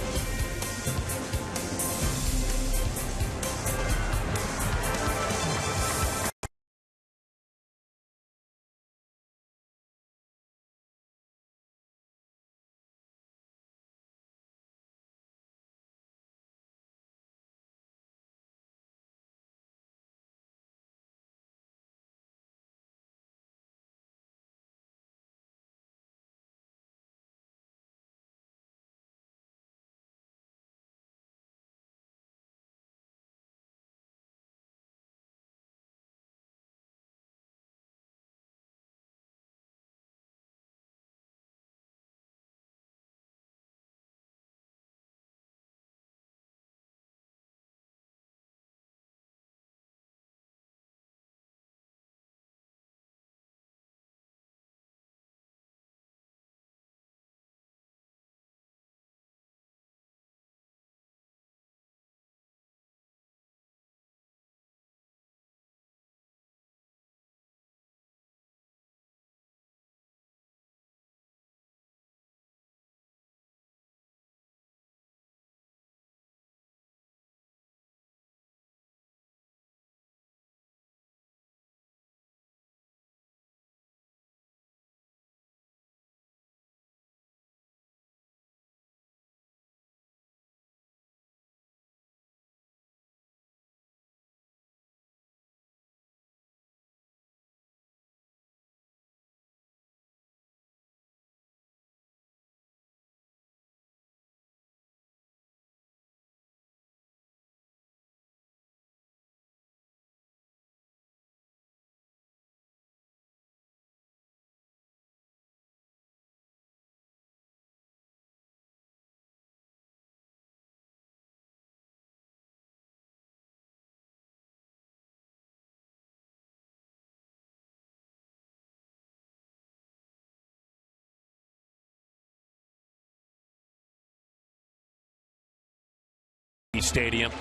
A: Stadium.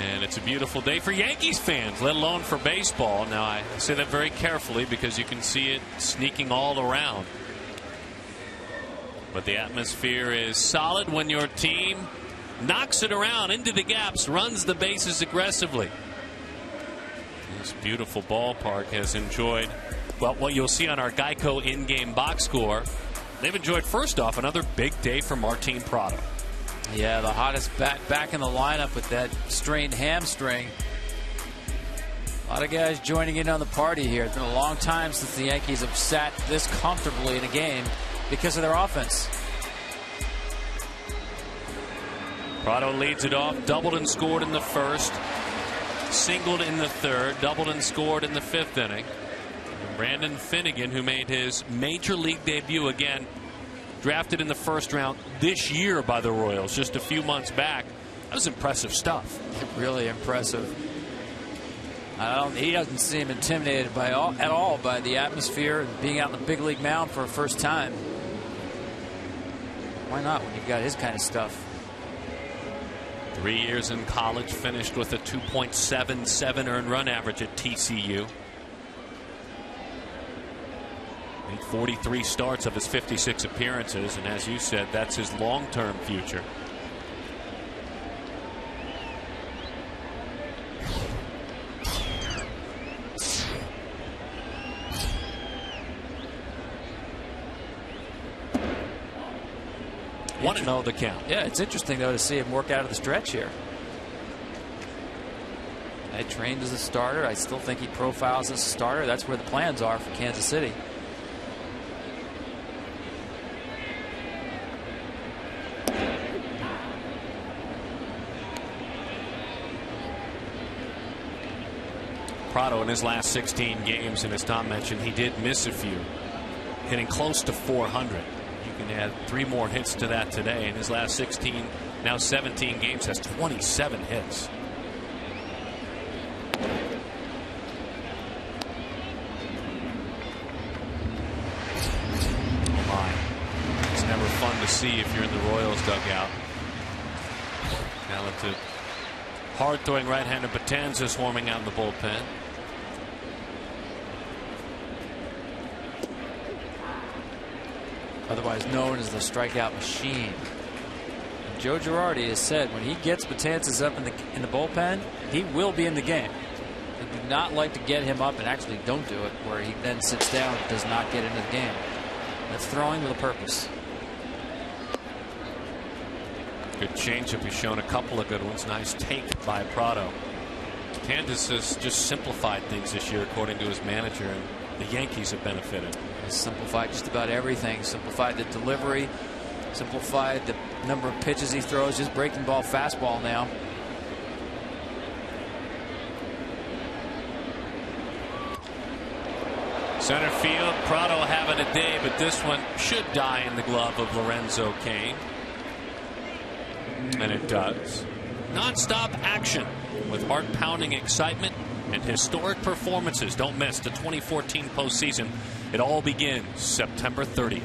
A: And it's a beautiful day for Yankees fans, let alone for baseball. Now, I say that very carefully because you can see it sneaking all around. But the atmosphere is solid when your team knocks it around into the gaps, runs the bases aggressively. This beautiful ballpark has enjoyed, well, what you'll see on our Geico in-game box score. They've enjoyed, first off, another big day for Martin Prado.
C: Yeah, the hottest bat back in the lineup with that strained hamstring. A lot of guys joining in on the party here. It's been a long time since the Yankees have sat this comfortably in a game because of their offense.
A: Prado leads it off, doubled and scored in the first, singled in the third, doubled and scored in the fifth inning. Brandon Finnegan, who made his major league debut again, drafted in the first round this year by the Royals just a few months back. That was impressive stuff.
C: Really impressive. He doesn't seem intimidated at all by the atmosphere and being out in the big league mound for a first time. Why not when you've got his kind of stuff?
A: 3 years in college, finished with a 2.77 earned run average at TCU. Made 43 starts of his 56 appearances, and as you said, that's his long-term future. Want to know the count.
C: Yeah, it's interesting, though, to see him work out of the stretch here. I trained as a starter. I still think he profiles as a starter. That's where the plans are for Kansas City.
A: Prado in his last 16 games, and as Tom mentioned, he did miss a few, hitting close to 400. You can add 3 more hits to that today. In his last 16, now 17 games, has 27 hits. Oh my. It's never fun to see if you're in the Royals dugout. Talented, hard-throwing right-hander Batanza swarming out in the bullpen.
C: Otherwise known as the strikeout machine. And Joe Girardi has said when he gets Betances up in the bullpen, he will be in the game. They do not like to get him up and actually don't do it, where he then sits down and does not get into the game. That's throwing with a purpose.
A: Good changeup. He's shown a couple of good ones. Nice take by Prado. Betances has just simplified things this year, according to his manager, and the Yankees have benefited.
C: Simplified just about everything. Simplified the delivery. Simplified the number of pitches he throws. Just breaking ball fastball now.
A: Center field. Prado having a day, but this one should die in the glove of Lorenzo Cain. And it does. Non-stop action with heart-pounding excitement and historic performances. Don't miss the 2014 postseason. It all begins September 30th.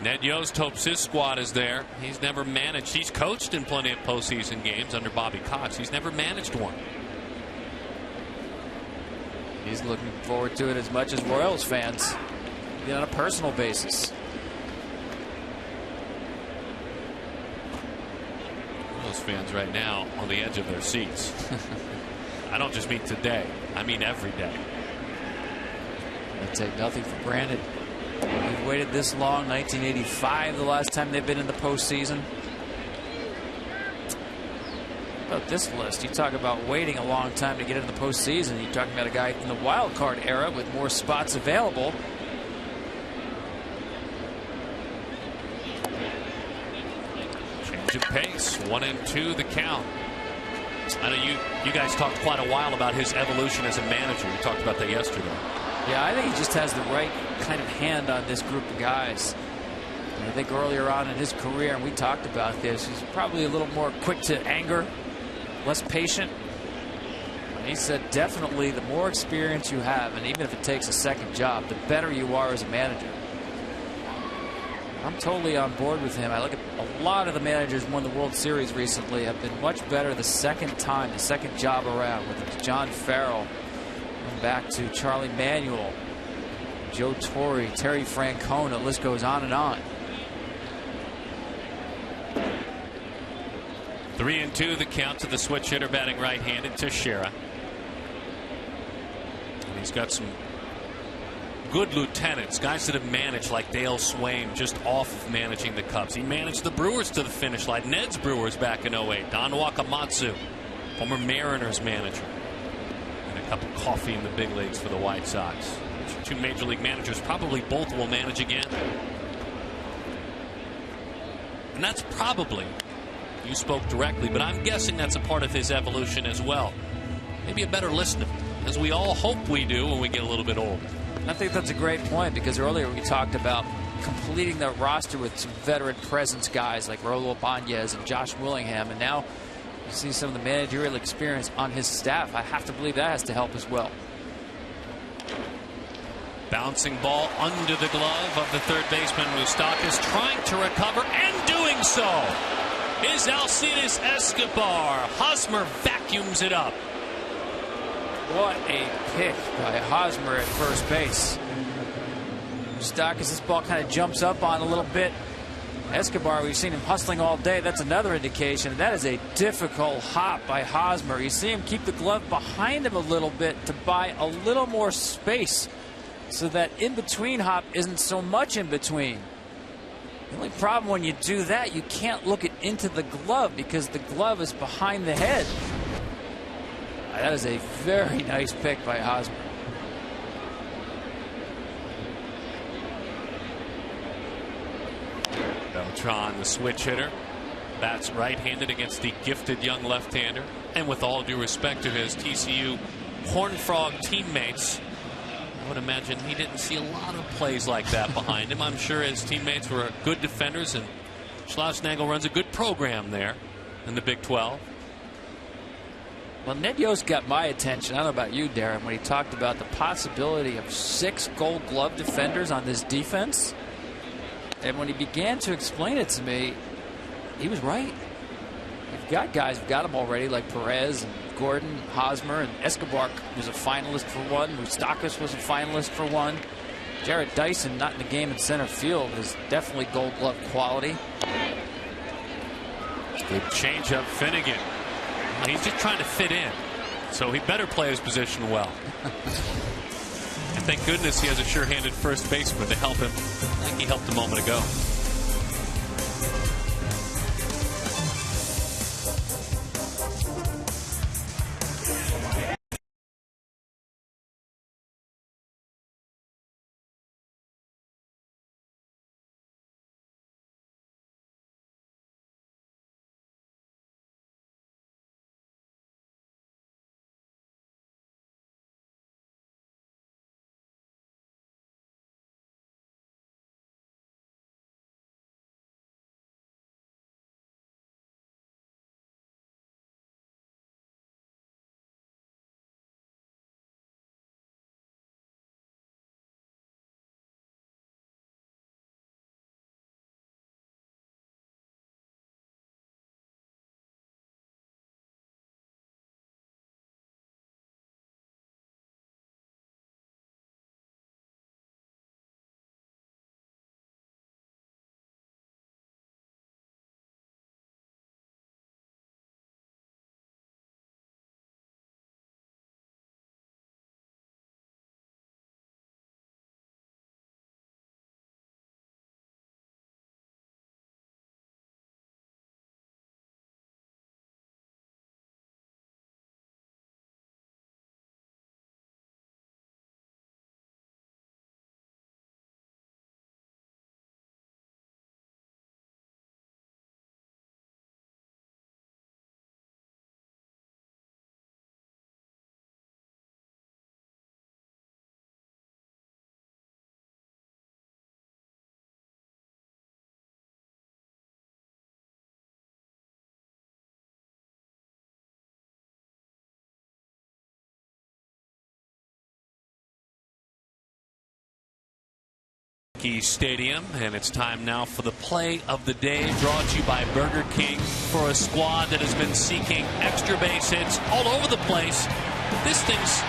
A: Ned Yost hopes his squad is there. He's never managed. He's coached in plenty of postseason games under Bobby Cox. He's never managed one.
C: He's looking forward to it as much as Royals fans, on a personal basis.
A: Royals fans right now on the edge of their seats. I don't just mean today. I mean every day.
C: I take nothing for granted. We've waited this long. 1985, the last time they've been in the postseason. About this list, you talk about waiting a long time to get into the postseason. You're talking about a guy in the wild card era with more spots available.
A: Change of pace. 1-2 the count. I know you guys talked quite a while about his evolution as a manager. We talked about that yesterday.
C: Yeah, I think he just has the right kind of hand on this group of guys. And I think earlier on in his career, and we talked about this, he's probably a little more quick to anger, less patient. And he said definitely the more experience you have, and even if it takes a second job, the better you are as a manager. I'm totally on board with him. I look at a lot of the managers who won the World Series recently have been much better the second time, the second job around, whether it's John Farrell, going back to Charlie Manuel, Joe Torre, Terry Francona, the list goes on and on.
A: 3-2 the count to the switch hitter batting right-handed, Teixeira. And he's got some good lieutenants, guys that have managed like Dale Swain, just off of managing the Cubs. He managed the Brewers to the finish line, Ned's Brewers back in 08. Don Wakamatsu, former Mariners manager. And a cup of coffee in the big leagues for the White Sox. Two major league managers, probably both will manage again. And that's probably, you spoke directly, but I'm guessing that's a part of his evolution as well. Maybe a better listener, as we all hope we do when we get a little bit older.
C: I think that's a great point, because earlier we talked about completing the roster with some veteran presence guys like Raul Ibanez and Josh Willingham, and now you see some of the managerial experience on his staff. I have to believe that has to help as well.
A: Bouncing ball under the glove of the third baseman Moustakas, trying to recover and doing so is Alcides Escobar. Hosmer vacuums it up.
C: What a pick by Hosmer at first base. Moustakas, this ball kind of jumps up on a little bit. Escobar, we've seen him hustling all day. That's another indication. That is a difficult hop by Hosmer. You see him keep the glove behind him a little bit to buy a little more space, so that in-between hop isn't so much in between. The only problem when you do that, you can't look it into the glove because the glove is behind the head. That is a very nice pick by Hosmer.
A: Beltran, the switch hitter, bats right-handed against the gifted young left-hander. And with all due respect to his TCU Horned Frog teammates, I would imagine he didn't see a lot of plays like that behind him. I'm sure his teammates were good defenders, and Schlossnagle runs a good program there in the Big 12.
C: Well, Ned Yost got my attention. I don't know about you, Darren, when he talked about the possibility of 6 Gold Glove defenders on this defense. And when he began to explain it to me, he was right. You've got guys who've got them already, like Perez and Gordon, Hosmer, and Escobar was a finalist for one. Moustakas was a finalist for one. Jared Dyson, not in the game in center field, is definitely Gold Glove quality.
A: Good changeup, Finnegan. He's just trying to fit in, so he better play his position well. And thank goodness he has a sure-handed first baseman to help him. I think he helped a moment ago. Yankee Stadium, and it's time now for the play of the day, brought to you by Burger King. For a squad that has been seeking extra base hits all over the place, this thing's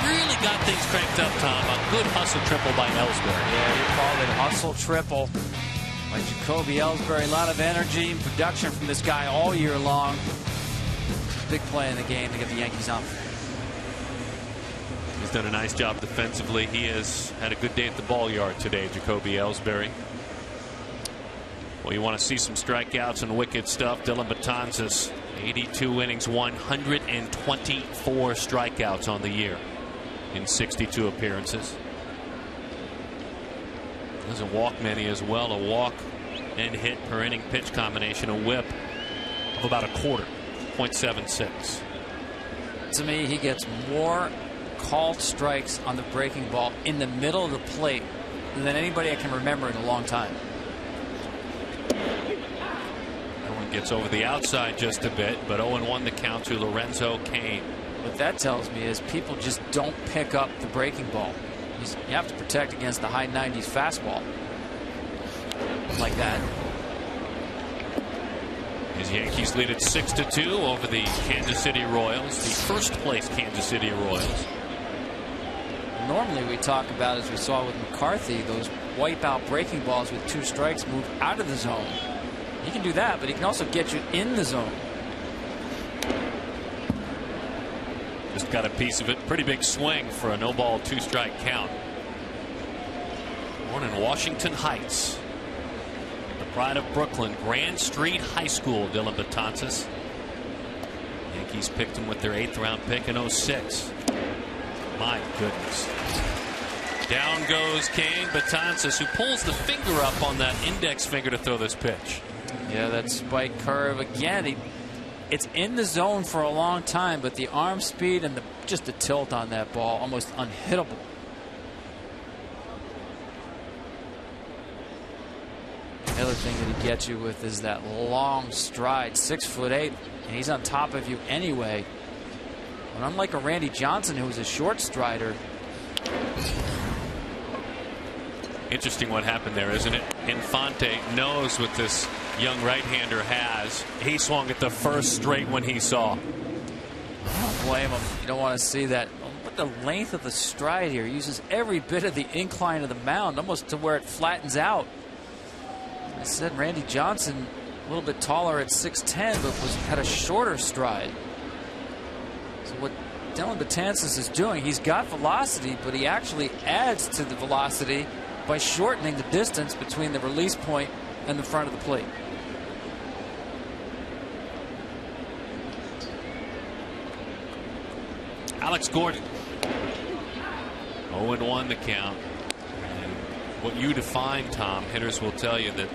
A: really got things cranked up, Tom. A good hustle triple by Ellsbury.
C: Yeah, you called it hustle triple by Jacoby Ellsbury. A lot of energy and production from this guy all year long. Big play in the game to get the Yankees on.
A: He's done a nice job defensively. He has had a good day at the ball yard today, Jacoby Ellsbury. Well, you want to see some strikeouts and wicked stuff. Dellin Betances, 82 innings, 124 strikeouts on the year in 62 appearances. Doesn't walk many as well. A walk and hit per inning pitch combination, a whip of about a quarter, 0.76.
C: To me, he gets more called strikes on the breaking ball in the middle of the plate than anybody I can remember in a long time.
A: That one gets over the outside just a bit, but 0-1 the count to Lorenzo Cain.
C: What that tells me is people just don't pick up the breaking ball. You have to protect against the high 90s fastball like that.
A: His Yankees lead it 6-2 over the Kansas City Royals, the first place Kansas City Royals.
C: Normally we talk about, as we saw with McCarthy, those wipeout breaking balls with 2 strikes move out of the zone. He can do that, but he can also get you in the zone.
A: Just got a piece of it. Pretty big swing for a no-ball 2-strike count. Born in Washington Heights, the pride of Brooklyn, Grand Street High School, Dellin Betances. Yankees picked him with their 8th round pick in 06. My goodness. Down goes Cain. Betances, who pulls the finger up on that index finger to throw this pitch.
C: Yeah, that spike curve again. It's in the zone for a long time, but the arm speed and just the tilt on that ball, almost unhittable. The other thing that he gets you with is that long stride, 6'8", and he's on top of you anyway. And unlike a Randy Johnson, who was a short strider.
A: Interesting what happened there, isn't it? Infante knows what this young right-hander has. He swung at the first straight when he saw.
C: I don't blame him. You don't want to see that. Look at the length of the stride here. He uses every bit of the incline of the mound, almost to where it flattens out. I said Randy Johnson, a little bit taller at 6'10", but had a shorter stride. So what Dellin Betances is doing, he's got velocity, but he actually adds to the velocity by shortening the distance between the release point and the front of the plate.
A: Alex Gordon, 0-1 the count. And what you define, Tom, hitters will tell you that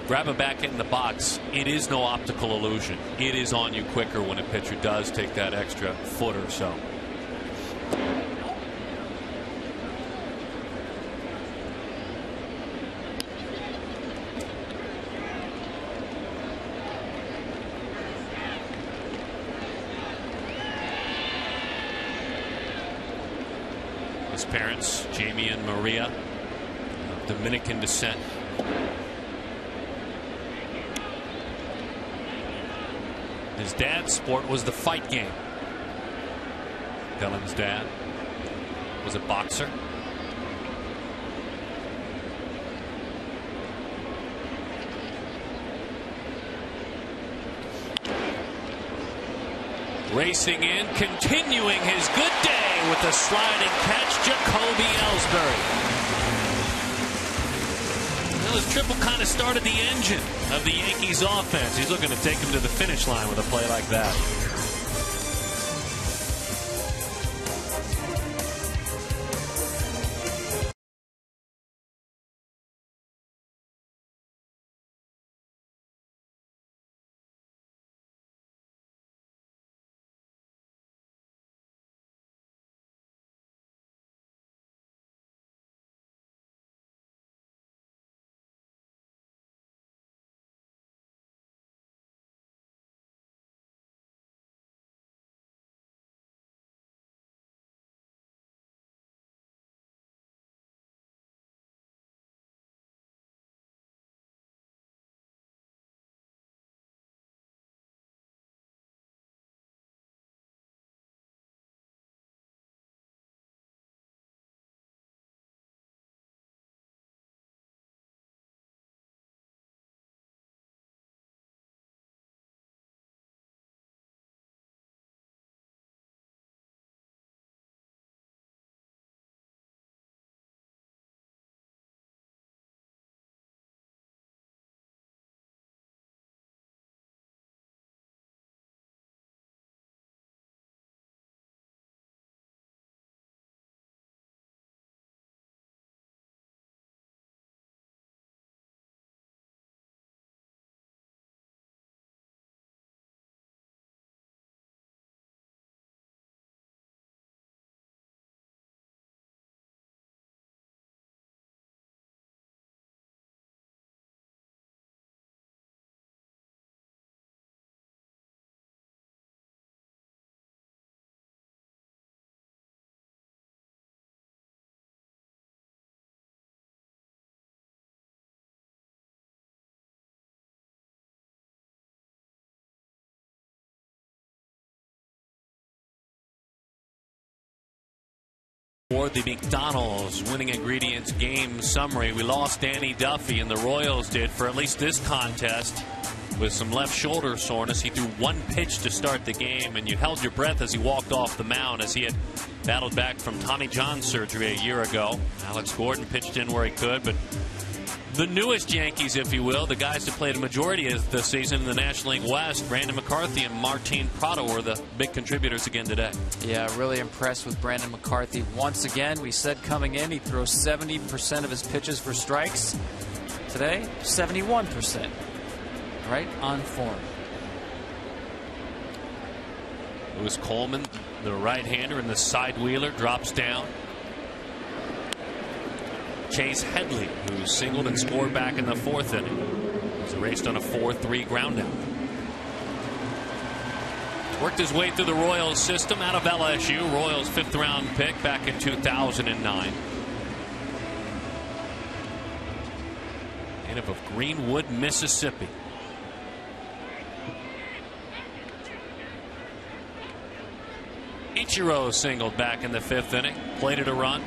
A: grab a back in the box, it is no optical illusion. It is on you quicker when a pitcher does take that extra foot or so. His parents, Jamie and Maria, of Dominican descent. His dad's sport was the fight game. Dellin's dad was a boxer. Racing in, continuing his good day with a sliding catch, Jacoby Ellsbury. Well, his triple kind of started the engine of the Yankees offense. He's looking to take him to the finish line with a play like that. For the McDonald's winning ingredients game summary, we lost Danny Duffy, and the Royals did for at least this contest with some left shoulder soreness. He threw one pitch to start the game, and you held your breath as he walked off the mound as he had battled back from Tommy John surgery a year ago. Alex Gordon pitched in where he could, but the newest Yankees, if you will, the guys that played a majority of the season in the National League West, Brandon McCarthy and Martin Prado, were the big contributors again today.
C: Yeah, really impressed with Brandon McCarthy. Once again, we said coming in, he throws 70% of his pitches for strikes. Today, 71%. Right on form.
A: Lewis Coleman, the right-hander, and the side wheeler drops down. Chase Headley, who singled and scored back in the fourth inning, was erased on a 4-3 ground out. Worked his way through the Royals system out of LSU. Royals 5th round pick back in 2009. Native of Greenwood, Mississippi. Ichiro singled back in the 5th inning, plated a run.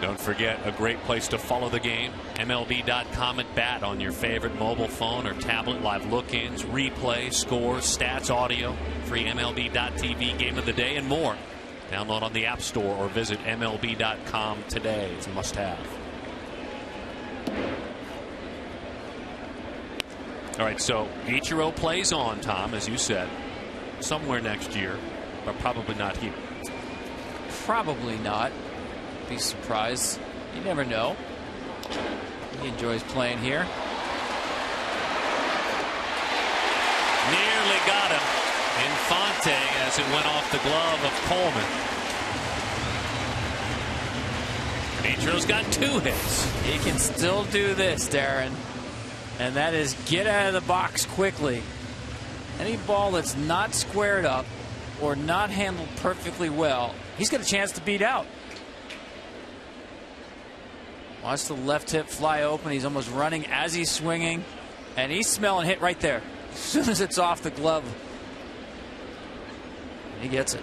A: Don't forget, a great place to follow the game. MLB.com at bat on your favorite mobile phone or tablet. Live look-ins, replay, scores, stats, audio. Free MLB.tv game of the day and more. Download on the App Store or visit MLB.com today. It's a must-have. All right, so Ichiro plays on, Tom, as you said, somewhere next year, but probably not here.
C: Probably not. Be surprised. You never know. He enjoys playing here.
A: Nearly got him. Infante as it went off the glove of Coleman. Ichiro's got 2 hits.
C: He can still do this, Darren. And that is get out of the box quickly. Any ball that's not squared up or not handled perfectly well, he's got a chance to beat out. Watch the left hip fly open. He's almost running as he's swinging. And he's smelling hit right there. As soon as it's off the glove. He gets it.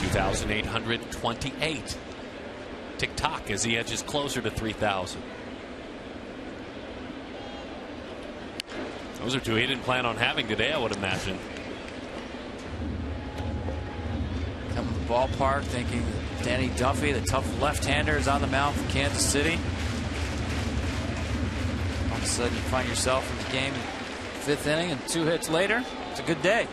A: 2,828. Tick-tock as he edges closer to 3,000. Those are 2 he didn't plan on having today, I would imagine.
C: Coming to the ballpark thinking Danny Duffy, the tough left-hander, is on the mound for Kansas City. All of a sudden you find yourself in the game, 5th inning, and 2 hits later. It's a good day.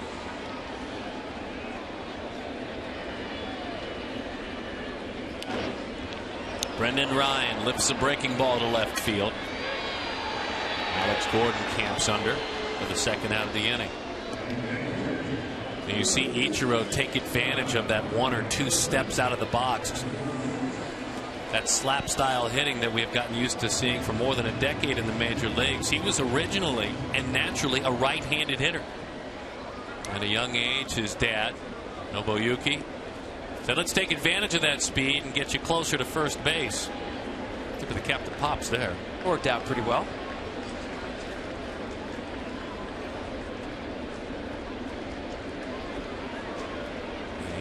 A: Brendan Ryan lifts a breaking ball to left field. Alex Gordon camps under for the second out of the inning. And you see Ichiro take advantage of that 1 or 2 steps out of the box. That slap style hitting that we have gotten used to seeing for more than a decade in the major leagues. He was originally and naturally a right-handed hitter. At a young age, his dad, Nobuyuki, said, let's take advantage of that speed and get you closer to first base. Tip of the cap to Pops there.
C: Worked out pretty well.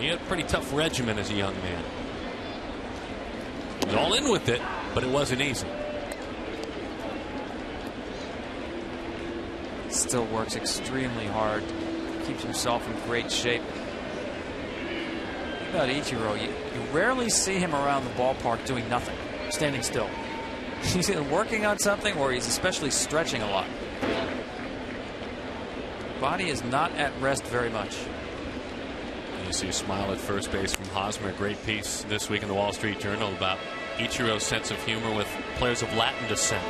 A: He had a pretty tough regimen as a young man. He was all in with it, but it wasn't easy.
C: Still works extremely hard. Keeps himself in great shape. About Ichiro, you rarely see him around the ballpark doing nothing, standing still. He's either working on something or he's especially stretching a lot. Body is not at rest very much.
A: You see a smile at first base from Hosmer. A great piece this week in the Wall Street Journal about Ichiro's sense of humor with players of Latin descent.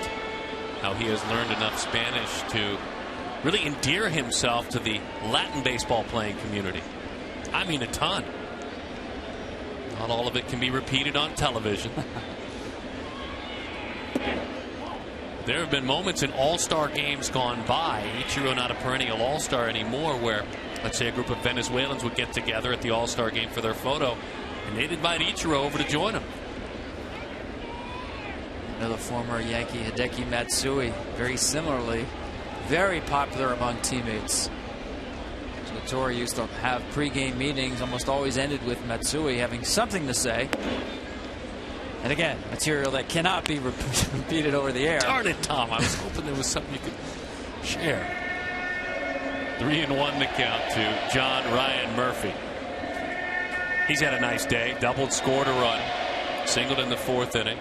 A: How he has learned enough Spanish to really endear himself to the Latin baseball playing community. I mean, a ton. Not all of it can be repeated on television. There have been moments in all-star games gone by, Ichiro not a perennial all-star anymore, where let's say a group of Venezuelans would get together at the All-Star game for their photo, and they'd invite Ichiro over to join them.
C: Another former Yankee, Hideki Matsui, very similarly, very popular among teammates. So Torre used to have pregame meetings, almost always ended with Matsui having something to say. And again, material that cannot be repeated over the air.
A: Darn it, Tom. I was hoping there was something you could share. 3-1 to count to John Ryan Murphy. He's had a nice day. Doubled, scored a run. Singled in the 4th inning.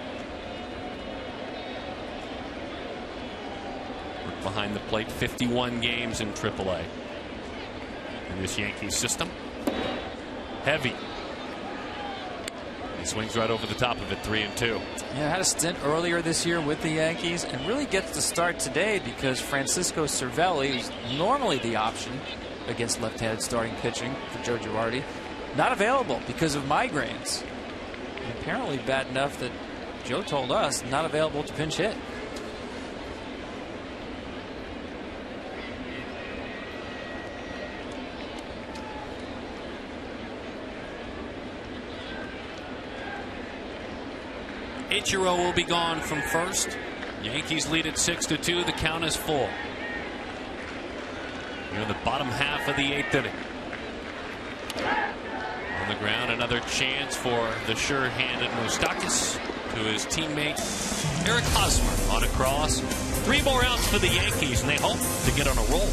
A: Worked behind the plate 51 games in AAA. In this Yankees system. Heavy. He swings right over the top of it, 3-2.
C: Yeah, had a stint earlier this year with the Yankees and really gets to start today because Francisco Cervelli, who's normally the option against left-handed starting pitching for Joe Girardi, not available because of migraines. And apparently bad enough that Joe told us not available to pinch hit.
A: Ichiro will be gone from first. Yankees lead at 6-2. The count is full. We're in the bottom half of the 8th inning. On the ground, another chance for the sure-handed Moustakas to his teammate Eric Hosmer on a cross. 3 more outs for the Yankees, and they hope to get on a roll.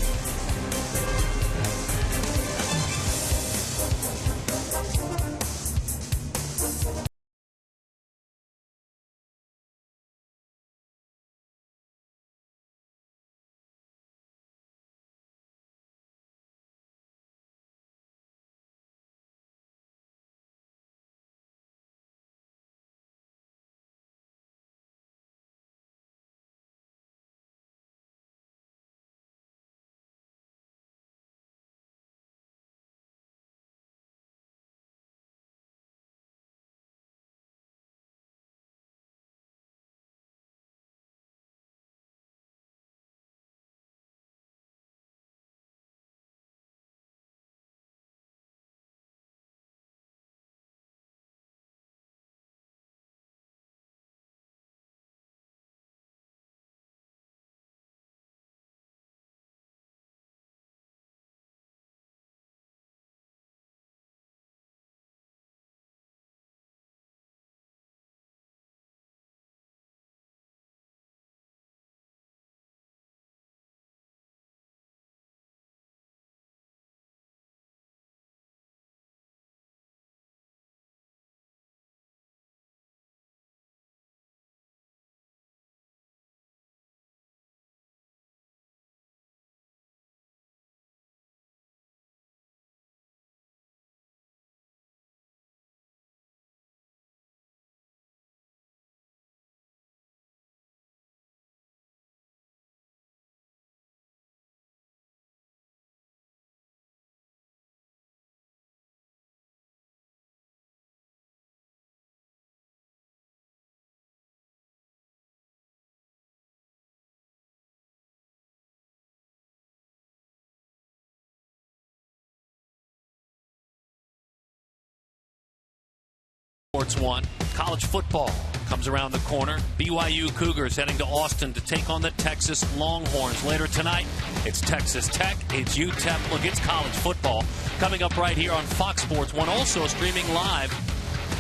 A: Sports 1. College football comes around the corner. BYU Cougars heading to Austin to take on the Texas Longhorns. Later tonight, it's Texas Tech, it's UTEP. Look, it's college football coming up right here on Fox Sports 1. Also streaming live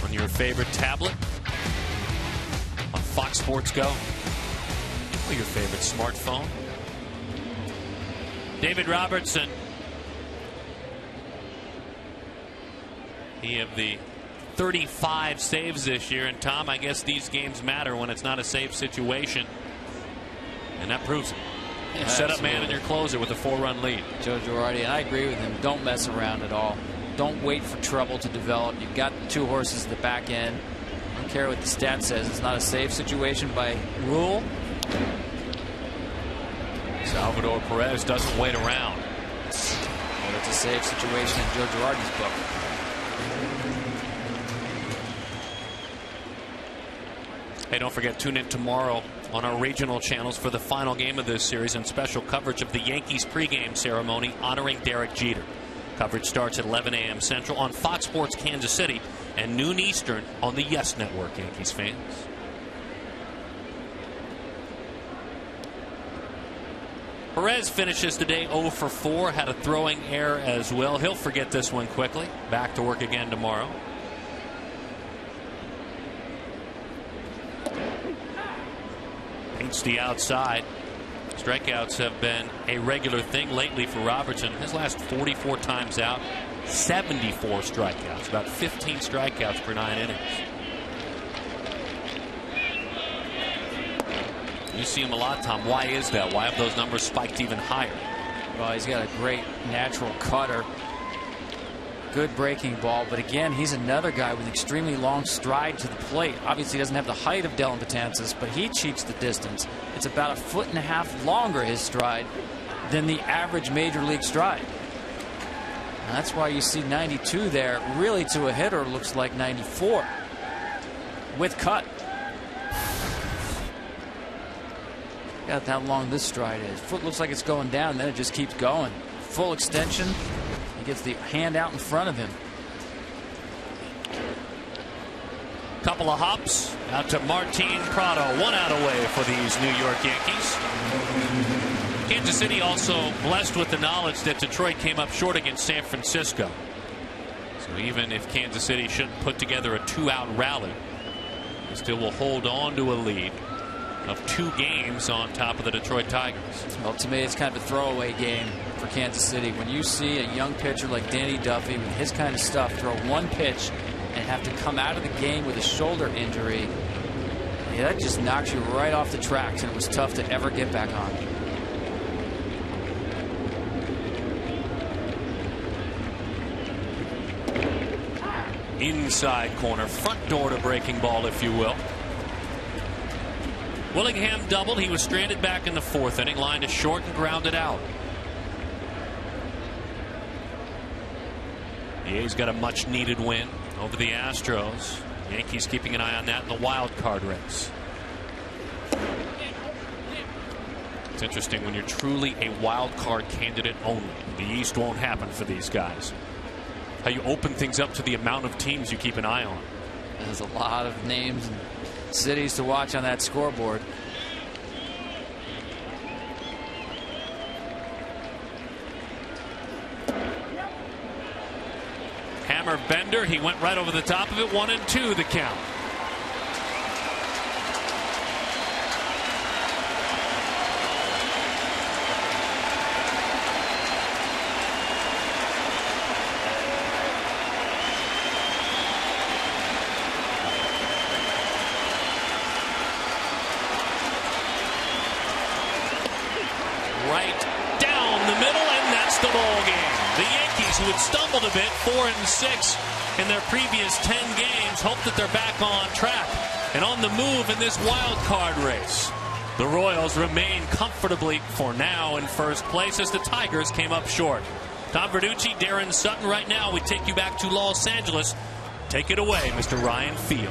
A: on your favorite tablet, on Fox Sports Go, or your favorite smartphone. David Robertson. He of the 35 saves this year, and Tom, I guess these games matter when it's not a save situation, and that proves it.
C: Yeah,
A: set up man and your closer with a 4-run lead.
C: Joe Girardi, and I agree with him. Don't mess around at all. Don't wait for trouble to develop. You've got 2 horses at the back end. I don't care what the stat says. It's not a save situation by rule.
A: Salvador Perez doesn't wait around.
C: But it's a save situation in Joe Girardi's book.
A: Hey, don't forget, tune in tomorrow on our regional channels for the final game of this series and special coverage of the Yankees pregame ceremony honoring Derek Jeter. Coverage starts at 11 a.m. Central on Fox Sports Kansas City and noon Eastern on the Yes Network, Yankees fans. Perez finishes today 0 for 4. Had a throwing error as well. He'll forget this one quickly. Back to work again tomorrow. Paints the outside. Strikeouts have been a regular thing lately for Robertson. His last 44 times out, 74 strikeouts. About 15 strikeouts per 9 innings. You see him a lot, Tom. Why is that? Why have those numbers spiked even higher?
C: Well, he's got a great natural cutter. Good breaking ball, but again, he's another guy with extremely long stride to the plate. Obviously, he doesn't have the height of Dellin Betances, but he cheats the distance. It's about 1.5 feet longer, his stride, than the average major league stride. And that's why you see 92 there. Really, to a hitter, looks like 94 with cut. Got how long this stride is. Foot looks like it's going down, then it just keeps going. Full extension. He gets the hand out in front of him.
A: Couple of hops out to Martin Prado. 1 out away for these New York Yankees. Kansas City also blessed with the knowledge that Detroit came up short against San Francisco. So even if Kansas City shouldn't put together a 2-out rally, they still will hold on to a lead of 2 games on top of the Detroit Tigers.
C: Well, to me, it's kind of a throwaway game for Kansas City. When you see a young pitcher like Danny Duffy with his kind of stuff throw 1 pitch and have to come out of the game with a shoulder injury, yeah, that just knocks you right off the tracks, and it was tough to ever get back on.
A: Inside corner, front door to breaking ball, if you will. Willingham doubled. He was stranded back in the 4th inning, lined to short and grounded out. The A's got a much needed win over the Astros. Yankees keeping an eye on that in the wild card race. It's interesting when you're truly a wild card candidate only. The East won't happen for these guys. How you open things up to the amount of teams you keep an eye on.
C: There's a lot of names and cities to watch on that scoreboard.
A: Hammer bender. He went right over the top of it. 1-2 the count. Who had stumbled a bit, 4-6 in their previous 10 games, hope that they're back on track and on the move in this wild card race. The Royals remain comfortably, for now, in first place as the Tigers came up short. Tom Verducci, Darren Sutton. Right now, we take you back to Los Angeles. Take it away, Mr. Ryan Field.